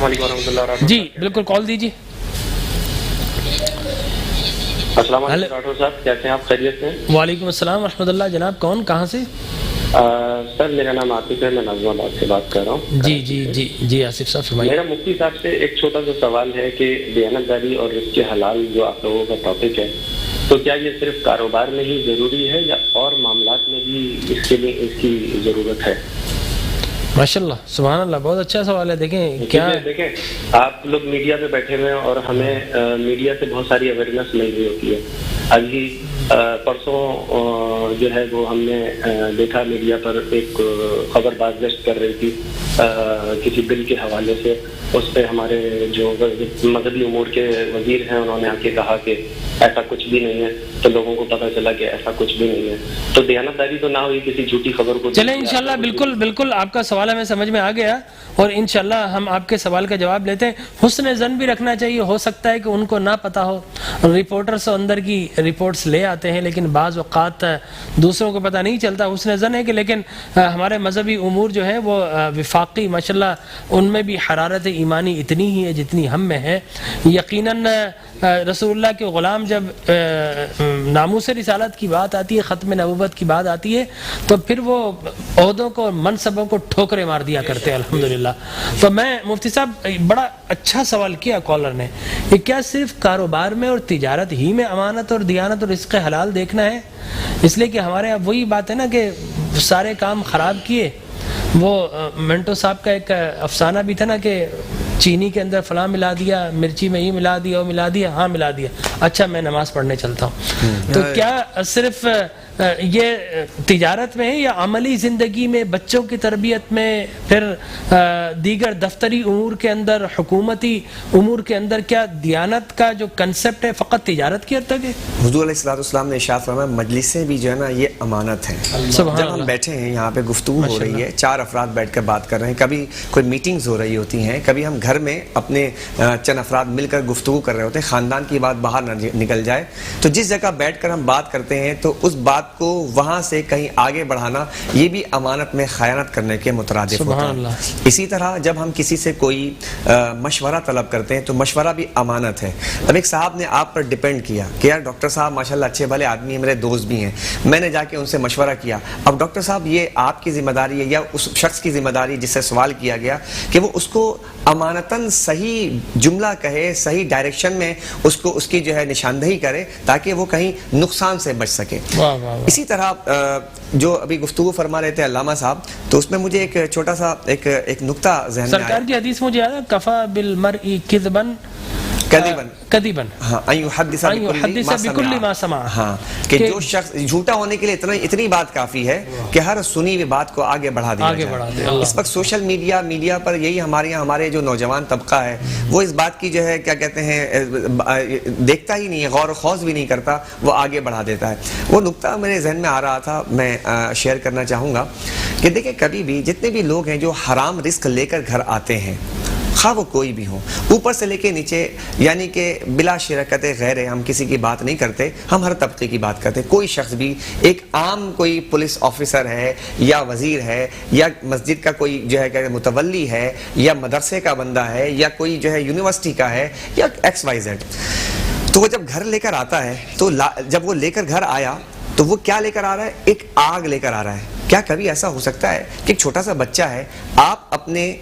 السلام علیکم ورحمۃ اللہ وبرکاتہ. جی بالکل کال دیجیے. السلام علیکم راٹھور صاحب, کیسے ہیں آپ؟ خیریت سے ہیں؟ وعلیکم السلام ورحمۃ اللہ. جناب کون, کہاں سے؟ سر میرا نام عاطف ہے, میں نازم آباد سے بات کر رہا ہوں. جی جی جی جی آصف صاحب فرمائیے. میرا مفتی صاحب سے ایک چھوٹا سا سوال ہے کہ دیانتداری اور رزق حلال جو آپ لوگوں کا ٹاپک ہے, تو کیا یہ صرف کاروبار میں ہی ضروری ہے یا اور معاملات میں بھی اس کے لیے اس کی ضرورت ہے؟ ماشاء اللہ سبحان اللہ, بہت اچھا سوال ہے. دیکھیں کیا دیکھیں آپ لوگ میڈیا پہ بیٹھے ہوئے ہیں اور ہمیں میڈیا سے بہت ساری اویئرنیس مل رہی ہوتی ہے. ابھی پرسوں جو ہے وہ ہم نے دیکھا میڈیا پر ایک خبر بازگشت کر رہی تھی کسی بل کے حوالے سے. اس پہ ہمارے جو مذہبی امور کے وزیر ہیں انہوں نے آ کے کہا کہ ایسا کچھ بھی نہیں ہے, تو لوگوں کو پتہ چلا کہ ایسا کچھ بھی نہیں ہے. تو دیانتداری تو نہ ہوئی کسی جھوٹی خبر کو. چلیں انشاءاللہ بالکل بالکل آپ کا سوال ہمیں سمجھ میں آ گیا اور انشاءاللہ ہم آپ کے سوال کا جواب لیتے ہیں. حسن ظن بھی رکھنا چاہیے, ہو سکتا ہے کہ ان کو نہ پتہ ہو. رپورٹرز اندر کی رپورٹس لے آتے ہیں لیکن بعض اوقات دوسروں کو پتہ نہیں چلتا. حسن ظن ہے کہ لیکن ہمارے مذہبی امور جو ہیں وہ وفاقی ماشاءاللہ ان میں بھی حرارت ایمانی اتنی ہی ہے جتنی ہم میں ہے. یقیناً رسول اللہ کے غلام جب ناموس رسالت کی بات آتی ہے, ختم نبوت کی بات آتی ہے, تو پھر وہ عہدوں کو منصبوں کو ٹھوکرے مار دیا کرتے ہیں الحمدللہ. تو میں مفتی صاحب بڑا اچھا سوال کیا کالر نے, کہ کیا صرف کاروبار میں اور تجارت ہی میں امانت اور دیانت اور رزق حلال دیکھنا ہے؟ اس لیے کہ ہمارے یہاں وہی بات ہے نا کہ سارے کام خراب کیے. وہ منٹو صاحب کا ایک افسانہ بھی تھا نا کہ چینی کے اندر فلاں ملا دیا, مرچی میں یہ ملا دیا, وہ ملا دیا, ہاں ملا دیا, اچھا میں نماز پڑھنے چلتا ہوں. تو کیا صرف یہ تجارت میں ہے یا عملی زندگی میں, بچوں کی تربیت میں, پھر دیگر دفتری امور کے اندر, حکومتی امور کے اندر, کیا دیانت کا جو کنسپٹ ہے فقط تجارت کی حد تک ہے؟ حضور علیہ الصلوۃ والسلام نے ارشاد فرمایا مجلسیں بھی جو ہے نا یہ امانت ہیں. جب ہم بیٹھے ہیں یہاں پہ گفتگو ہو رہی ہے, 4 افراد بیٹھ کر بات کر رہے ہیں, کبھی کوئی میٹنگز ہو رہی ہوتی ہیں, کبھی ہم گھر میں اپنے چند افراد مل کر گفتگو کر رہے ہوتے ہیں, خاندان کی بات باہر نہ نکل جائے, تو جس جگہ بیٹھ کر ہم بات کرتے ہیں تو اس بات کو وہاں سے کہیں آگے بڑھانا یہ بھی امانت میں خیانت کرنے کے مترادف ہوتا ہے. اسی طرح جب ہم کسی سے کوئی مشورہ طلب کرتے ہیں تو مشورہ بھی امانت ہے. اب ایک صاحب نے آپ پر ڈیپینڈ کیا کہ یار ڈاکٹر صاحب ماشاءاللہ اچھے بھلے آدمی ہیں, میرے دوست بھی ہیں, میں نے جا کے ان سے مشورہ کیا. اب ڈاکٹر صاحب یہ آپ کی ذمہ داری ہے یا اس شخص کی ذمہ داری جس سے سوال کیا گیا کہ وہ اس کو امانتاً صحیح جملہ کہے, صحیح ڈائریکشن میں اس کو اس کی جو ہے نشاندہی کرے تاکہ وہ کہیں نقصان سے بچ سکے. اسی طرح جو ابھی گفتگو فرما رہے تھے علامہ صاحب, تو اس میں مجھے ایک چھوٹا سا ایک نقطہ ذہن میں آیا. سرکار کی حدیث مجھے یاد ہے, کفا بالمرء کذبا کذبا, ہاں یحدث بکل ما سمع, ہاں کہ جو شخص جھوٹا ہونے کے لیے اتنی بات کافی ہے کہ ہر سنی ہوئی بات کو آگے بڑھا دیا جائے. اس وقت سوشل میڈیا پر یہی ہمارے جو نوجوان طبقہ ہے وہ اس بات کی جو ہے کیا کہتے ہیں دیکھتا ہی نہیں ہے, غور و خوض بھی نہیں کرتا, وہ آگے بڑھا دیتا ہے. وہ نقطہ میرے ذہن میں آ رہا تھا, میں شیئر کرنا چاہوں گا کہ دیکھیں کبھی بھی جتنے بھی لوگ ہیں جو حرام رزق لے کر گھر آتے ہیں, خواہ وہ کوئی بھی ہو, اوپر سے لے کے نیچے, یعنی کہ بلا شرکت غیر ہم کسی کی بات نہیں کرتے, ہم ہر طبقے کی بات کرتے ہیں. کوئی شخص بھی ایک عام کوئی پولیس آفیسر ہے یا وزیر ہے یا مسجد کا کوئی جو ہے کہ متولی ہے یا مدرسے کا بندہ ہے یا کوئی جو ہے یونیورسٹی کا ہے یا XYZ, تو وہ جب گھر لے کر آتا ہے تو جب وہ لے کر گھر آیا تو وہ کیا لے کر آ رہا ہے؟ ایک آگ لے کر آ رہا ہے. کیا کبھی ایسا ہو سکتا ہے کہ ایک چھوٹا سا بچہ ہے, آپ اپنے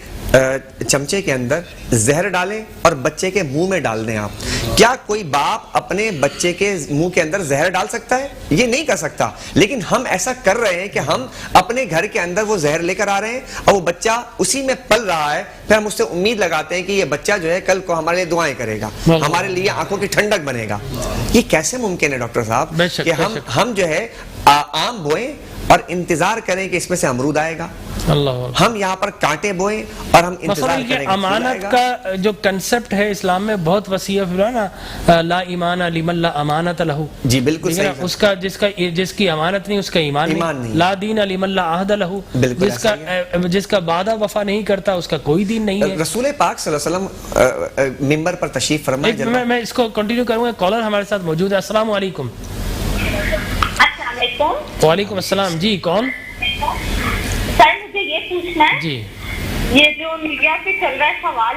چمچے کے اندر زہر ڈالیں اور بچے کے منہ میں ڈال دیں؟ آپ کیا کوئی باپ اپنے بچے کے منہ کے اندر زہر ڈال سکتا ہے؟ یہ نہیں کر سکتا. لیکن ہم ایسا کر رہے ہیں کہ ہم اپنے گھر کے اندر وہ زہر لے کر آ رہے ہیں اور وہ بچہ اسی میں پل رہا ہے, پھر ہم اس سے امید لگاتے ہیں کہ یہ بچہ جو ہے کل کو ہمارے لیے دعائیں کرے گا, ہمارے لیے آنکھوں کی ٹھنڈک بنے گا. یہ کیسے ممکن ہے ڈاکٹر صاحب کہ ہم جو ہے آم بوئیں اور انتظار کریں کہ اس میں سے امرود آئے گا؟ ہم یہاں پر کانٹے بوئیں اور ہم انتظار کریں کہ امانت کا جو کنسپٹ ہے اسلام میں بہت وسیع ہے نا, لا ایمان لمن لا امانت لہ. جی بالکل صحیح. اس کا جس کی امانت نہیں اس کا ایمان نہیں. لا دین لمن لا عہد لہ, جس کا وعدہ وفا نہیں کرتا اس کا کوئی دین نہیں ہے. رسول پاک صلی اللہ علیہ وسلم ممبر پر تشریف فرمائے. میں اس کو کنٹینیو کروں گا. کالر ہمارے ساتھ موجود ہے. السلام علیکم. وعلیکم السلام. جی کون؟ سر مجھے یہ پوچھنا ہے, جی یہ جو میڈیا پہ چل رہا ہے سوال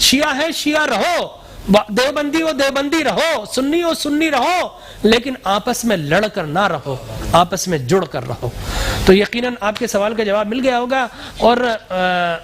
شیعہ ہے شیعہ رہو، دیوبندی ہو دیوبندی رہو، سنی ہو سنی رہو، لیکن آپس میں لڑ کر نہ رہو، آپس میں جڑ کر رہو۔ تو یقیناً آپ کے سوال کا جواب مل گیا ہوگا۔ اور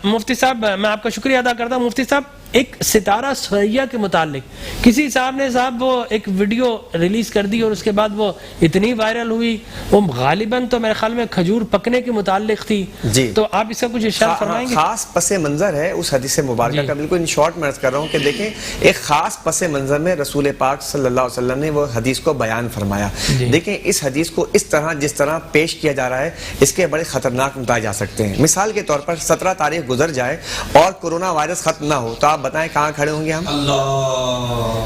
مفتی صاحب میں آپ کا شکریہ ادا کرتا ہوں۔ مفتی صاحب ایک ستارہ سریا کے متعلق کسی صاحب نے وہ ایک ویڈیو ریلیز کر دی اور اس کے بعد وہ اتنی وائرل ہوئی، وہ غالباً تو میرے خیال میں کھجور پکنے کے متعلق تھی، جی تو آپ اس کا کچھ ارشاد فرمائیں گے؟ خاص پس منظر ہے اس حدیث مبارکہ کا، بالکل ان شارٹ میں عرض کر رہا ہوں کہ دیکھیں ایک خاص پس منظر میں رسول پاک صلی اللہ علیہ وسلم نے وہ حدیث کو بیان فرمایا۔ دیکھیں اس حدیث کو اس طرح جس طرح پیش کیا جا رہا ہے اس کے بڑے خطرناک نتائج آ سکتے ہیں۔ مثال کے طور پر 17 تاریخ گزر جائے اور کورونا وائرس ختم نہ ہو تو آپ بتائیں کہاں کھڑے ہوں گے ہم؟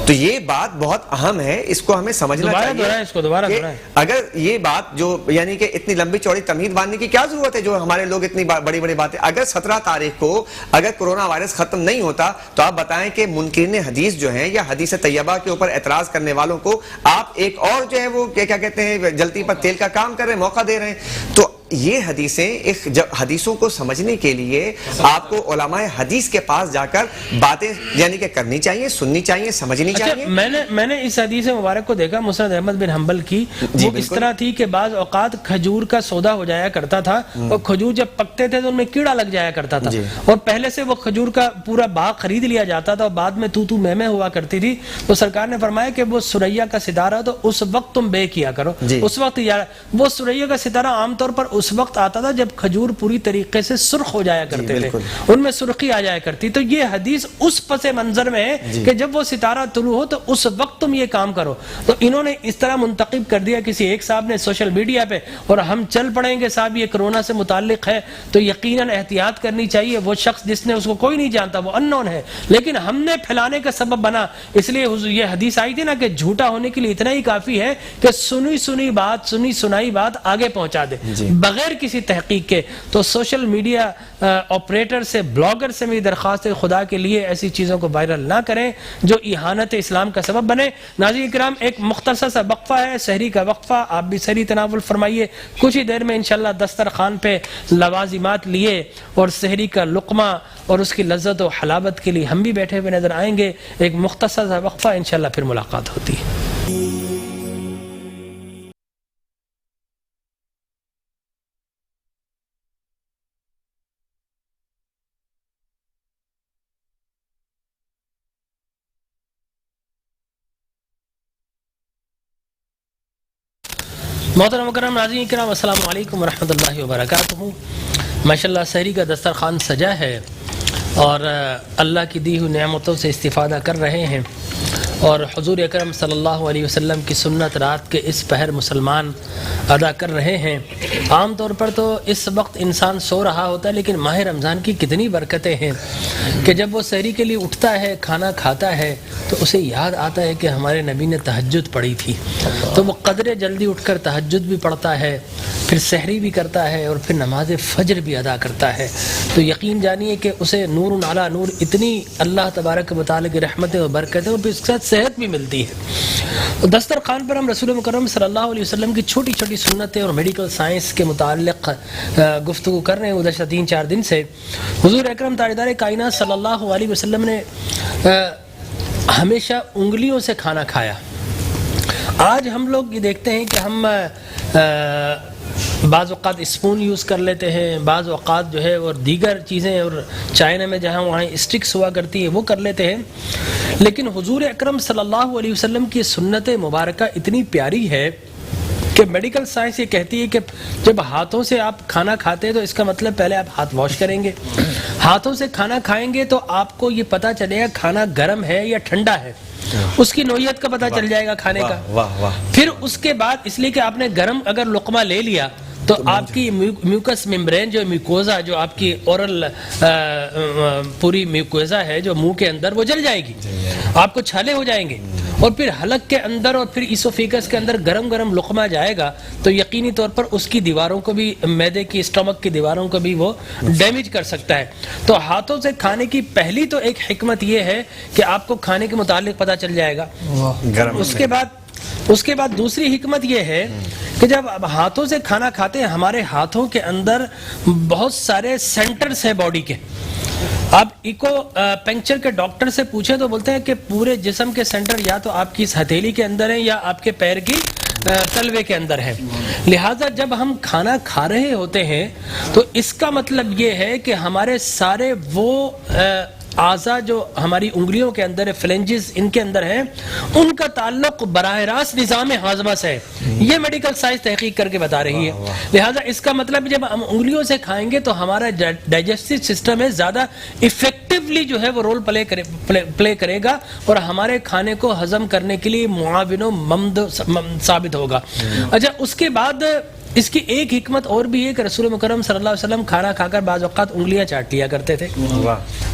تو یہ بات بہت اہم ہے، اس کو ہمیں سمجھنا چاہیے کہ اگر یہ بات جو یعنی کہ اتنی لمبی چوڑی تمہید باندھنے کی کیا ضرورت ہے جو ہمارے لوگ اتنی بڑی بڑی باتیں، اگر 17 تاریخ کو اگر کورونا وائرس ختم نہیں ہوتا تو آپ بتائیں کہ منکرین حدیث جو ہیں یا حدیث طیبہ کے اوپر اعتراض کرنے والوں کو آپ ایک اور جو ہے وہ کیا کہتے ہیں جلتی پر تیل کا کام کر رہے ہیں، موقع دے رہے ہیں۔ تو یہ حدیثیں حدیثوں کو سمجھنے کے لیے آپ کو علماء حدیث کے پاس جا کر باتیں یعنی کہ کرنی چاہیے، سننی چاہیے، سمجھنی چاہیے۔ میں نے اس حدیث مبارک کو دیکھا مسند احمد بن حنبل کی، وہ اس طرح تھی کہ بعض اوقات کھجور کا سودا ہو جایا کرتا تھا اور کھجور جب پکتے تھے تو ان میں کیڑا لگ جایا کرتا تھا اور پہلے سے وہ کھجور کا پورا باغ خرید لیا جاتا تھا اور بعد میں تو میں ہوا کرتی تھی۔ تو سرکار نے فرمایا کہ وہ سریا کا ستارہ تو اس وقت تم بے کیا کرو، اس وقت وہ سریا کا ستارہ عام طور پر اس وقت آتا تھا جب کھجور پوری طریقے سے سرخ ہو جایا کرتے تھے، ان میں سرخی آ جایا کرتی۔ تو یہ حدیث اس پس منظر میں ہے کہ جب وہ ستارہ طلوع ہو تو اس وقت تم یہ کام کرو۔ تو انہوں نے اس طرح منتخب کر دیا کسی ایک صاحب نے سوشل میڈیا پہ، اور ہم چل پڑیں گے صاحب یہ کرونا سے متعلق ہے تو یقیناً احتیاط کرنی چاہیے۔ وہ شخص جس نے اس کو کوئی نہیں جانتا، وہ اننون ہے، لیکن ہم نے پھیلانے کا سبب بنا، اس لیے یہ حدیث آئی تھی نا کہ جھوٹا ہونے کے لیے اتنا ہی کافی ہے کہ سنی بات سنی سنائی بات آگے پہنچا دے بغیر کسی تحقیق کے۔ تو سوشل میڈیا آپریٹر سے، بلاگر سے میری درخواست ہے خدا کے لیے ایسی چیزوں کو وائرل نہ کریں جو اہانت اسلام کا سبب بنے۔ ناظرین کرام ایک مختصر سا وقفہ ہے، سحری کا وقفہ، آپ بھی سحری تناول فرمائیے۔ کچھ ہی دیر میں انشاءاللہ دسترخوان پہ لوازمات لیے اور سحری کا لقمہ اور اس کی لذت و حلاوت کے لیے ہم بھی بیٹھے ہوئے نظر آئیں گے۔ ایک مختصر سا وقفہ، انشاءاللہ پھر ملاقات ہوتی ہے۔ محترم مکرم ناظرین کرام السلام علیکم ورحمۃ اللہ وبرکاتہ۔ ماشاءاللہ سحری کا دسترخوان سجا ہے اور اللہ کی دی ہوئی نعمتوں سے استفادہ کر رہے ہیں، اور حضور اکرم صلی اللہ علیہ وسلم کی سنت رات کے اس پہر مسلمان ادا کر رہے ہیں۔ عام طور پر تو اس وقت انسان سو رہا ہوتا ہے، لیکن ماہ رمضان کی کتنی برکتیں ہیں کہ جب وہ سحری کے لیے اٹھتا ہے، کھانا کھاتا ہے تو اسے یاد آتا ہے کہ ہمارے نبی نے تہجد پڑھی تھی، تو وہ قدرے جلدی اٹھ کر تہجد بھی پڑھتا ہے، پھر سحری بھی کرتا ہے اور پھر نماز فجر بھی ادا کرتا ہے۔ تو یقین جانیے کہ اسے نور علی نور اتنی اللہ تبارک و تعالی کی رحمتیں اور برکتیں اور پھر اس کے ساتھ صحت بھی ملتی ہے۔ دسترخوان پر ہم رسول مکرم صلی اللہ علیہ وسلم کی چھوٹی چھوٹی سنتیں اور میڈیکل سائنس کے متعلق گفتگو کر رہے ہیں گزشتہ 3-4 دن سے۔ حضور اکرم تاجدار کائنات صلی اللہ علیہ وسلم نے ہمیشہ انگلیوں سے کھانا کھایا۔ آج ہم لوگ یہ دیکھتے ہیں کہ ہم بعض اوقات اسپون یوز کر لیتے ہیں، بعض اوقات جو ہے اور دیگر چیزیں، اور چائنا میں جہاں وہاں اسٹکس ہوا کرتی ہے وہ کر لیتے ہیں، لیکن حضور اکرم صلی اللہ علیہ وسلم کی سنت مبارکہ اتنی پیاری ہے کہ میڈیکل سائنس یہ کہتی ہے کہ جب ہاتھوں سے آپ کھانا کھاتے ہیں تو اس کا مطلب پہلے آپ ہاتھ واش کریں گے، ہاتھوں سے کھانا کھائیں گے تو آپ کو یہ پتہ چلے گا کھانا گرم ہے یا ٹھنڈا ہے، اس کی نوعیت کا پتہ چل جائے گا کھانے کا۔ پھر اس کے بعد اس لیے کہ آپ نے گرم اگر لقمہ لے لیا تو آپ کی میوکس ممبرین جو میوکوزا جو آپ کی اورل پوری میوکوزا ہے جو منہ کے اندر وہ جل جائے گی، آپ کو چھالے ہو جائیں گے، اور پھر حلق کے اندر اور پھر ایسوفیگس کے اندر گرم گرم لقمہ جائے گا تو یقینی طور پر اس کی دیواروں کو بھی، معدے کی اسٹمک کی دیواروں کو بھی وہ ڈیمیج کر سکتا ہے۔ تو ہاتھوں سے کھانے کی پہلی تو ایک حکمت یہ ہے کہ آپ کو کھانے کے متعلق پتہ چل جائے گا۔ اس کے بعد دوسری حکمت یہ ہے کہ جب اب ہاتھوں سے کھانا کھاتے ہیں، ہمارے ہاتھوں کے اندر بہت سارے سینٹرز ہیں باڈی کے، آپ ایکو پنکچر کے ڈاکٹر سے پوچھیں تو بولتے ہیں کہ پورے جسم کے سینٹر یا تو آپ کی اس ہتھیلی کے اندر ہے یا آپ کے پیر کی تلوے کے اندر ہے. لہٰذا جب ہم کھانا کھا رہے ہوتے ہیں تو اس کا مطلب یہ ہے کہ ہمارے سارے وہ اعضاء جو ہماری انگلیوں کے اندر ہے، فلنجز ان کے اندر ہیں، ان کا تعلق براہ راست نظام ہاضمہ سے ہے. یہ میڈیکل سائنس تحقیق کر کے بتا رہی ہے. لہٰذا اس کا مطلب جب ہم انگلیوں سے کھائیں گے تو ہمارا ڈائجسٹو سسٹم ہے زیادہ افیکٹولی جو ہے وہ رول پلے کرے گا اور ہمارے کھانے کو ہضم کرنے کے لیے معاون و ممد ثابت ہوگا. اچھا، اس کے بعد اس کی ایک حکمت اور بھی ہے کہ رسول مکرم صلی اللہ علیہ وسلم کھانا کھا کر بعض اوقات انگلیاں چاٹ لیا کرتے تھے.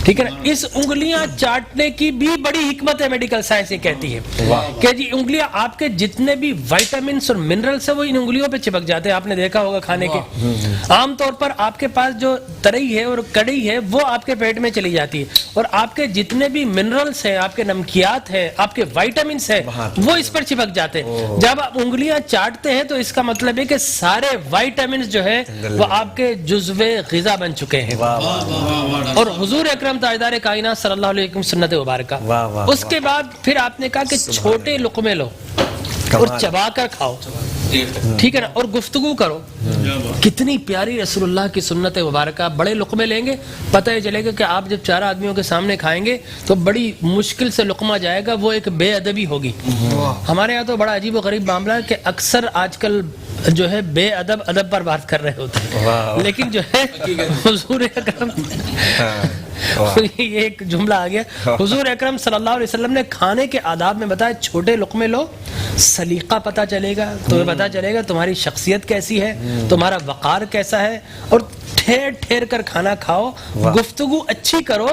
ٹھیک ہے نا. اس انگلیاں چاٹنے کی بھی بڑی حکمت ہے. میڈیکل سائنس یہ کہتی ہے کہ جی انگلیاں آپ کے جتنے بھی وائٹامنس اور منرلس ہیں وہ ان انگلیوں پہ چپک جاتے ہیں. آپ نے دیکھا ہوگا کھانے کے عام طور پر آپ کے پاس جو ترئی ہے اور کڑی ہے وہ آپ کے پیٹ میں چلی جاتی ہے اور آپ کے جتنے بھی منرلس ہیں، آپ کے نمکیات ہیں، آپ کے وائٹامنس ہیں، وہ اس پر چپک جاتے ہیں. جب آپ انگلیاں چاٹتے ہیں تو اس کا مطلب ہے کہ سارے وائٹامنس جو ہے وہ آپ کے جزو غذا بن چکے ہیں. اور حضور اکرم تاجدار کائنات صلی اللہ علیہ وسلم سنت مبارکہ. اس کے بعد پھر آپ نے کہا کہ چھوٹے لقمے لو اور چبا کر کھاؤ. ٹھیک ہے نا. اور گفتگو کرو. کتنی پیاری رسول اللہ کی سنت مبارکہ. بڑے لقمے لیں گے، پتہ ہی چلے گا کہ آپ جب 4 آدمیوں کے سامنے کھائیں گے تو بڑی مشکل سے لقمہ جائے گا، وہ ایک بے ادبی ہوگی. ہمارے یہاں تو بڑا عجیب و غریب معاملہ ہے کہ اکثر آج کل جو ہے بے ادب پر بات کر رہے ہوتے ہیں، لیکن جو ہے حضور اکرم یہ ایک جملہ آ گیا. حضور اکرم صلی اللہ علیہ وسلم نے کھانے کے آداب میں بتایا چھوٹے لقمے لو، سلیقہ پتہ چلے گا، تمہیں پتہ چلے گا تمہاری شخصیت کیسی ہے، تمہارا وقار کیسا ہے. اور ٹھہر ٹھہر کر کھانا کھاؤ، گفتگو اچھی کرو.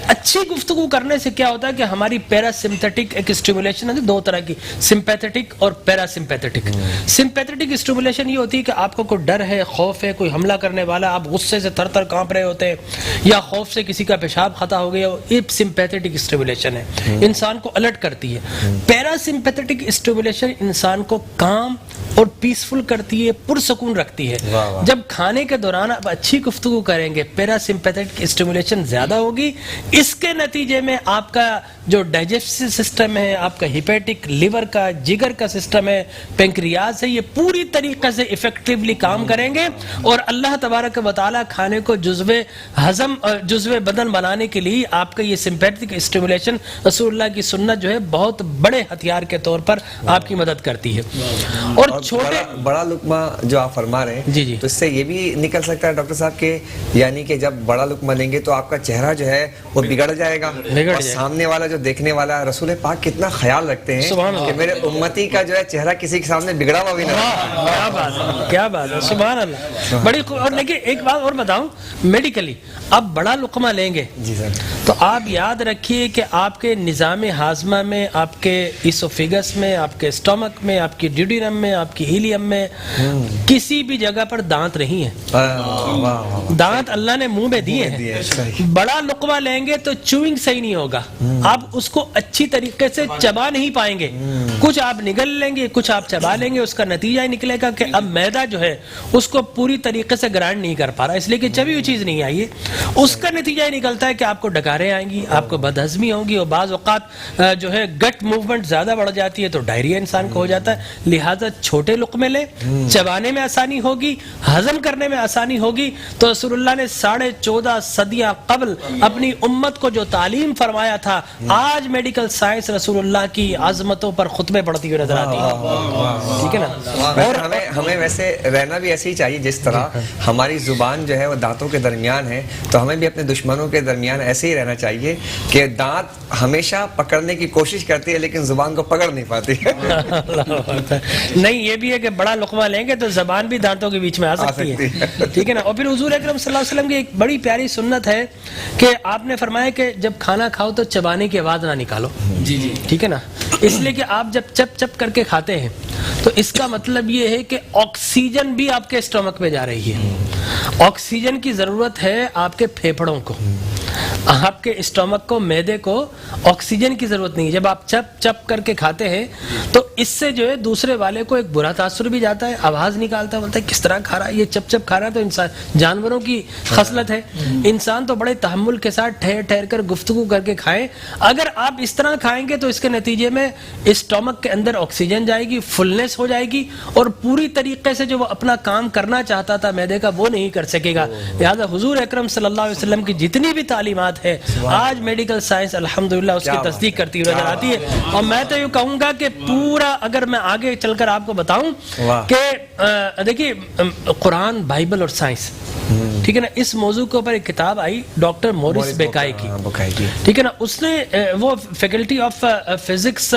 اچھی گفتگو کرنے سے کیا ہوتا ہے کہ ہماری پیرا سمپیتھٹک ایک اسٹیمولیشن ہے 2 طرح کی، سمپیتھٹک اور پیرا سمپیتھٹک. سمپیتھٹک اسٹیمولیشن یہ ہوتی ہے کہ آپ کو کوئی ڈر ہے، خوف ہے، کوئی حملہ کرنے والا، آپ غصے سے تھر تھر کانپ رہے ہوتے ہیں یا خوف سے کسی کا پیشاب خطا ہو گیا. یہ سمپیتھٹک اسٹیمولیشن ہے، انسان کو الرٹ کرتی ہے. پیرا سمپیتھٹک اسٹیمولیشن انسان کو کام اور پیسفل کرتی ہے، پرسکون رکھتی ہے. جب کھانے کے دوران آپ اچھی گفتگو کریں گے پیرا سمپیتھٹک اسٹیمولیشن زیادہ ہوگی. اس کے نتیجے میں آپ کا جو ڈائجسٹو سسٹم ہے، آپ کا ہیپیٹک، لیور کا، جگر کا سسٹم ہے، پینکریاز ہے، یہ پوری طریقے سے افیکٹولی کام کریں گے اور اللہ تبارک و تعالی کھانے کو جزو بدن بنانے کے لیے آپ کا یہ سمپیتھٹک اسٹیمولیشن رسول اللہ کی سنت جو ہے بہت بڑے ہتھیار کے طور پر آپ کی مدد کرتی ہے. اور چھوٹے بڑا لقمہ جو آپ فرما رہے ہیں جی تو اس سے یہ بھی نکل سکتا ہے ڈاکٹر صاحب کہ یعنی کہ جب بڑا لقمہ لیں گے تو آپ کا چہرہ جو ہے وہ بگڑ جائے گا اور سامنے والا جو دیکھنے والا رسول پاک کتنا خیال رکھتے ہیں کہ میرے امتی کا جو ہے چہرہ کسی کے سامنے بگڑا ہوا بھی نہ ہو. کیا بات ہے، کیا بات ہے، سبحان اللہ. بڑی اور لیکن ایک بات اور بتاؤں میڈیکلی، آپ بڑا لقمہ لیں گے تو آپ یاد رکھیے کہ آپ کے نظام ہاضمہ میں، آپ کے ایسوفیگس میں، آپ کے اسٹومک میں، آپ کی ڈیوڈینم میں، آپ کی ہیلیم میں کسی بھی جگہ پر دانت نہیں ہے. دانت اللہ نے منہ میں دیے ہیں. بڑا لقمہ لیں گے تو چوئنگ صحیح نہیں ہوگا، آپ اس کو اچھی طریقے سے چبا نہیں پائیں گے. کچھ آپ نگل لیں گے، کچھ آپ چبا لیں گے. اس کا نتیجہ یہ نکلے گا کہ اب میدا جو ہے اس کو پوری طریقے سے گرائنڈ نہیں کر پا رہا، اس لیے کہ چبی ہوئی چیز نہیں آئی ہے. اس کا نتیجہ یہ نکلتا ہے کہ آپ کو ڈکاریں آئیں گی، آپ کو بدہضمی ہوگی اور بعض اوقات جو ہے گٹ موومنٹ زیادہ بڑھ جاتی ہے تو ڈائریا انسان کو ہو جاتا ہے. لہٰذا چھوٹے لقمے لیں، چبانے میں آسانی ہوگی، ہضم کرنے میں آسانی ہوگی. تو رسول اللہ نے 14.5 صدیاں قبل اپنی امت کو جو تعلیم فرمایا تھا، آج میڈیکل سائنس رسول اللہ کی عظمتوں پر خطبے پڑھتی ہوئی نظر آتی ہے. ٹھیک ہے نا. اور ہمیں ویسے رہنا بھی ایسے ہی چاہیے جس طرح ہماری زبان جو ہے وہ دانتوں کے درمیان ہے، تو ہمیں بھی اپنے دشمنوں کے درمیان ایسے ہی رہنا چاہیے کہ دانت ہمیشہ پکڑنے کی کوشش کرتی ہے لیکن زبان کو پکڑ نہیں پاتی. نہیں، یہ بھی ہے کہ بڑا لقمہ لیں گے تو زبان بھی دانتوں کے بیچ میں آ سکتی ہے. ٹھیک ہے نا. اور پھر حضور اکرم صلی اللہ علیہ وسلم کی ایک بڑی پیاری سنت ہے کہ آپ نے فرمایا کہ جب کھانا کھاؤ تو چبانے کی آواز نہ نکالو. جی. ٹھیک ہے نا. اس لیے کہ آپ جب چپ چپ کر کے کھاتے ہیں تو اس کا مطلب یہ ہے کہ آکسیجن بھی آپ کے اسٹمک میں جا رہی ہے. آکسیجن کی ضرورت ہے آپ کے پھیپھڑوں کو، آپ کے اسٹمک کو، معدے کو آکسیجن کی ضرورت نہیں ہے. جب آپ چپ چپ کر کے کھاتے ہیں تو اس سے جو ہے دوسرے والے کو ایک برا تاثر بھی جاتا ہے, آواز نکالتا ہے, بولتا ہے کس طرح کھا رہا ہے, یہ چپ چپ کھا رہا ہے. تو انسان جانوروں کی خصلت ہے, انسان تو بڑے تحمل کے ساتھ ٹھہر ٹھہر کر گفتگو کر کے کھائیں. اگر آپ اس طرح کھائیں گے تو اس کے نتیجے میں اسٹومک کے اندر آکسیجن جائے گی, فلنس ہو جائے گی, اور پوری طریقے سے جو وہ اپنا کام کرنا چاہتا تھا معدے کا وہ نہیں کر سکے گا. لہٰذا حضور اکرم صلی اللہ علیہ وسلم کی جتنی بھی تعلیمات ہے آج میڈیکل سائنس الحمدللہ اس کی تصدیق کرتی ہوئی نظر آتی ہے. اور میں تو یہ کہوں گا کہ پورا, اگر میں آگے چل کر آپ کو بتاؤں کہ دیکھیے قرآن, بائبل اور سائنس, ٹھیک ہے نا, اس موضوع کے اوپر ایک کتاب آئی ڈاکٹر موریس بیکائی کی, ٹھیک ہے نا. اس نے وہ faculty of physics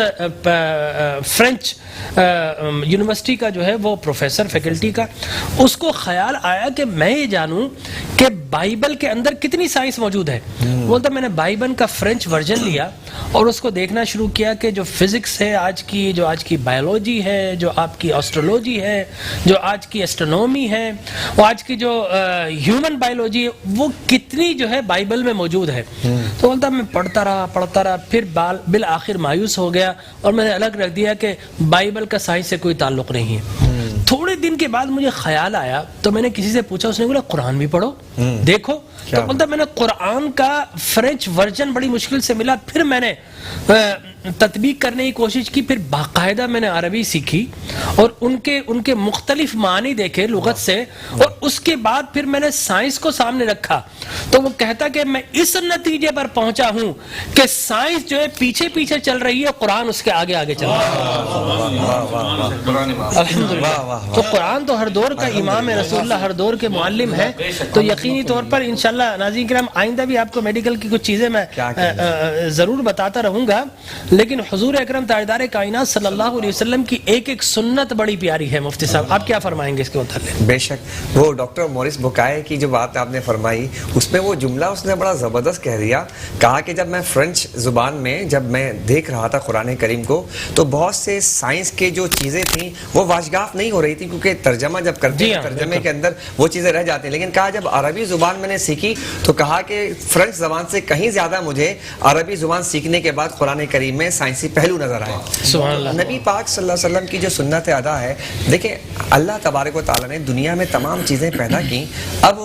French university کا جو ہے وہ پروفیسر فیکلٹی کا, اس کو خیال آیا کہ میں یہ جانوں کہ بائبل کے اندر کتنی سائنس موجود ہے. بولتا میں نے بائبل کا فرینچ ورژن لیا اور اس کو دیکھنا شروع کیا کہ جو فزکس ہے آج کی بایولوجی ہے, جو آپ کی ایسٹرولوجی ہے, جو آج کی ایسٹرونومی ہے, وہ آج کی جو ہیومن بایولوجی ہے, وہ کتنی جو ہے بائبل میں موجود ہے. تو بولتا میں پڑھتا رہا, پھر بالآخر مایوس ہو گیا اور میں نے الگ رکھ دیا کہ بائبل کا سائنس سے کوئی تعلق نہیں ہے. تھوڑے دن کے بعد مجھے خیال آیا تو میں نے کسی سے پوچھا, اس نے بولا قرآن بھی پڑھو دیکھو. تو بولتا میں نے قرآن کا فرینچ ورژن بڑی مشکل سے ملا, پھر میں نے تطبیق کرنے کی کوشش کی, پھر باقاعدہ میں نے عربی سیکھی اور ان کے مختلف معنی دیکھے لغت سے, اور اس کے بعد پھر میں نے سائنس کو سامنے رکھا. تو وہ کہتا کہ میں اس نتیجے پر پہنچا ہوں کہ سائنس جو ہے پیچھے پیچھے چل رہی ہے, قرآن اس کے آگے آگے چل رہا ہے. الحمدللہ. تو قرآن تو ہر دور کا امام ہے, رسول اللہ ہر دور کے معلم ہے. تو یقینی طور پر انشاءاللہ ناظرین کرام آئندہ بھی آپ کو میڈیکل کی کچھ چیزیں میں ضرور بتاتا رہوں گا, لیکن حضور اکرم تاجدار کائنات صلی اللہ علیہ وسلم کی ایک ایک سنت بڑی پیاری ہے. مفتی صاحب آپ کیا فرمائیں گے اس کے متعلق؟ بے شک وہ ڈاکٹر موریس بیکائی کی جو بات آپ نے فرمائی, اس میں وہ جملہ اس نے بڑا زبردست کہہ دیا. کہا کہ جب میں فرینچ زبان میں جب میں دیکھ رہا تھا قرآن کریم کو, تو بہت سے سائنس کے جو چیزیں تھیں وہ واشگاف نہیں ہو رہی تھی, کیونکہ ترجمہ جب کرتے ہیں ترجمے کے اندر وہ چیزیں رہ جاتی ہیں. لیکن کہا جب عربی زبان میں نے سیکھی تو کہا کہ فرینچ زبان سے کہیں زیادہ مجھے عربی زبان سیکھنے کے بعد قرآن کریم میں سائنسی پہلو نظر آئے. نبی پاک صلی اللہ علیہ وسلم کی جو سنت ادا ہے, دیکھیں اللہ تبارک و تعالیٰ نے دنیا میں تمام چیزیں پیدا کی. اب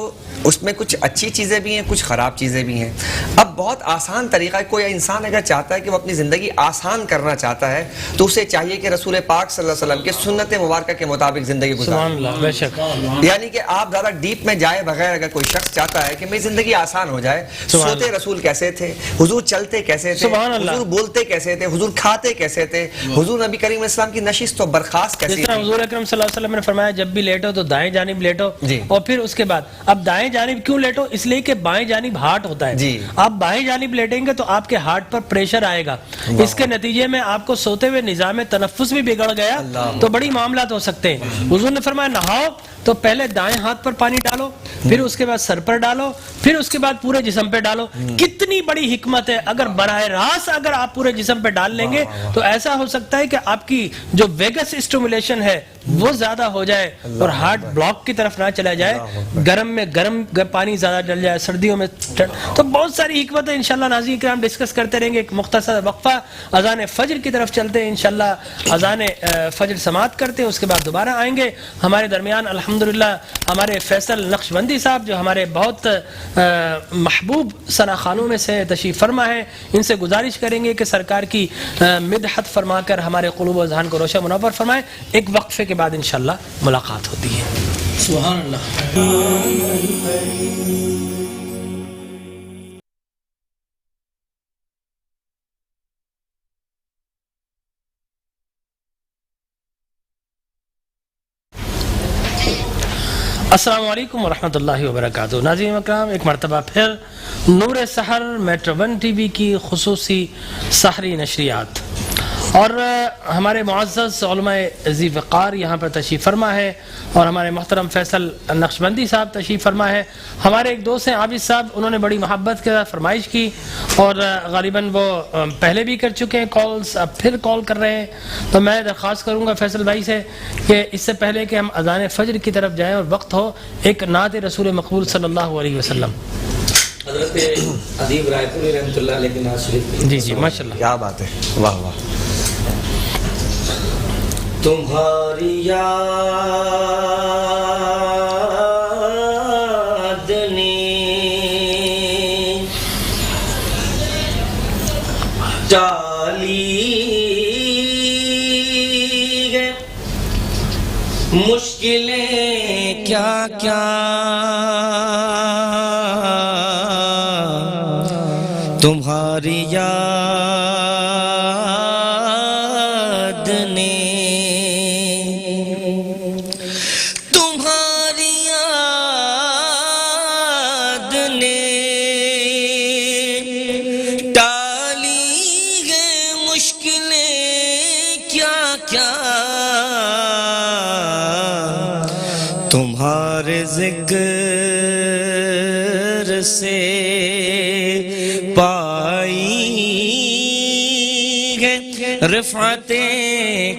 اس میں کچھ اچھی چیزیں بھی ہیں, کچھ خراب چیزیں بھی ہیں. اب بہت آسان طریقہ ہے, کوئی انسان اگر چاہتا ہے کہ وہ اپنی زندگی آسان کرنا چاہتا ہے تو اسے چاہیے کہ رسول پاک صلی اللہ علیہ وسلم کے سنت مبارکہ کے مطابق زندگی گزارے. یعنی کہ آپ زیادہ ڈیپ میں جائے بغیر اگر کوئی شخص چاہتا ہے کہ میری زندگی آسان ہو جائے, سوتے رسول کیسے تھے, حضور چلتے کیسے تھے, حضور بولتے کیسے تھے, حضور کھاتے کیسے تھے, حضور نبی کریم علیہ السلام کی نشست و برخاست کیسی تھی. حضور اکرم صلی اللہ علیہ وسلم نے فرمایا جب بھی لیٹو تو دائیں جانب لیٹو, اور پھر اس کے بعد اب دائیں جانب کیوں لیٹو, اس لیے کہ بائیں جانب ہارٹ ہوتا ہے. آپ بائیں جانب لیٹیں گے تو آپ کے ہارٹ پر پریشر آئے گا, اس کے نتیجے میں آپ کو سوتے ہوئے نظام تنفس بھی بگڑ گیا تو بڑی معاملات ہو سکتے ہیں. حضور نے فرمایا نہاؤ تو پہلے دائیں ہاتھ پر پانی ڈالو, پھر اس کے بعد سر پر ڈالو, پھر اس کے بعد پورے جسم پہ ڈالو. کتنی بڑی حکمت ہے. اگر براہ راست اگر آپ پورے جسم پہ ڈال لیں گے تو ایسا ہو سکتا ہے کہ آپ کی جو ویگس اسٹیمولیشن ہے وہ زیادہ ہو جائے اور ہارٹ بلاک کی طرف نہ چلا جائے, گرم میں گرم پانی زیادہ ڈل جائے, سردیوں میں. تو بہت ساری حکمتیں انشاءاللہ ناظرین کرام ڈسکس کرتے رہیں گے. ایک مختصر وقفہ, اذان فجر کی طرف چلتے ہیں انشاءاللہ. اذان فجر سماعت کرتے ہیں, اس کے بعد دوبارہ آئیں گے. ہمارے درمیان الحمدللہ ہمارے فیصل نقشبندی صاحب جو ہمارے بہت محبوب ثنا خانوں میں سے تشریف فرما ہے, ان سے گزارش کریں گے کہ سرکار کی مدحت فرما کر ہمارے قلوب و اذہان کو روشن منور فرمائیں. ایک وقفے کے بعد انشاءاللہ ملاقات ہوتی ہے. سبحان اللہ. السلام علیکم ورحمۃ اللہ وبرکاتہ. ناظرین اکرام, ایک مرتبہ پھر نور سحر میٹرو ون ٹی وی کی خصوصی سحری نشریات اور ہمارے معزز علماء ذی وقار یہاں پر تشریف فرما ہے, اور ہمارے محترم فیصل نقشبندی صاحب تشریف فرما ہے. ہمارے ایک دوست ہیں عابد صاحب, انہوں نے بڑی محبت کے ساتھ فرمائش کی اور غالباً وہ پہلے بھی کر چکے ہیں کالز, اب پھر کال کر رہے ہیں. تو میں درخواست کروں گا فیصل بھائی سے کہ اس سے پہلے کہ ہم اذان فجر کی طرف جائیں اور وقت ہو, ایک نعت رسول مقبول صلی اللہ علیہ وسلم. حضرت ادیب رائے پوری رحمۃ اللہ علیہ کی نعت شریف. جی جی ماشاء اللہ, کیا بات ہے, واہ واہ. تمہاری یاد نے ڈالی ہے مشکلیں کیا کیا، تمہاری یاد نے، تمہاری یاد نے ٹالی ہے مشکلیں کیا کیا، تمہارے ذکر سے پائی ہے رفعتیں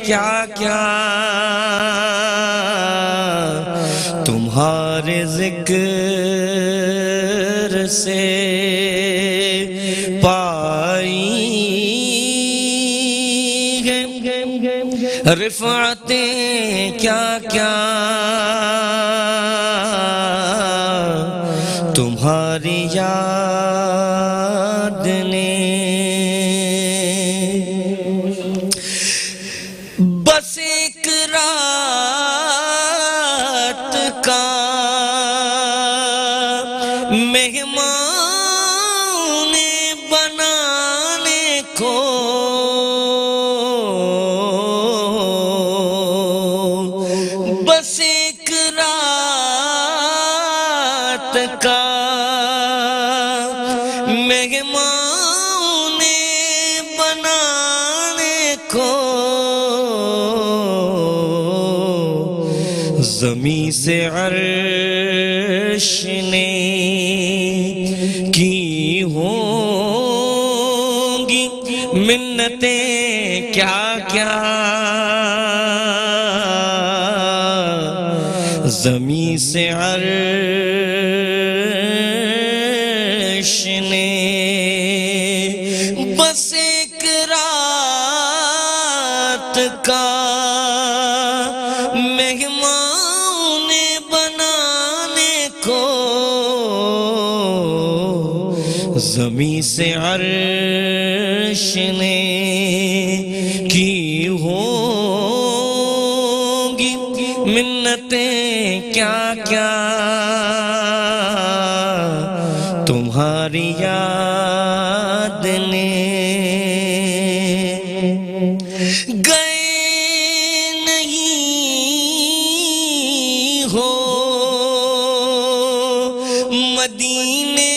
کیا کیا، تمہارے ذکر سے پائی ہے رفعتیں کیا کیا، تمہاری یاد نے، بس ایک رات کا مہمان بنانے کو، بس ایک رات کا مہمان بنانے کو، زمین سے عرش نے کی ہوں گی منتیں کیا کیا، زمین سے عرش نے بس ایک رات کا مہمان بنانے کو، زمین سے عرش نے کی ہوں گی منتیں کیا کیا، تمہاری یاد نے، گئے نہیں ہو مدینے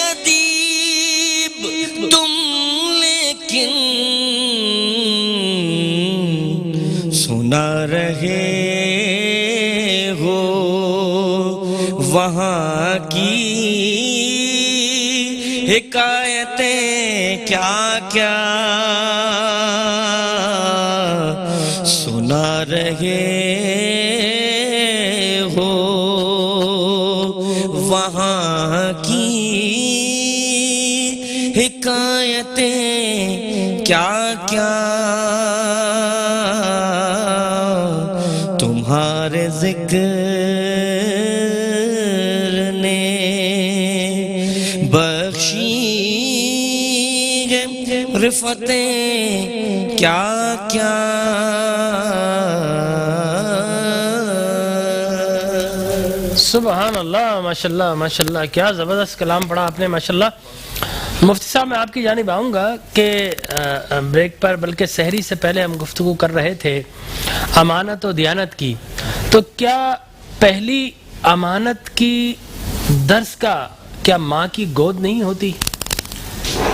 ادیب تم، لیکن سنا رہے ہو وہاں کی حکایتیں کیا کیا، سنا رہے ہو وہاں کی حکایتیں کیا کیا، تمہارے ذکر نے بخشی ہے رفتیں کیا کیا. سبحان اللہ، ماشاءاللہ ماشاءاللہ، کیا زبردست کلام پڑھا آپ نے ماشاءاللہ. مفتی صاحب میں آپ کی جانب آؤں گا کہ بریک پر بلکہ سحری سے پہلے ہم گفتگو کر رہے تھے امانت و دیانت کی، تو کیا پہلی امانت کی درس کا کیا ماں کی گود نہیں ہوتی؟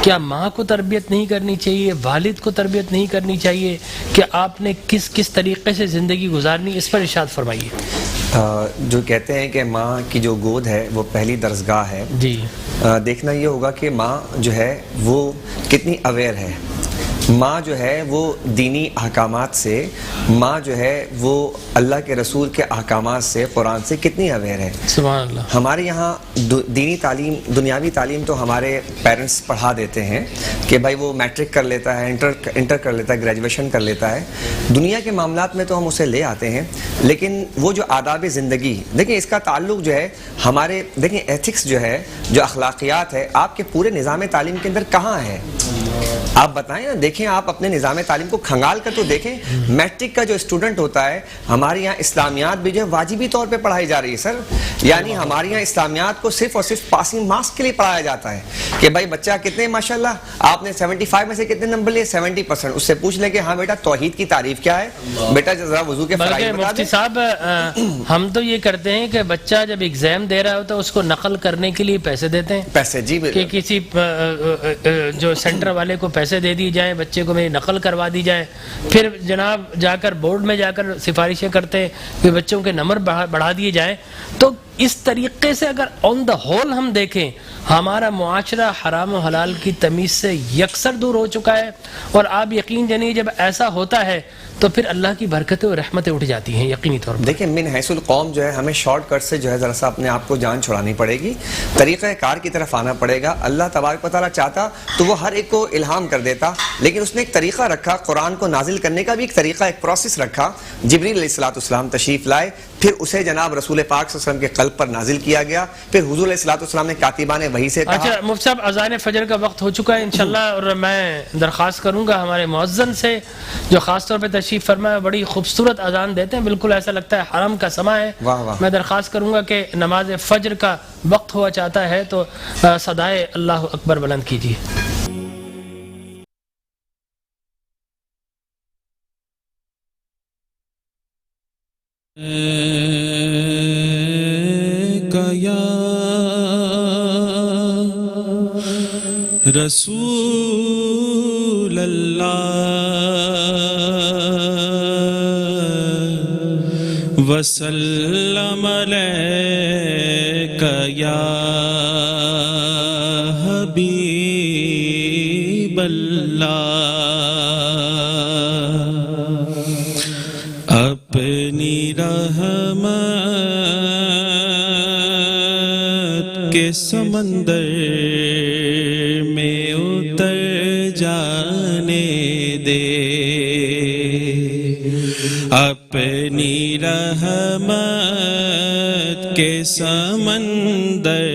کیا ماں کو تربیت نہیں کرنی چاہیے، والد کو تربیت نہیں کرنی چاہیے کہ آپ نے کس کس طریقے سے زندگی گزارنی؟ اس پر ارشاد فرمائیے. جو کہتے ہیں کہ ماں کی جو گود ہے وہ پہلی درسگاہ ہے، جی دیکھنا یہ ہوگا کہ ماں جو ہے وہ کتنی اویئر ہے ماں جو ہے وہ دینی احکامات سے، ماں جو ہے وہ اللہ کے رسول کے احکامات سے، قرآن سے کتنی اویئر ہے. سبحان اللہ. ہمارے یہاں دینی تعلیم، دنیاوی تعلیم تو ہمارے پیرنٹس پڑھا دیتے ہیں کہ بھائی وہ میٹرک کر لیتا ہے، انٹر کر لیتا ہے، گریجویشن کر لیتا ہے. دنیا کے معاملات میں تو ہم اسے لے آتے ہیں، لیکن وہ جو آداب زندگی، دیکھیں اس کا تعلق جو ہے ہمارے، دیکھیں ایتھکس جو ہے، جو اخلاقیات ہے، آپ کے پورے نظام تعلیم کے اندر کہاں ہے؟ آپ بتائیں نا، دیکھیں آپ اپنے نظام تعلیم کو کھنگال کر تو دیکھیں. میٹرک کا جو اسٹوڈنٹ ہوتا ہے، ہمارے یہاں اسلامیات بھی جو ہے واجبی طور پہ پڑھائی جا رہی ہے سر. یعنی ہمارے یہاں اسلامیات کو صرف اور صرف پاسنگ مارکس کے لیے پڑھایا جاتا ہے کہ بھائی بچہ کتنے، ماشاءاللہ آپ نے 75 میں سے کتنے نمبر لیے؟ 70%. اس سے پوچھ لیں کہ ہاں بیٹا توحید کی تعریف کیا ہے، بیٹا ذرا وضو کے فرائض بتا مفتی دیں. صاحب ہم تو یہ کرتے ہیں کہ بچہ جب ایگزام دے رہا ہوتا ہے اس کو نقل کرنے کے لیے پیسے دیتے ہیں، پیسے جی کہ کسی جو سینٹر والے کو پیسے دے دی جائیں، بچے کو میری نقل کروا دی جائے. پھر جناب جا کر بورڈ میں جا کر سفارشیں کرتے ہیں کہ بچوں کے نمبر بڑھا دیے جائیں. تو اس طریقے سے اگر آن دا ہول ہم دیکھیں، ہمارا معاشرہ حرام و حلال کی تمیز سے یکسر دور ہو چکا ہے. اور آپ یقین جانیے جب ایسا ہوتا ہے تو پھر اللہ کی برکتیں اور رحمتیں اٹھ جاتی ہیں یقینی طور پر. دیکھیں من حیث القوم جو ہے ہمیں شارٹ کٹ سے جو ہے ذرا سا اپنے آپ کو جان چھڑانی پڑے گی، طریقہ کار کی طرف آنا پڑے گا. اللہ تبارک و تعالیٰ چاہتا تو وہ ہر ایک کو الہام کر دیتا، لیکن اس نے ایک طریقہ رکھا، قرآن کو نازل کرنے کا بھی ایک طریقہ، ایک پروسیس رکھا. جبریل علیہ السلام تشریف لائے، پھر اسے جناب رسول پاک صلی اللہ علیہ وسلم کے قلب پر نازل کیا گیا. پھر حضور علیہ السلام نے کاتبان وحی سے کہا. اچھا مفتی صاحب اذان فجر کا وقت ہو چکا ہے انشاءاللہ، اور میں درخواست کروں گا ہمارے مؤذن سے جو خاص طور پہ تشریف فرمائے، بڑی خوبصورت اذان دیتے ہیں، بالکل ایسا لگتا ہے حرم کا سماع ہے. واہ واہ. میں درخواست کروں گا کہ نماز فجر کا وقت ہوا چاہتا ہے تو صدائے اللہ اکبر بلند کیجیے. رسول اللہ وسلم علیک یا حبیب اللہ. اپنی رحمت کے سمندر میں اتر جانے دے، اپنی رحمت کے سمندر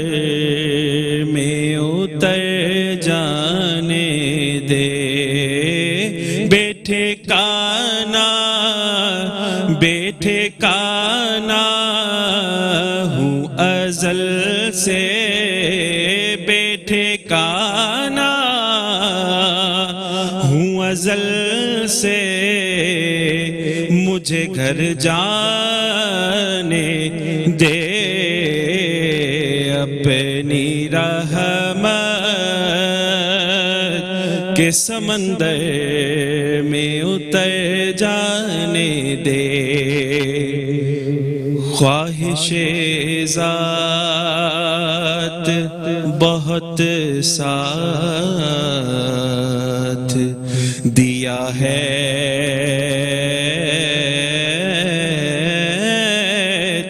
میں اتر جانے دے. بیٹھے کانا ہوں ازل سے، بیٹھے کانا ہوں ازل سے، مجھے گھر جانے دے. اپنی رحمت کے سمندر میں اتر جانے دے. خواہش ذات بہت ساتھ دیا ہے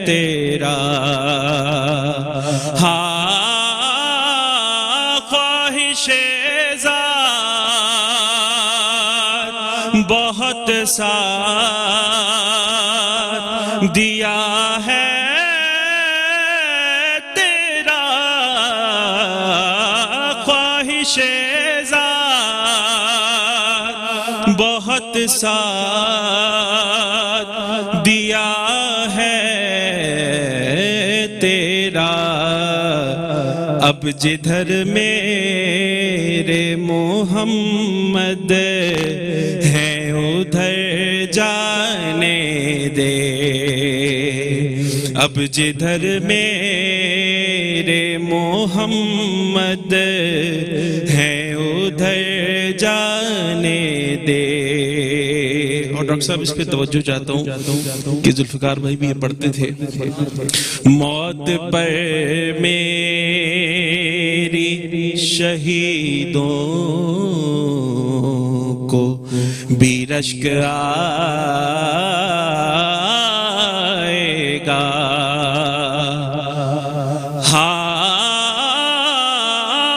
تیرا، خواہش ذات بہت ساتھ دیا ہے تیرا، خواہش ذات بہت ساتھ دیا ہے تیرا. اب جدھر میرے محمد ہیں ادھر جانے دے. اب جدھر میرے محمد ہیں ادھر جانے دے. اور ڈاکٹر صاحب اس پہ توجہ چاہتا ہوں کہ ذوالفقار بھائی بھی یہ پڑھتے تھے. موت پر میری شہیدوں کو بھی رشک آئے گا. ہاں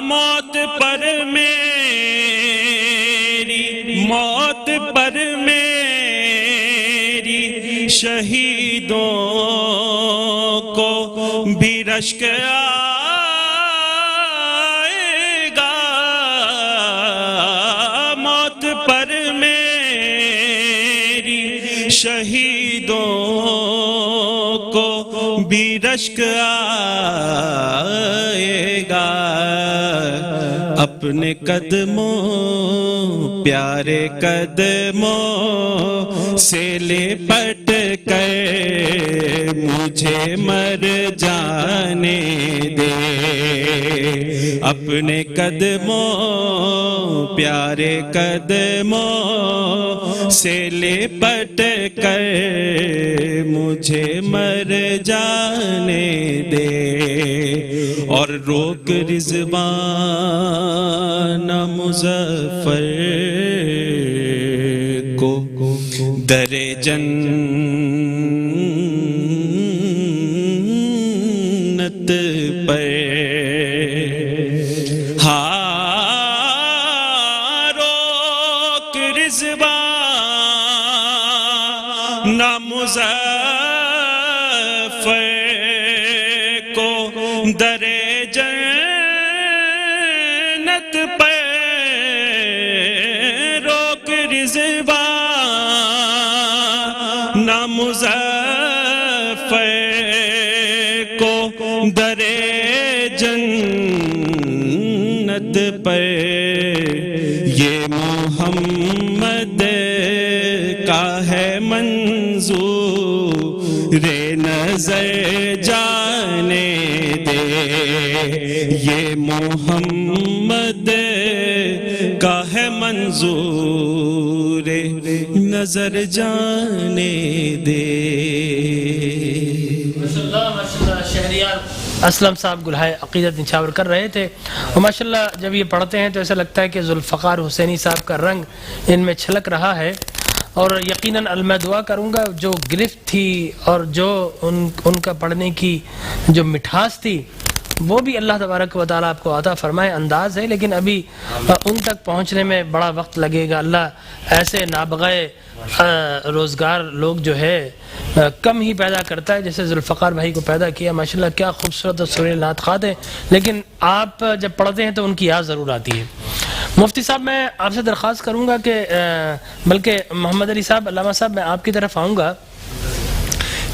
موت پر میری، موت پر میری، شہیدوں کو بھی رشک آئے گا. موت پر میری، شہیدوں کو بھی رشک آئے گا. اپنے قدموں، پیارے قدموں سے لپٹ کر مجھے مر جانے دے. اپنے قدموں، پیارے قدموں سے لپٹ کر مجھے مر جانے دے. اور روک رضوان مظفر کو در جنت پر. ہاں روک رضوان مظفر کو در جنت پر. روک رضوان مظفر کو در جنت پر. یہ محمد کا ہے منظور نظر جانے دے. یہ محمد کا ہے منظور نظر جانے دے. شہریار اسلم صاحب گلہائے عقیدت نچھاور کر رہے تھے، اور ماشاءاللہ جب یہ پڑھتے ہیں تو ایسا لگتا ہے کہ ذوالفقار حسینی صاحب کا رنگ ان میں چھلک رہا ہے. اور یقیناً میں دعا کروں گا جو گرفت تھی اور جو ان کا پڑھنے کی جو مٹھاس تھی وہ بھی اللہ تبارک و تعالیٰ آپ کو عطا فرمائے. انداز ہے لیکن ابھی ان تک پہنچنے میں بڑا وقت لگے گا. اللہ ایسے نابغے روزگار لوگ جو ہے کم ہی پیدا کرتا ہے، جیسے ذوالفقار بھائی کو پیدا کیا. ماشاءاللہ کیا خوبصورت اور سریل نعت خوات ہیں، لیکن آپ جب پڑھتے ہیں تو ان کی یاد ضرور آتی ہے. مفتی صاحب میں آپ سے درخواست کروں گا کہ بلکہ محمد علی صاحب، علامہ صاحب، میں آپ کی طرف آؤں گا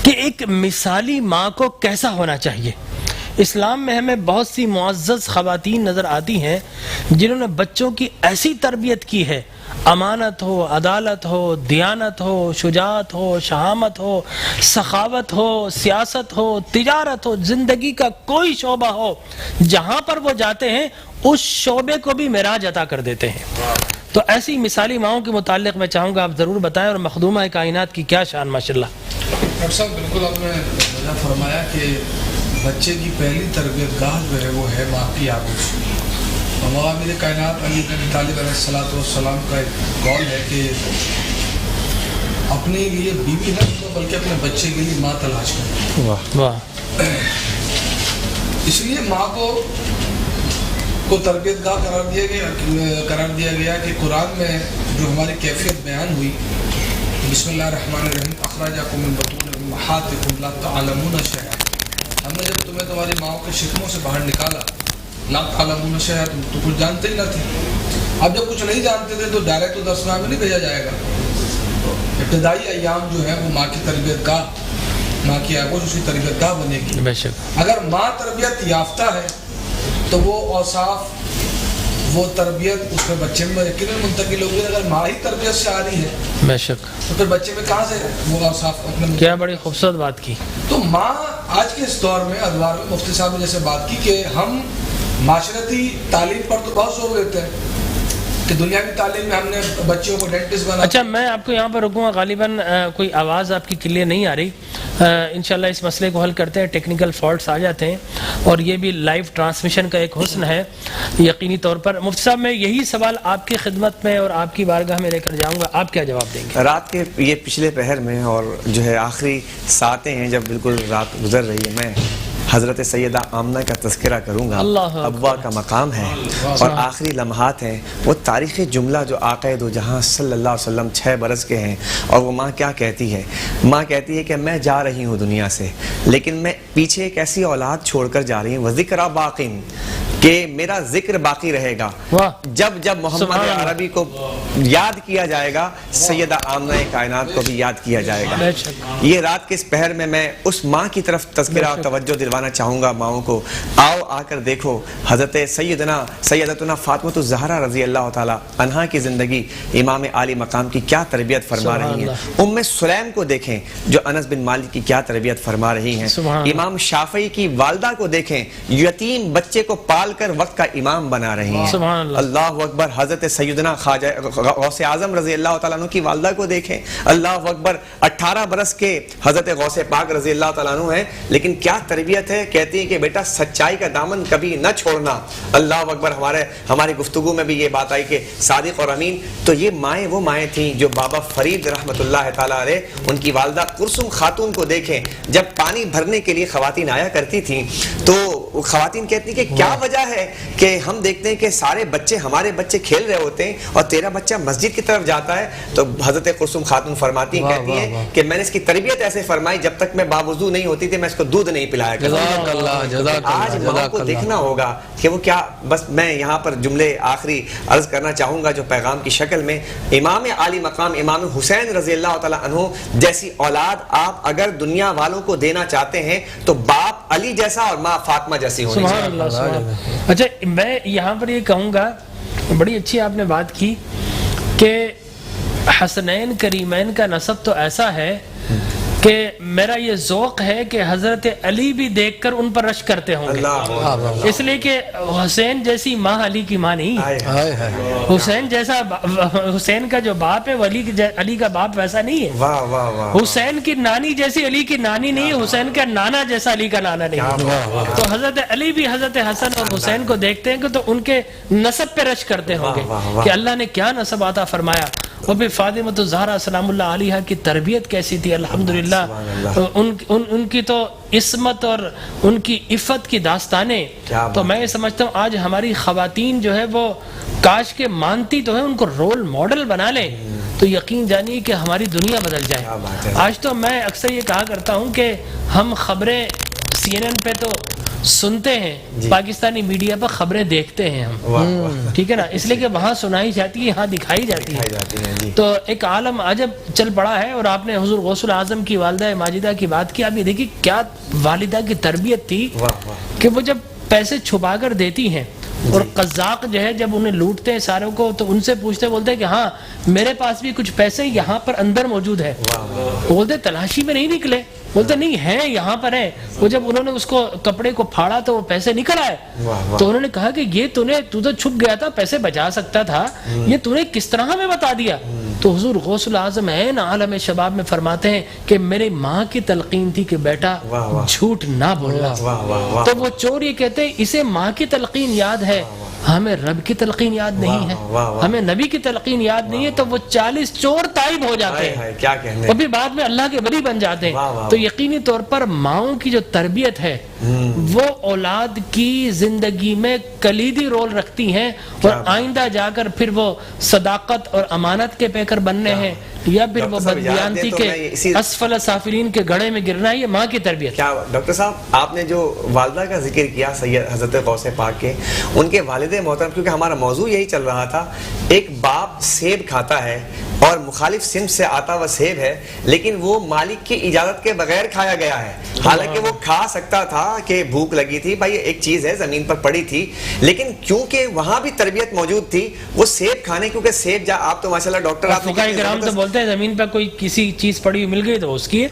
کہ ایک مثالی ماں کو کیسا ہونا چاہیے. اسلام میں ہمیں بہت سی معزز خواتین نظر آتی ہیں جنہوں نے بچوں کی ایسی تربیت کی ہے، امانت ہو، عدالت ہو، دیانت ہو، شجاعت ہو، شہامت ہو، سخاوت ہو، سیاست ہو، تجارت ہو، زندگی کا کوئی شعبہ ہو، جہاں پر وہ جاتے ہیں اس شعبے کو بھی معراج عطا کر دیتے ہیں. تو ایسی مثالی ماؤں کے متعلق میں چاہوں گا آپ ضرور بتائیں، اور مخدومہ کائنات کی کیا شان ماشاءاللہ. ڈاکٹر صاحب بالکل آپ نے فرمایا کہ بچے کی پہلی تربیت گاہ جو ہے وہ ہے ماں کی آغوش. اور موامر کائنات علی بن طالب علیہ السلام کا ایک قول ہے کہ اپنے لیے بیوی نہ بلکہ اپنے بچے کے لیے ماں تلاش کریں. واہ. اس لیے ماں کو تربیت گاہ قرار دیا گیا کہ قرآن میں جو ہماری کیفیت بیان ہوئی، بسم اللہ الرحمن الرحیم، اخرجکم من بطون امہاتکم لا تعلمون شیئا. ہم نے جب تمہیں تمہاری ماؤں کے شکموں سے باہر نکالا، لا تعلمون شیئا، تم تو کچھ جانتے ہی نہ تھے. اب جب کچھ نہیں جانتے تھے تو ڈائریکٹ تو درسگاہ میں نہیں بھیجا جائے گا. ابتدائی ایام جو ہے وہ ماں کی تربیت گاہ، ماں کی آغوش اس کی تربیت گاہ بنے گی. اگر ماں تربیت یافتہ ہے تو وہ اوصاف، وہ تربیت اس میں بچے میں یقیناً منتقل ہوگی. اگر ماں ہی تربیت سے آ رہی ہے بے شک تو پھر بچے میں کہاں سے وہ اوصاف اپنے. کیا بڑی خوبصورت بات کی. تو ماں آج کے اس دور میں ادوار میں مفتی صاحب نے جیسے بات کی کہ ہم معاشرتی تعلیم پر تو بہت زور دیتے ہیں کہ دنیاوی تعلیم میں ہم نے بچوں کو ڈینٹسٹ بنا. اچھا میں آپ کو یہاں پر رکوں گا، غالباً کوئی آواز آپ کی کلیئر نہیں آ رہی. انشاءاللہ اس مسئلے کو حل کرتے ہیں. ٹیکنیکل فالٹس آ جاتے ہیں اور یہ بھی لائیو ٹرانسمیشن کا ایک حسن ہے یقینی طور پر. مفتی صاحب میں یہی سوال آپ کی خدمت میں اور آپ کی بارگاہ میں لے کر جاؤں گا, آپ کیا جواب دیں گے؟ رات کے یہ پچھلے پہر میں اور جو ہے آخری ساعتیں ہیں جب بالکل رات گزر رہی ہے, میں حضرت سیدہ آمنہ کا تذکرہ کروں گا. ابا کا مقام ہے اور آخری لمحات ہیں. وہ تاریخی جملہ جو آقا دو جہاں صلی اللہ علیہ وسلم 6 برس کے ہیں, اور وہ ماں کیا کہتی ہے؟ ماں کہتی ہے کہ میں جا رہی ہوں دنیا سے, لیکن میں پیچھے ایک ایسی اولاد چھوڑ کر جا رہی ہوں, وذکر باقین, کہ میرا ذکر باقی رہے گا. جب جب محمد عربی کو یاد کیا جائے گا, سیدہ آمنہ کائنات کو بھی یاد کیا جائے گا. یہ رات کے اس پہر میں اس ماں کی طرف تذکرہ اور توجہ دلوانا چاہوں گا ماؤں کو. آؤ آ کر دیکھو حضرت سیدتنا فاطمہ الزہرا رضی اللہ تعالی عنہا کی زندگی, امام عالی مقام کی کیا تربیت فرما رہی ہیں. ام سلیم کو دیکھیں جو انس بن مالک کی کیا تربیت فرما رہی ہیں. امام شافعی کی والدہ کو دیکھیں, یتیم بچے کو پال کر وقت کا امام بنا رہی ہیں. اللہ اکبر. حضرت سیدنا خواجہ غوث اعظم رضی اللہ تعالیٰ عنہ کی والدہ کو دیکھیں, اللہ اکبر. 18 برس کے حضرت غوث پاک رضی اللہ تعالیٰ عنہ ہیں, لیکن کیا تربیت ہے. کہتی ہیں کہ بیٹا سچائی کا دامن کبھی نہ چھوڑنا. اللہ اکبر. ہماری گفتگو میں بھی یہ بات آئی کہ صادق اور امین, تو یہ مائیں وہ مائیں تھیں جو بابا فرید رحمۃ اللہ تعالیٰ علیہ, ان کی والدہ کلثوم خاتون کو دیکھیں, جب پانی بھرنے کے لیے خواتین آیا کرتی تھیں تو خواتین کہتی کہ کیا وجہ ہے کہ ہم دیکھتے ہیں کہ سارے بچے, ہمارے بچے کھیل رہے ہوتے ہیں اور تیرا بچہ مسجد کی طرف جاتا ہے. تو حضرت کلثوم خاتون فرماتی ہیں, کہتی ہیں کہ میں نے اس کی تربیت ایسے فرمائی, جب تک میں باوضو نہیں ہوتی تھی میں اس کو دودھ نہیں پلایا کرتا. آج ماں کو دیکھنا ہوگا کہ وہ کیا. بس میں یہاں پر جملے آخری عرض کرنا چاہوں گا جو پیغام کی شکل میں, امام عالی مقام امام حسین رضی اللہ تعالیٰ عنہ جیسی اولاد آپ اگر دنیا والوں کو دینا چاہتے ہیں تو باپ علی جیسا اور ماں فاطمہ جیسی ہونی چاہیے. اچھا, میں یہاں پر یہ کہوں گا, بڑی اچھی آپ نے بات کی کہ حسنین کریمین کا نسب تو ایسا ہے کہ میرا یہ ذوق ہے کہ حضرت علی بھی دیکھ کر ان پر رشک کرتے ہوں گے, اس لیے کہ حسین جیسی ماں علی کی ماں نہیں, حسین جیسا حسین کا جو باپ ہے وہ علی کا باپ ویسا نہیں ہے, حسین کی نانی جیسی علی کی نانی نہیں ہے, حسین کا نانا جیسا علی کا نانا نہیں ہے. تو حضرت علی بھی حضرت حسن اور حسین کو دیکھتے ہیں کہ تو ان کے نسب پہ رشک کرتے ہوں گے کہ اللہ نے کیا نسب عطا فرمایا. اور پھر فاطمہ الزہرا سلام اللہ علیہا کی تربیت کیسی تھی, الحمدللہ. ان کی تو عصمت اور ان کی عفت کی داستانیں, تو میں سمجھتا ہوں آج ہماری خواتین جو ہے وہ کاش کے مانتی تو ہے, ان کو رول ماڈل بنا لیں تو یقین جانیے کہ ہماری دنیا بدل جائے. آج تو میں اکثر یہ کہا کرتا ہوں کہ ہم خبریں CNN پہ تو سنتے ہیں, پاکستانی میڈیا پر خبریں دیکھتے ہیں ہم, ٹھیک ہے نا, اس لیے کہ وہاں سنائی جاتی ہے, یہاں دکھائی جاتی ہے. تو ایک عالم عجب چل پڑا ہے. اور آپ نے حضور غوث الاعظم کی والدہ ماجدہ کی بات کی, آپ یہ دیکھیے کیا والدہ کی تربیت تھی کہ وہ جب پیسے چھپا کر دیتی ہیں اور قزاق جو ہے جب انہیں لوٹتے ہیں ساروں کو تو ان سے پوچھتے بولتے کہ ہاں میرے پاس بھی کچھ پیسے یہاں پر اندر موجود ہے. بولتے تلاشی میں نہیں نکلے, بولتے نہیں ہیں یہاں پر ہے. وہ جب انہوں نے اس کو کپڑے کو پھاڑا تو وہ پیسے نکل آئے, تو انہوں نے کہا کہ یہ تو چھپ گیا تھا, پیسے بچا سکتا تھا, یہ تو نے کس طرح ہمیں بتا دیا. تو حضور غوث الاعظم ہے نا عالم شباب میں فرماتے ہیں کہ میری ماں کی تلقین تھی کہ بیٹا جھوٹ نہ بولنا. تو وہ چور یہ کہتے ہیں اسے ماں کی تلقین یاد ہے, ہمیں رب کی تلقین یاد نہیں ہے, ہمیں نبی کی تلقین یاد نہیں ہے. تو وہ 40 چور تائب ہو جاتے ہیں اور پھر بعد میں اللہ کے ولی بن جاتے ہیں. تو یقینی طور پر ماؤں کی جو تربیت ہے وہ اولاد کی زندگی میں کلیدی رول رکھتی ہیں, اور آئندہ جا کر پھر وہ صداقت اور امانت کے پیکر بننے ہیں یا پھر وہ بددیانتی کے اسفل سافلین کے گڑھے میں گرنا ہے. یہ ماں کی تربیت. کیا ڈاکٹر صاحب آپ نے جو والدہ کا ذکر کیا سید حضرت غوث پاک کے, ان کے والد محترم, کیونکہ ہمارا موضوع یہی چل رہا تھا, ایک باپ سیب کھاتا ہے اور مخالف سمت سے آتا ہوا سیب ہے, لیکن وہ مالک کی اجازت کے بغیر کھایا گیا ہے, حالانکہ وہ کھا سکتا تھا کہ بھوک لگی تھی بھائی ایک چیز ہے زمین پر پڑی تھی, لیکن کیونکہ وہاں بھی تربیت موجود تھی وہ سیب کھانے, کیونکہ سیب آپ تو ماشاءاللہ ڈاکٹر آپ فقہاء کرام تو بولتے ہیں زمین پر کوئی کسی چیز پڑی مل گئی تو اس کی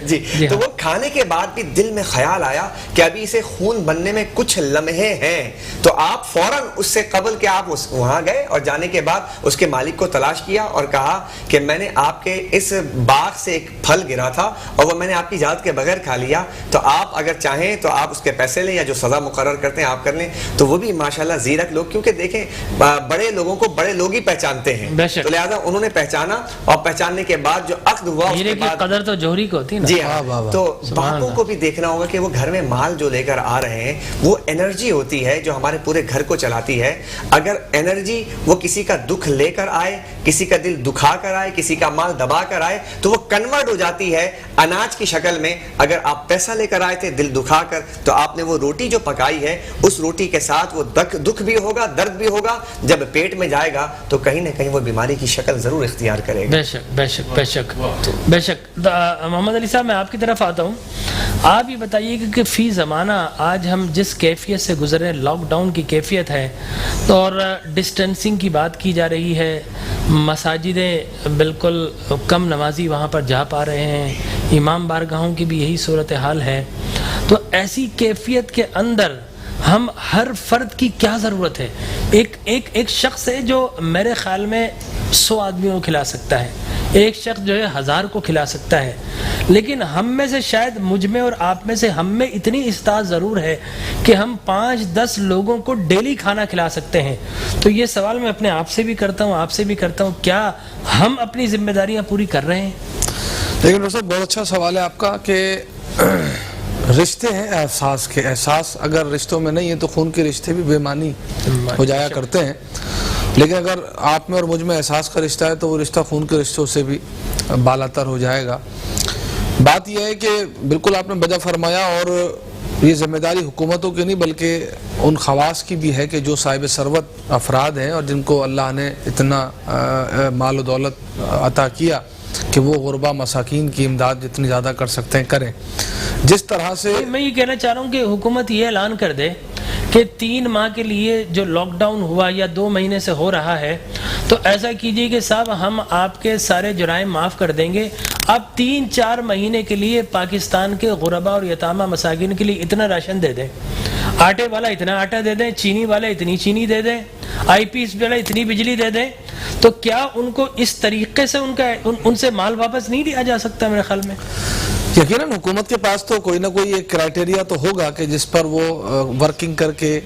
جی, تو وہ کھانے کے بعد بھی دل میں خیال آیا کہ ابھی اسے خون بننے میں کچھ لمحے ہیں, تو آپ فوراً اس سے قبل کہ آپ وہاں گئے اور جانے کے بعد اس کے مالک کو تلاش کیا اور کہا کہ میں نے آپ کے اس باغ سے ایک پھل گرا تھا اور وہ میں نے آپ کی اجازت کے بغیر کھا لیا, تو آپ اگر چاہیں تو آپ اس کے پیسے لیں یا جو سزا مقرر کرتے ہیں آپ کر لیں. تو وہ بھی ماشاءاللہ زیرک لوگ, کیونکہ دیکھیں بڑے لوگوں کو بڑے لوگ ہی پہچانتے ہیں, تو لہذا انہوں نے پہچانا اور پہچاننے کے بعد جو عقد ہوا اس کے بعد قدر تو جوہری کو ہوتی ہے نا. جی ہاں, تو باپوں کو بھی دیکھنا ہوگا کہ وہ گھر میں مال جو لے کر آ رہے ہیں وہ انرجی ہوتی ہے جو ہمارے پورے گھر کو چلاتی ہے. اگر انرجی وہ کسی کا دکھ لے کر آئے, کسی کا دل دکھا کر آئے, کسی کا مال دبا کر آئے, تو وہ کنورٹ ہو جاتی ہے اناج کی شکل میں. اگر آپ پیسہ لے کر آئے تھے دل دکھا کر, تو آپ نے وہ روٹی جو پکائی ہے اس روٹی کے ساتھ وہ دکھ بھی ہوگا, درد بھی ہوگا, جب پیٹ میں جائے گا تو کہیں نہ کہیں وہ بیماری کی شکل ضرور اختیار کرے گا. بے شک بے شک بے شک بے شک. محمد علی صاحب میں آپ کی طرف آتا ہوں, آپ یہ بتائیے کہ فی زمانہ آج ہم جس کیفیت سے گزرے, لاک ڈاؤن کی کیفیت ہے اور ڈسٹینسنگ کی بات کی جا رہی ہے, مساجدیں بالکل کم نمازی وہاں پر جا پا رہے ہیں, امام بارگاہوں کی بھی یہی صورتحال ہے, تو ایسی کیفیت کے اندر ہم ہر فرد کی کیا ضرورت ہے؟ ایک شخص ہے جو میرے خیال میں 100 آدمیوں کو کھلا سکتا ہے, ایک شخص جو ہے 1000 کو کھلا سکتا ہے, لیکن ہم میں سے شاید مجھ میں اور آپ میں سے ہم میں اتنی استطاعت ضرور ہے کہ ہم 5-10 لوگوں کو ڈیلی کھانا کھلا سکتے ہیں. تو یہ سوال میں اپنے آپ سے بھی کرتا ہوں, آپ سے بھی کرتا ہوں, کیا ہم اپنی ذمہ داریاں پوری کر رہے ہیں؟ لیکن ڈاکٹر صاحب بہت اچھا سوال ہے آپ کا کہ رشتے ہیں احساس کے, احساس اگر رشتوں میں نہیں ہے تو خون کے رشتے بھی بے معنی ہو جایا کرتے ہیں, لیکن اگر آپ میں اور مجھ میں احساس کا رشتہ ہے تو وہ رشتہ خون کے رشتوں سے بھی بالاتر ہو جائے گا. بات یہ ہے کہ بالکل آپ نے بجا فرمایا, اور یہ ذمہ داری حکومتوں کی نہیں بلکہ ان خواص کی بھی ہے کہ جو صاحب ثروت افراد ہیں اور جن کو اللہ نے اتنا مال و دولت عطا کیا کہ وہ غربا مساکین کی امداد جتنی زیادہ کر سکتے ہیں کریں. جس طرح سے میں یہ کہنا چاہ رہا ہوں کہ حکومت یہ اعلان کر دے کہ 3 ماہ کے لیے جو لاک ڈاؤن ہوا یا 2 مہینے سے ہو رہا ہے, تو ایسا کیجئے کہ صاحب ہم آپ کے سارے جرائم معاف کر دیں گے, آپ 3-4 مہینے کے لیے پاکستان کے غربا اور یتامہ مساکین کے لیے اتنا راشن دے دیں, آٹے والا اتنا آٹا دے دیں, چینی والا اتنی چینی دے دیں, آئی پی ایس والا اتنی بجلی دے دیں, تو کیا ان کو اس طریقے سے ان سے مال واپس نہیں لیا جا سکتا؟ میرے خیال میں یقیناً حکومت کے پاس تو کوئی نہ کوئی ایک کرائٹیریا تو ہوگا کہ جس پر وہ ورکنگ کر کے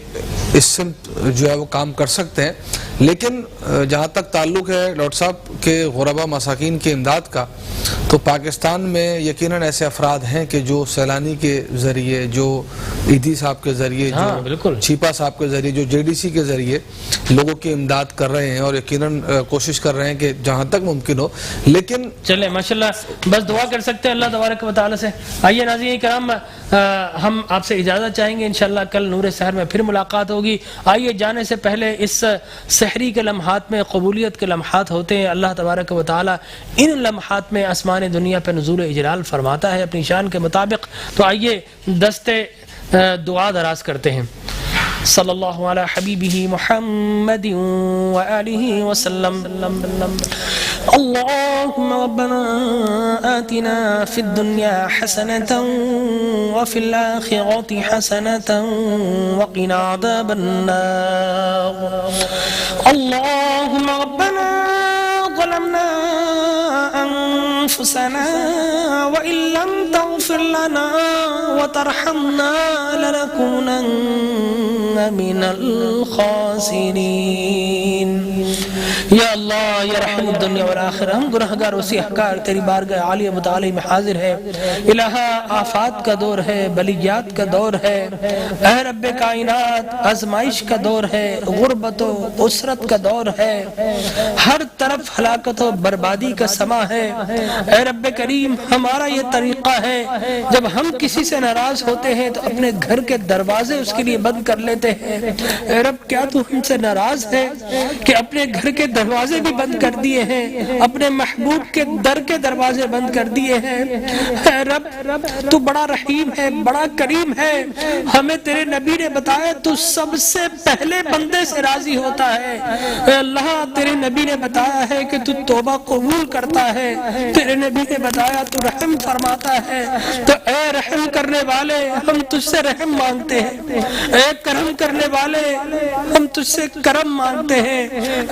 اس سمت جو ہے وہ کام کر سکتے ہیں. لیکن جہاں تک تعلق ہے ڈاکٹر صاحب کے غربا مساکین کی امداد کا, تو پاکستان میں یقیناً ایسے افراد ہیں کہ جو سیلانی کے ذریعے, جو ایدی صاحب کے ذریعے, جو چھیپا صاحب کے ذریعے, جو جے ڈی سی کے ذریعے لوگوں کی امداد کر رہے ہیں, اور یقیناً کوشش کر رہے ہیں کہ جہاں تک ممکن ہو. لیکن چلے ماشاءاللہ بس دعا کر سکتے ہیں اللہ تبارک و تعالی سے. آئیے ناظرین کرام, ہم آپ سے اجازت چاہیں گے, انشاءاللہ کل نور سحر میں پھر ملاقات ہوگی. آئیے جانے سے پہلے اس سحری کے لمحات میں قبولیت کے لمحات ہوتے ہیں. اللہ تبارک و تعالی ان لمحات میں آسمان دنیا پہ نزول اجلال فرماتا ہے اپنی شان کے مطابق. تو آئیے دستے دعا دراز کرتے ہیں. صلی اللہ علی حبیبہ محمد وآلہ وسلم. اللهم ربنا آتنا في الدنيا حسنة وفي الآخرة حسنة وقنا عذاب النار. اللهم ربنا ظلمنا أنفسنا وإن لم تغفر لنا وترحمنا لنكونن من الخاسرين. یا اللہ یا رحم الدنیا والآخرہ, ہم گناہگار و سیاہکار تیری بارگاہ عالیہ متعالی میں حاضر ہے. الہا آفات کا دور ہے, بلیات کا دور ہے, اے رب کائنات آزمائش کا دور ہے, غربت و اسرت کا دور ہے, ہر طرف ہلاکت و بربادی کا سما ہے. اے رب کریم ہمارا یہ طریقہ ہے, جب ہم کسی سے ناراض ہوتے ہیں تو اپنے گھر کے دروازے اس کے لیے بند کر لیتے ہیں. اے رب کیا تو ہم سے ناراض ہے کہ اپنے گھر کے دروازے بھی بند کر دیے ہیں، اپنے محبوب کے در کے دروازے بند کر دیے ہیں۔ اے رب تو بڑا رحیم ہے، بڑا کریم ہے، ہمیں تیرے نبی نے بتایا تو سب سے پہلے بندے سے راضی ہوتا ہے۔ اے اللہ تیرے نبی نے بتایا ہے کہ تو توبہ قبول کرتا ہے، تیرے نبی نے بتایا تو رحم فرماتا ہے، تو اے رحم کرنے والے ہم تجھ سے رحم مانگتے ہیں، اے کرم کرنے والے ہم تجھ سے کرم مانگتے ہیں،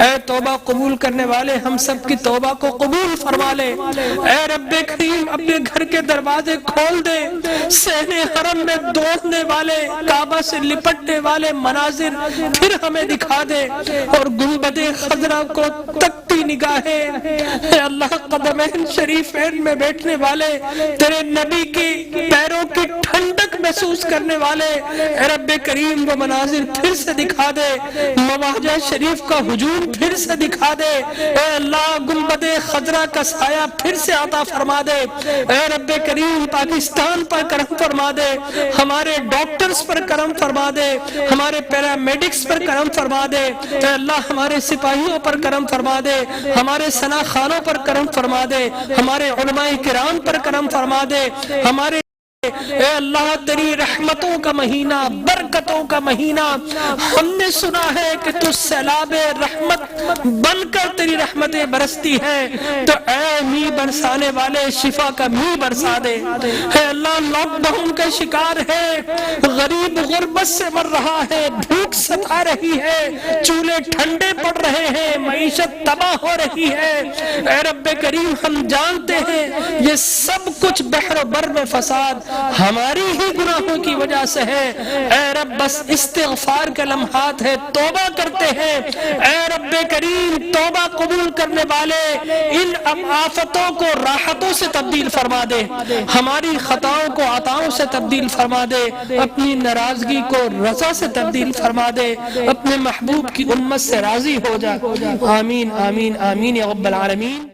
اے توبہ قبول کرنے والے ہم سب کی توبہ کو قبول فرما لے۔ اے رب کریم اپنے گھر کے دروازے کھول دے، صحن حرم میں دوڑنے والے، کعبہ سے لپٹنے والے مناظر پھر ہمیں دکھا دے، اور گنبد خضرا کو تکتی نگاہیں، اے اللہ قدمین شریفین میں بیٹھنے والے، تیرے نبی کی پیروں کی ٹھنڈک محسوس کرنے والے، اے رب کریم وہ مناظر پھر سے دکھا دے، مواجہ شریف کا ہجوم پھر سے دکھا دے، اے اللہ گنبد خضرا کا سایہ پھر سے عطا فرما دے، اے رب کریم پاکستان پر کرم فرما دے، ہمارے ڈاکٹرز پر کرم فرما دے، ہمارے پیرامیڈکس پر کرم فرما دے، اے اللہ ہمارے سپاہیوں پر کرم فرما دے، ہمارے سنا خانوں پر کرم فرما دے، ہمارے علماء کرام پر کرم فرما دے، ہمارے اے اللہ تیری رحمتوں کا مہینہ، برکتوں کا مہینہ، ہم نے سنا ہے کہ تو سیلاب رحمت بن کر تیری رحمتیں برستی ہیں، تو اے می برسانے والے شفا کا می برسا دے۔ اے اللہ لاک ڈاؤن کا شکار ہے، غریب غربت سے مر رہا ہے، بھوک ستا رہی ہے، چولہے ٹھنڈے پڑ رہے ہیں، معیشت تباہ ہو رہی ہے، اے رب کریم ہم جانتے ہیں یہ سب کچھ بحر و بر میں فساد ہماری ہی گناہوں کی وجہ سے ہے، اے رب بس استغفار کے لمحات ہے، توبہ کرتے ہیں، اے رب کریم توبہ قبول کرنے والے ان آفتوں کو راحتوں سے تبدیل فرما دے، ہماری خطاؤں کو عطاؤں سے تبدیل فرما دے، اپنی ناراضگی کو رضا سے تبدیل فرما دے، اپنے محبوب کی امت سے راضی ہو جا، آمین آمین آمین یا رب العالمین۔